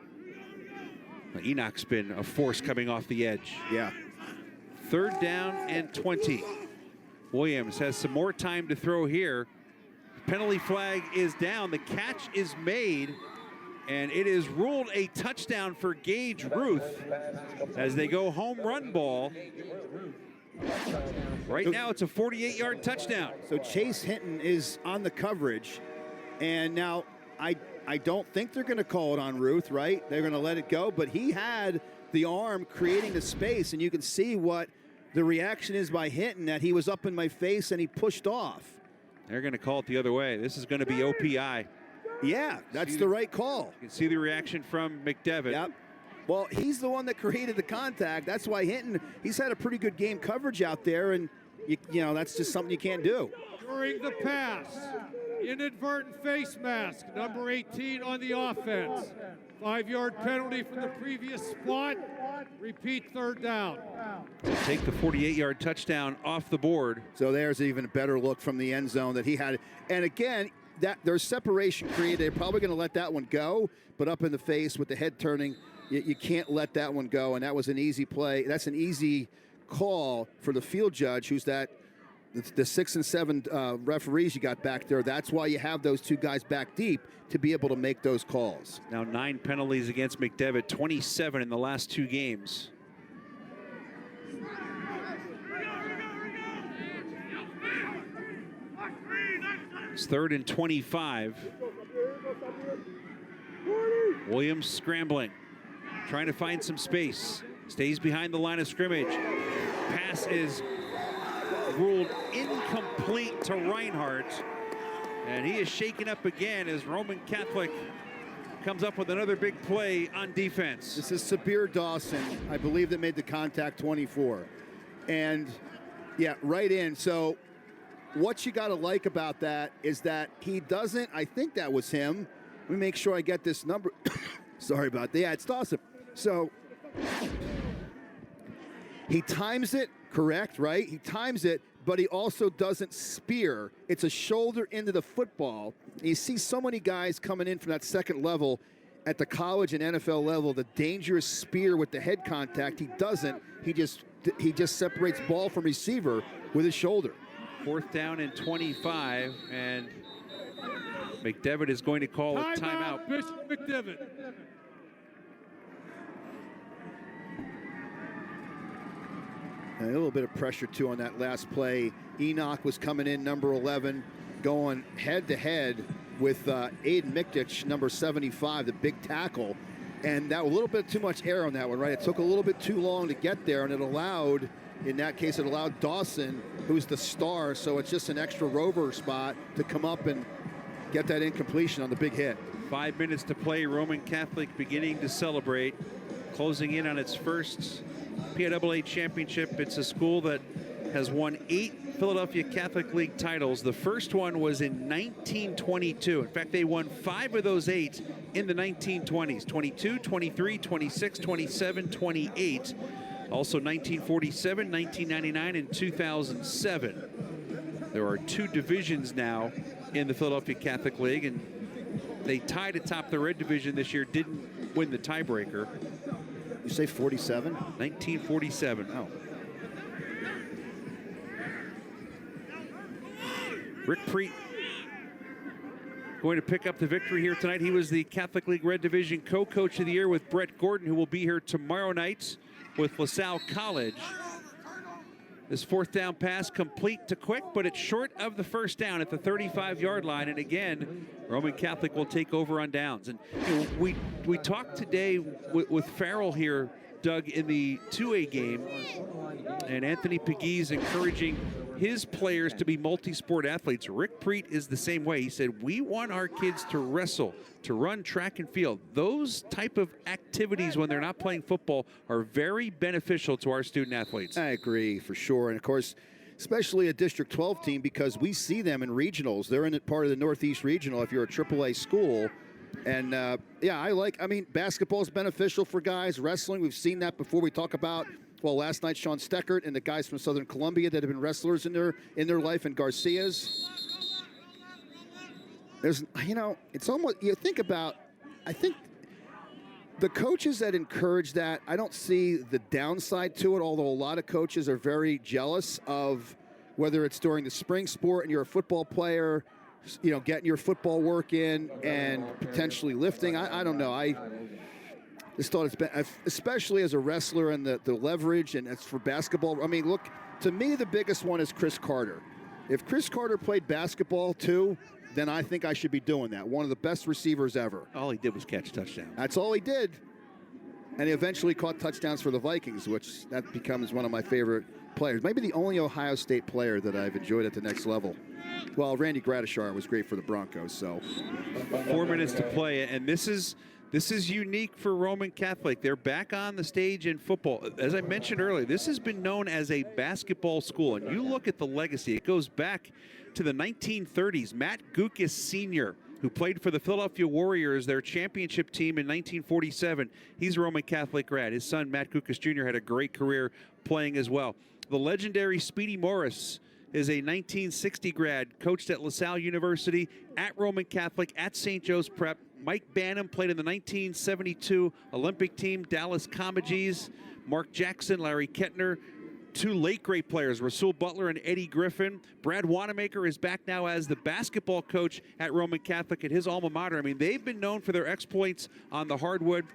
Enoch's been a force coming off the edge. Yeah. 3rd down and 20. Williams has some more time to throw here. Penalty flag is down. The catch is made, and it is ruled a touchdown for Gage Ruth as they go home run ball. Right now, it's a 48-yard touchdown. So Chase Hinton is on the coverage, and now I don't think they're going to call it on Ruth, right? They're going to let it go, but he had the arm creating the space, and you can see what the reaction is by Hinton, that he was up in my face and he pushed off. They're going to call it the other way. This is going to be OPI. Yeah, that's the right call. You can see the reaction from McDevitt. Yep. Well, he's the one that created the contact. That's why Hinton, he's had a pretty good game coverage out there, and you know that's just something you can't do. During the pass, inadvertent face mask, number 18 on the offense. 5-yard penalty from the previous spot. Repeat, 3rd down. So take the 48-yard touchdown off the board. So there's even a better look from the end zone that he had. And again, that there's separation created. They're probably going to let that one go, but up in the face with the head turning, you can't let that one go. And that was an easy play. That's an easy call for the field judge, who's the the 6 and 7 referees you got back there. That's why you have those 2 guys back deep to be able to make those calls. Now 9 penalties against McDevitt, 27 in the last 2 games. It's 3rd and 25. Williams scrambling, trying to find some space. Stays behind the line of scrimmage. Pass is ruled incomplete to Reinhardt. And he is shaken up again as Roman Catholic comes up with another big play on defense. This is Sabir Dawson, I believe, that made the contact, 24. And yeah, right in. So what you got to like about that is that he doesn't, I think that was him. Let me make sure I get this number. Sorry about that. Yeah, it's Dawson. So he times it, correct, right? He times it, but he also doesn't spear. It's a shoulder into the football. You see so many guys coming in from that second level at the college and NFL level, the dangerous spear with the head contact. He doesn't. He just separates ball from receiver with his shoulder. 4th down and 25, and McDevitt is going to call a timeout. Bishop McDevitt. And a little bit of pressure, too, on that last play. Enoch was coming in, number 11, going head-to-head with Aiden McDitch, number 75, the big tackle. And that was a little bit too much air on that one, right? It took a little bit too long to get there, and it allowed, in that case, it allowed Dawson, who's the star, so it's just an extra rover spot to come up and get that incompletion on the big hit. 5 minutes to play. Roman Catholic beginning to celebrate, closing in on its first Piaa championship. It's a school that has won 8 Philadelphia Catholic League titles. The first one was in 1922. In fact, they won 5 of those 8 in the 1920s, 22, 23, 26, 27, 28. Also 1947, 1999, and 2007. There are 2 divisions now in the Philadelphia Catholic League, and they tied atop the red division this year, didn't win the tiebreaker. You say 47? 1947. Oh. Rick Preet going to pick up the victory here tonight. He was the Catholic League Red Division co-coach of the year with Brett Gordon, who will be here tomorrow night with LaSalle College. This 4th down pass complete to Quick, but it's short of the first down at the 35-yard line. And again, Roman Catholic will take over on downs. And you know, we talked today with Farrell here, Doug, in the 2A game, and Anthony Pegues encouraging his players to be multi-sport athletes. Rick Preet is the same way. He said, we want our kids to wrestle, to run track and field. Those type of activities when they're not playing football are very beneficial to our student athletes. I agree, for sure. And of course, especially a District 12 team, because we see them in regionals. They're in part of the Northeast Regional if you're a AAA school. And yeah, I mean, basketball is beneficial for guys. Wrestling, we've seen that before. We talk about, well, last night, Sean Steckert and the guys from Southern Columbia that have been wrestlers in their life, and Garcia's. There's, you know, it's almost, you think about, I think the coaches that encourage that, I don't see the downside to it, although a lot of coaches are very jealous of whether it's during the spring sport and you're a football player, you know, getting your football work in and potentially lifting. I don't know. I just thought it's been, especially as a wrestler, and the leverage, and it's for basketball. I mean, look, to me, the biggest one is Chris Carter. If Chris Carter played basketball too, then I think I should be doing that. One of the best receivers ever. All he did was catch touchdowns. That's all he did. And he eventually caught touchdowns for the Vikings, which that becomes one of my favorite players. Maybe the only Ohio State player that I've enjoyed at the next level. Well, Randy Gradishar was great for the Broncos, so. 4 minutes to play, and this is unique for Roman Catholic. They're back on the stage in football. As I mentioned earlier, this has been known as a basketball school, and you look at the legacy. It goes back to the 1930s. Matt Gukas Sr., who played for the Philadelphia Warriors, their championship team in 1947. He's a Roman Catholic grad. His son, Matt Gukas Jr., had a great career playing as well. The legendary Speedy Morris is a 1960 grad, coached at LaSalle University, at Roman Catholic, at St. Joe's Prep. Mike Bannum played in the 1972 Olympic team, Dallas Comegys. Mark Jackson, Larry Kettner, two late great players, Rasul Butler and Eddie Griffin. Brad Wanamaker is back now as the basketball coach at Roman Catholic at his alma mater. I mean, they've been known for their exploits on the hardwood.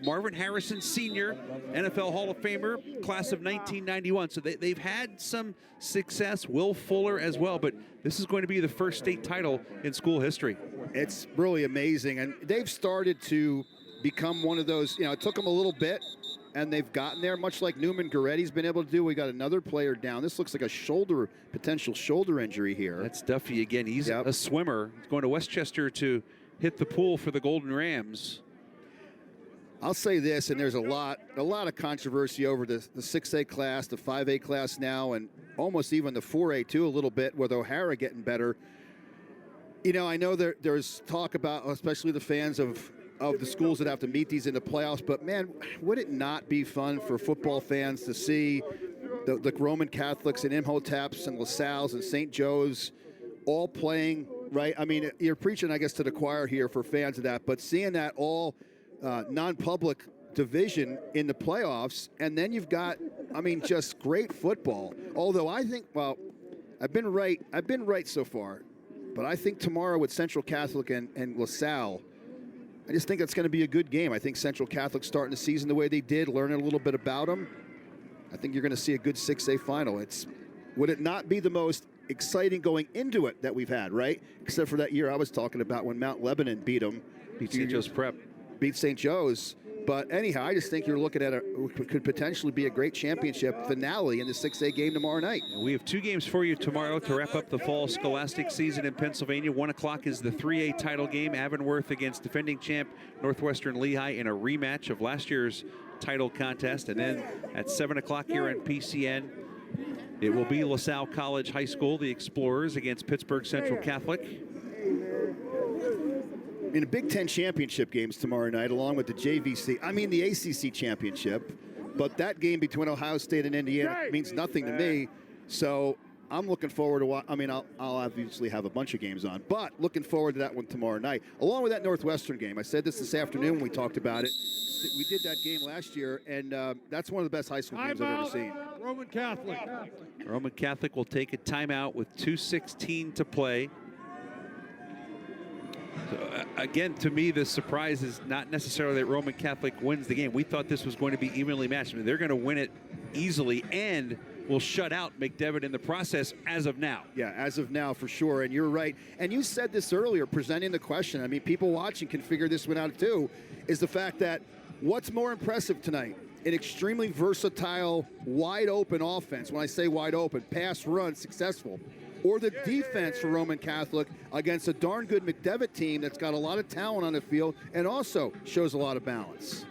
Marvin Harrison Sr., NFL Hall of Famer, class of 1991. So they've had some success. Will Fuller as well, but this is going to be the first state title in school history. It's really amazing, and they've started to become one of those, it took them a little bit, and they've gotten there, much like Newman Goretti's been able to do. We got another player down. This looks like a potential shoulder injury here. That's Duffy again. He's a swimmer. He's going to Westchester to hit the pool for the Golden Rams. I'll say this, and there's a lot of controversy over the 6A class, the 5A class now, and almost even the 4A too a little bit, with O'Hara getting better. I know there's talk about, especially the fans of the schools that have to meet these in the playoffs, but man, would it not be fun for football fans to see the Roman Catholics and Imhoteps and LaSalle's and St. Joe's all playing, right? I mean, you're preaching, I guess, to the choir here for fans of that, but seeing that all non-public division in the playoffs, and then you've got, just great football. Although I think, I've been right so far, but I think tomorrow with Central Catholic and LaSalle, I just think that's going to be a good game. I think Central Catholic starting the season the way they did, learning a little bit about them. I think you're going to see a good 6A final. Would it not be the most exciting going into it that we've had, right? Except for that year I was talking about when Mount Lebanon beat them. Beat St. Joe's Prep. Beat St. Joe's. But anyhow, I just think you're looking at could potentially be a great championship finale in the 6A game tomorrow night. We have two games for you tomorrow to wrap up the fall scholastic season in Pennsylvania. 1 o'clock is the 3A title game, Avonworth against defending champ Northwestern Lehigh in a rematch of last year's title contest. And then at 7 o'clock here on PCN, it will be LaSalle College High School, the Explorers, against Pittsburgh Central Catholic. In the Big Ten championship games tomorrow night, along with the the ACC championship, but that game between Ohio State and Indiana means nothing to me. So I'm looking forward to I'll obviously have a bunch of games on, but looking forward to that one tomorrow night, along with that Northwestern game. I said this afternoon when we talked about it. We did that game last year, and that's one of the best high school games I've ever seen. Roman Catholic. Roman Catholic will take a timeout with 2:16 to play. So, again, to me, the surprise is not necessarily that Roman Catholic wins the game. We thought this was going to be evenly matched. They're going to win it easily and will shut out McDevitt in the process as of now. Yeah, as of now, for sure. And you're right. And you said this earlier, presenting the question. People watching can figure this one out too, is the fact that what's more impressive tonight? An extremely versatile, wide-open offense. When I say wide open, pass, run, successful. Or the defense for Roman Catholic against a darn good McDevitt team that's got a lot of talent on the field and also shows a lot of balance.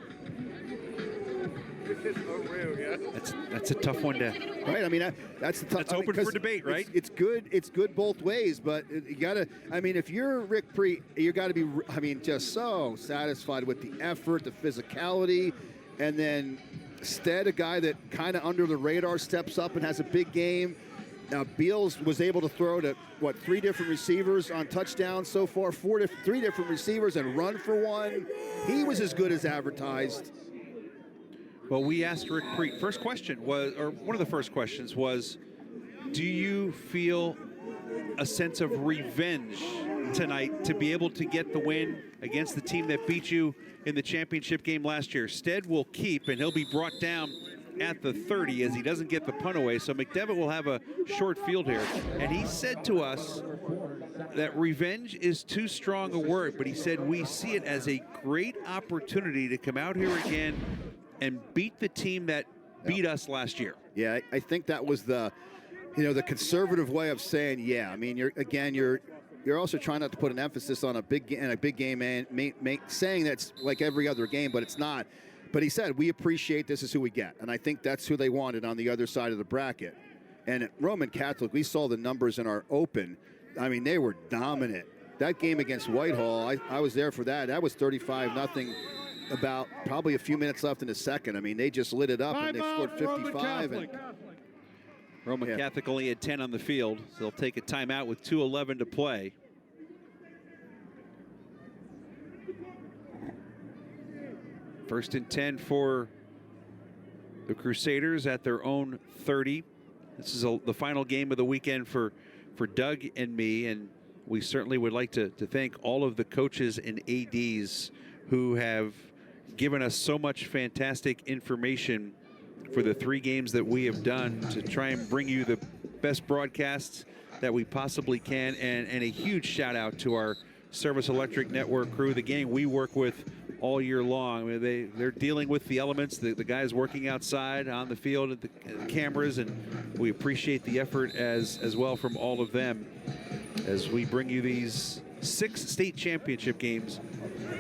That's a tough one to. Right. That's the tough. That's open for debate, right? It's good. It's good both ways, but you gotta. If you're Rick Preet, you got to be. Just so satisfied with the effort, the physicality, and then Stead, a guy that kind of under the radar steps up and has a big game. Now, Beals was able to throw to, 3 different receivers on touchdowns so far, 3 different receivers and run for one. He was as good as advertised. Well, we asked Rick Preet, first question was, or one of the first questions was, do you feel a sense of revenge tonight to be able to get the win against the team that beat you in the championship game last year? Stead will keep, and he'll be brought down at the 30 as he doesn't get the punt away. So McDevitt will have a short field here. And he said to us that revenge is too strong a word, but he said we see it as a great opportunity to come out here again and beat the team that beat us last year. Yeah, I think that was the conservative way of saying, yeah. You're also trying not to put an emphasis on a big game and saying that's like every other game, but it's not. But he said, we appreciate this is who we get. And I think that's who they wanted on the other side of the bracket. And at Roman Catholic, we saw the numbers in our open. They were dominant. That game against Whitehall, I was there for that. That was 35-0, about probably a few minutes left in the second. They just lit it up and they scored 55. Roman Catholic only had 10 on the field, so they'll take a timeout with 2:11 to play. First and 10 for the Crusaders at their own 30. This is the final game of the weekend for Doug and me, and we certainly would like to thank all of the coaches and ADs who have given us so much fantastic information for the 3 games that we have done to try and bring you the best broadcasts that we possibly can, and a huge shout out to our Service Electric Network crew, the gang we work with all year long. I mean, they're dealing with the elements, the guys working outside on the field at the cameras, and we appreciate the effort as well from all of them as we bring you these 6 state championship games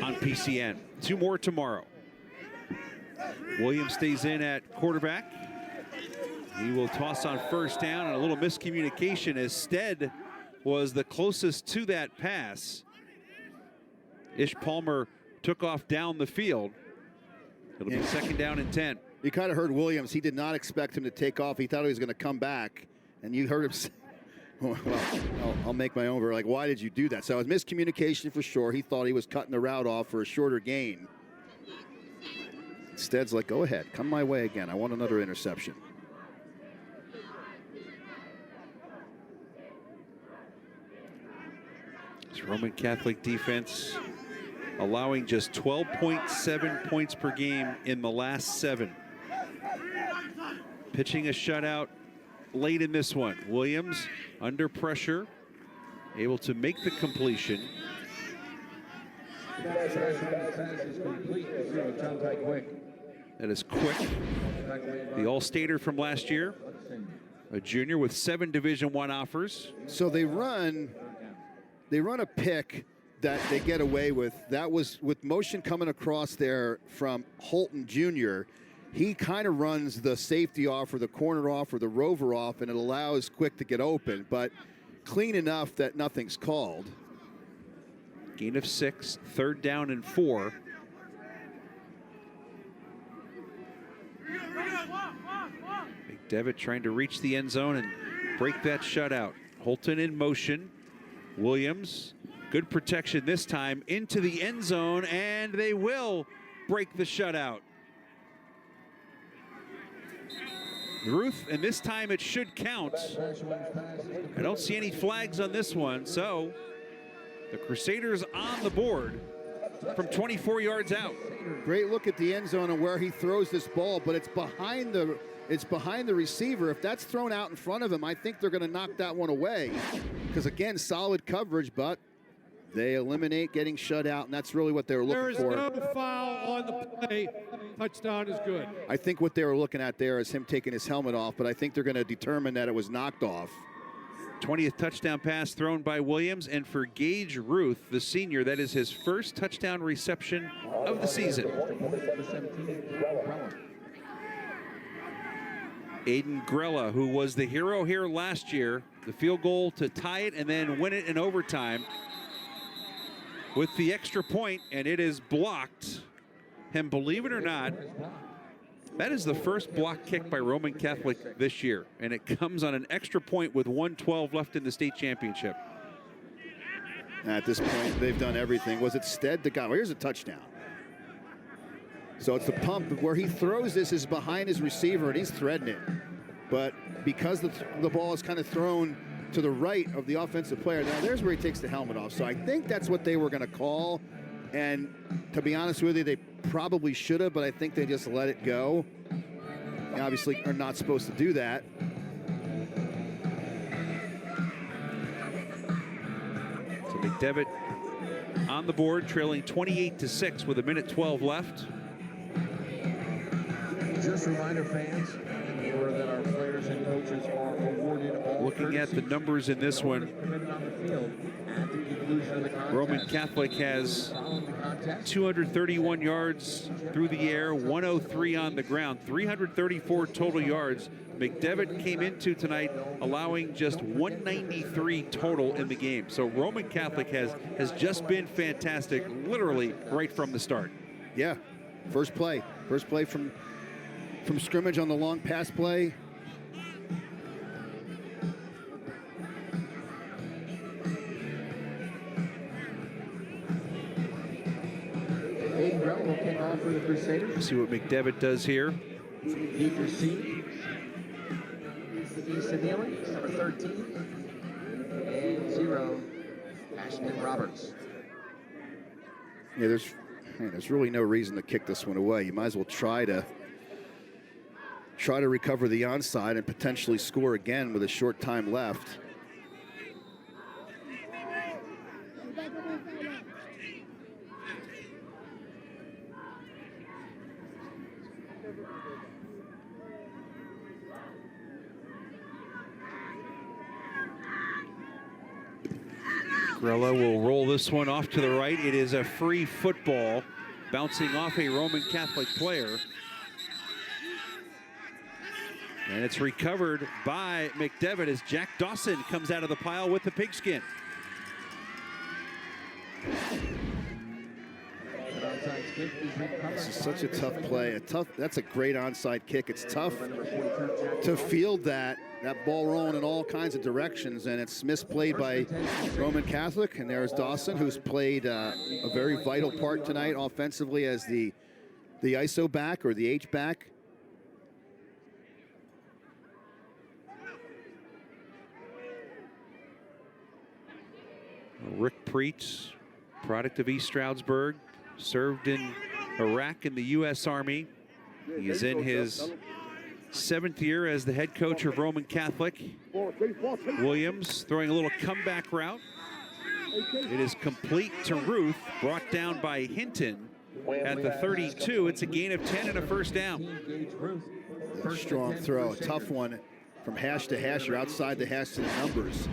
on PCN. 2 more tomorrow. Williams stays in at quarterback. He will toss on first down, and a little miscommunication as Stead was the closest to that pass. Ish Palmer took off down the field. It'll be second down and 10. You kind of heard Williams. He did not expect him to take off. He thought he was going to come back, and you heard him say, well, I'll make my own. We're like, why did you do that? So it was miscommunication for sure. He thought he was cutting the route off for a shorter gain. Stead's like, go ahead, come my way again. I want another interception. This Roman Catholic defense allowing just 12.7 points per game in the last 7. Pitching a shutout late in this one. Williams under pressure, able to make the completion. That is Quick, the All-Stater from last year, a junior with 7 Division I offers. So they run a pick that they get away with. That was with motion coming across there from Holton Jr. He kind of runs the safety off or the corner off or the rover off, and it allows Quick to get open, but clean enough that nothing's called. Gain of 6, third down and 4. McDevitt trying to reach the end zone and break that shutout. Holton in motion. Williams, good protection this time, into the end zone, and they will break the shutout. Ruth, and this time it should count. I don't see any flags on this one, so the Crusaders on the board from 24 yards out. Great look at the end zone and where he throws this ball, but it's behind the receiver. If that's thrown out in front of him, I think they're going to knock that one away. Because again, solid coverage, but they eliminate getting shut out, and that's really what they were looking for. There is no foul on the play. Touchdown is good. I think what they were looking at there is him taking his helmet off, but I think they're going to determine that it was knocked off. 20th touchdown pass thrown by Williams, and for Gage Ruth, the senior, that is his first touchdown reception of the season. Aiden Grella, who was the hero here last year, the field goal to tie it and then win it in overtime with the extra point, and it is blocked. And believe it or not, that is the first block kick by Roman Catholic this year, and it comes on an extra point with 1:12 left in the state championship. At this point, they've done everything. Was it Stead that got? Well, here's a touchdown. So it's the pump. Where he throws this is behind his receiver, and he's threading it. But because the ball is kind of thrown to the right of the offensive player, now there's where he takes the helmet off. So I think that's what they were going to call. And to be honest with you, they probably should have, but I think they just let it go. They obviously are not supposed to do that. So McDevitt on the board, trailing 28-6 with 1:12 left. Just a reminder, fans, that our players and coaches are awarded all. Looking at the numbers in this one, Roman Catholic has 231 yards through the air, 103 on the ground, 334 total yards. McDevitt came into tonight allowing just 193 total in the game. So Roman Catholic has just been fantastic, literally right from the start. Yeah, first play from scrimmage on the long pass play. Aiden Grella will kick off for the Crusaders. See what McDevitt does here. Keep your seat. Easton Neely, number 13. And 0, Ashton Roberts. Yeah, there's really no reason to kick this one away. You might as well try to recover the onside and potentially score again with a short time left. Grella will roll this one off to the right. It is a free football bouncing off a Roman Catholic player. And it's recovered by McDevitt as Jack Dawson comes out of the pile with the pigskin. This is such a tough play. That's a great onside kick. It's tough to field that ball rolling in all kinds of directions, and it's misplayed by Roman Catholic. And there's Dawson, who's played a very vital part tonight offensively as the ISO back or the H back. Rick Preetz, product of East Stroudsburg, served in Iraq in the U.S. Army. He is in his 7th year as the head coach of Roman Catholic. Williams throwing a little comeback route. It is complete to Ruth, brought down by Hinton at the 32. It's a gain of 10 and a first down. Strong throw, a tough one from hash to hash or outside the hash to the numbers.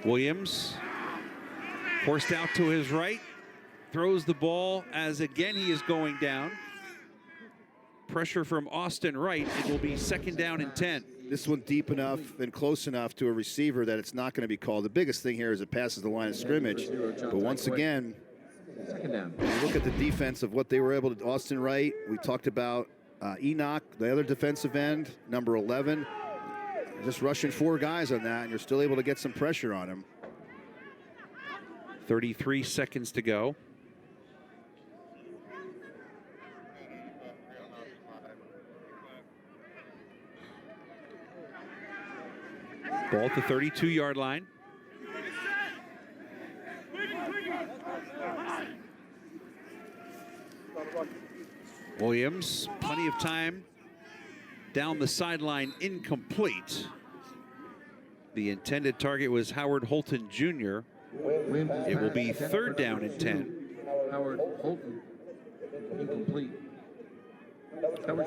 Williams forced out to his right, throws the ball as again he is going down. Pressure from Austin Wright. It will be 2nd down and 10. This one deep enough and close enough to a receiver that it's not going to be called. The biggest thing here is it passes the line of scrimmage. But once again, when you look at the defense of what they were able to, Austin Wright, we talked about Enoch, the other defensive end, number 11. Just rushing 4 guys on that, and you're still able to get some pressure on him. 33 seconds to go. Ball at the 32-yard line. Williams, plenty of time. Down the sideline, incomplete. The intended target was Howard Holton Jr. It will be 3rd down and 10. Howard Holton, incomplete.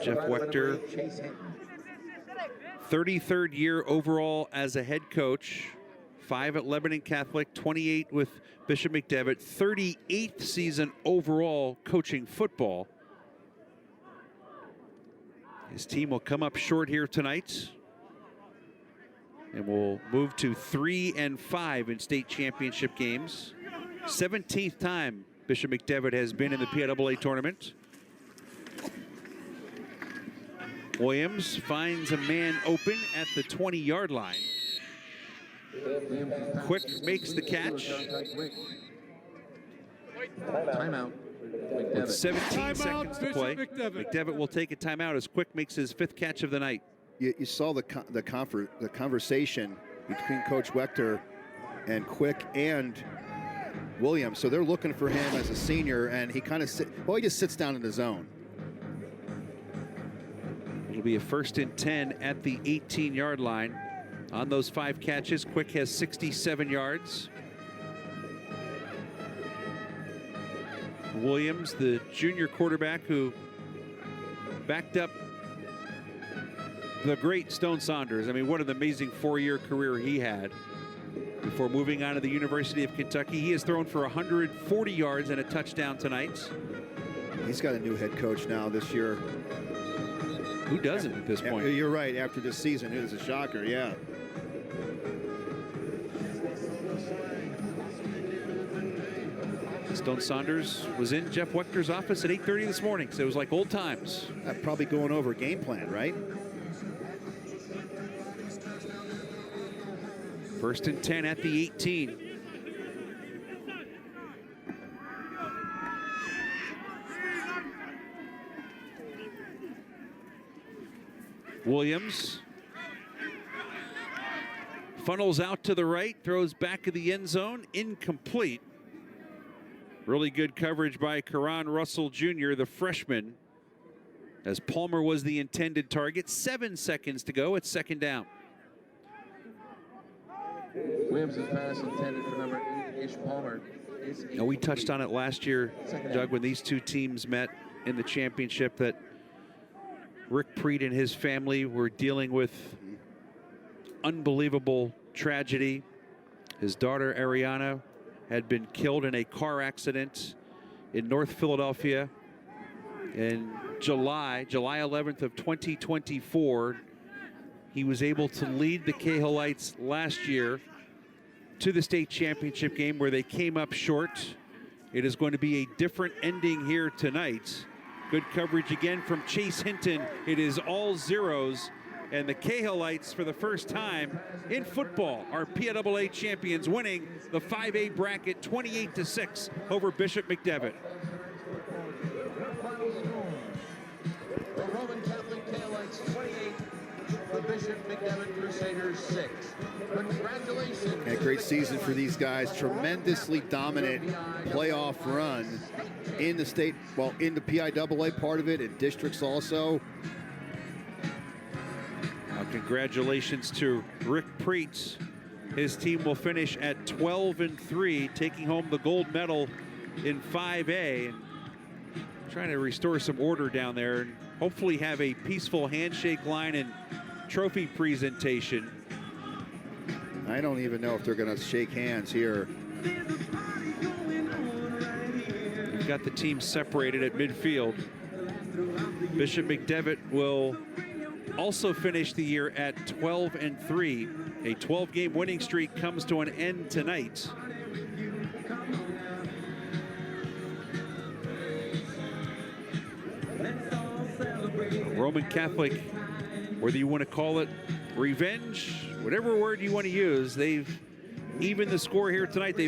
Jeff Wechter, 33rd year overall as a head coach. 5 at Lebanon Catholic, 28 with Bishop McDevitt, 38th season overall coaching football. His team will come up short here tonight, and will move to 3 and 5 in state championship games. 17th time Bishop McDevitt has been in the Piaa tournament. Williams finds a man open at the 20-yard line. Quick makes the catch. Timeout. With 17 seconds to play, McDevitt will take a timeout as Quick makes his 5th catch of the night. You saw the conversation between Coach Wechter and Quick and Williams. So they're looking for him as a senior, and he kind of he just sits down in the zone. It'll be a 1st and 10 at the 18-yard line. On those 5 catches, Quick has 67 yards. Williams, the junior quarterback who backed up the great Stone Saunders. I mean, what an amazing 4-year career he had before moving on to the University of Kentucky. He has thrown for 140 yards and a touchdown tonight. He's got a new head coach now this year. Who doesn't at this point? You're right. After this season, it is a shocker, yeah. Stone Saunders was in Jeff Wechter's office at 8:30 this morning, so it was like old times. Probably going over game plan, right? First and 10 at the 18. Williams funnels out to the right, throws back of the end zone, incomplete. Really good coverage by Karan Russell Jr., the freshman, as Palmer was the intended target. 7 seconds to go. It's second down. Williams' pass intended for number 8, Ish Palmer. Now, we touched on it last year, Doug, when these two teams met in the championship, that Rick Preet and his family were dealing with unbelievable tragedy. His daughter, Ariana, had been killed in a car accident in North Philadelphia in July 11th of 2024. He was able to lead the Cahilites last year to the state championship game where they came up short. It is going to be a different ending here tonight. Good coverage again from Chase Hinton. It is all zeros, and the Cahilites, for the first time in football, are Piaa champions, winning the 5A bracket 28-6 over Bishop McDevitt. The Roman Catholic Cahilites 28, the Bishop McDevitt Crusaders 6. Congratulations. And a great season for these guys. Tremendously dominant playoff run in the state, well, in the PIAA part of it, and districts also. Congratulations to Rick Preet. His team will finish at 12-3, taking home the gold medal in 5A. Trying to restore some order down there and hopefully have a peaceful handshake line and trophy presentation. I don't even know if they're going to shake hands here. We've got the team separated at midfield. Bishop McDevitt will also finish the year at 12-3. A 12-game winning streak comes to an end tonight. Roman Catholic, whether you want to call it revenge, whatever word you want to use, they've evened the score here tonight. They've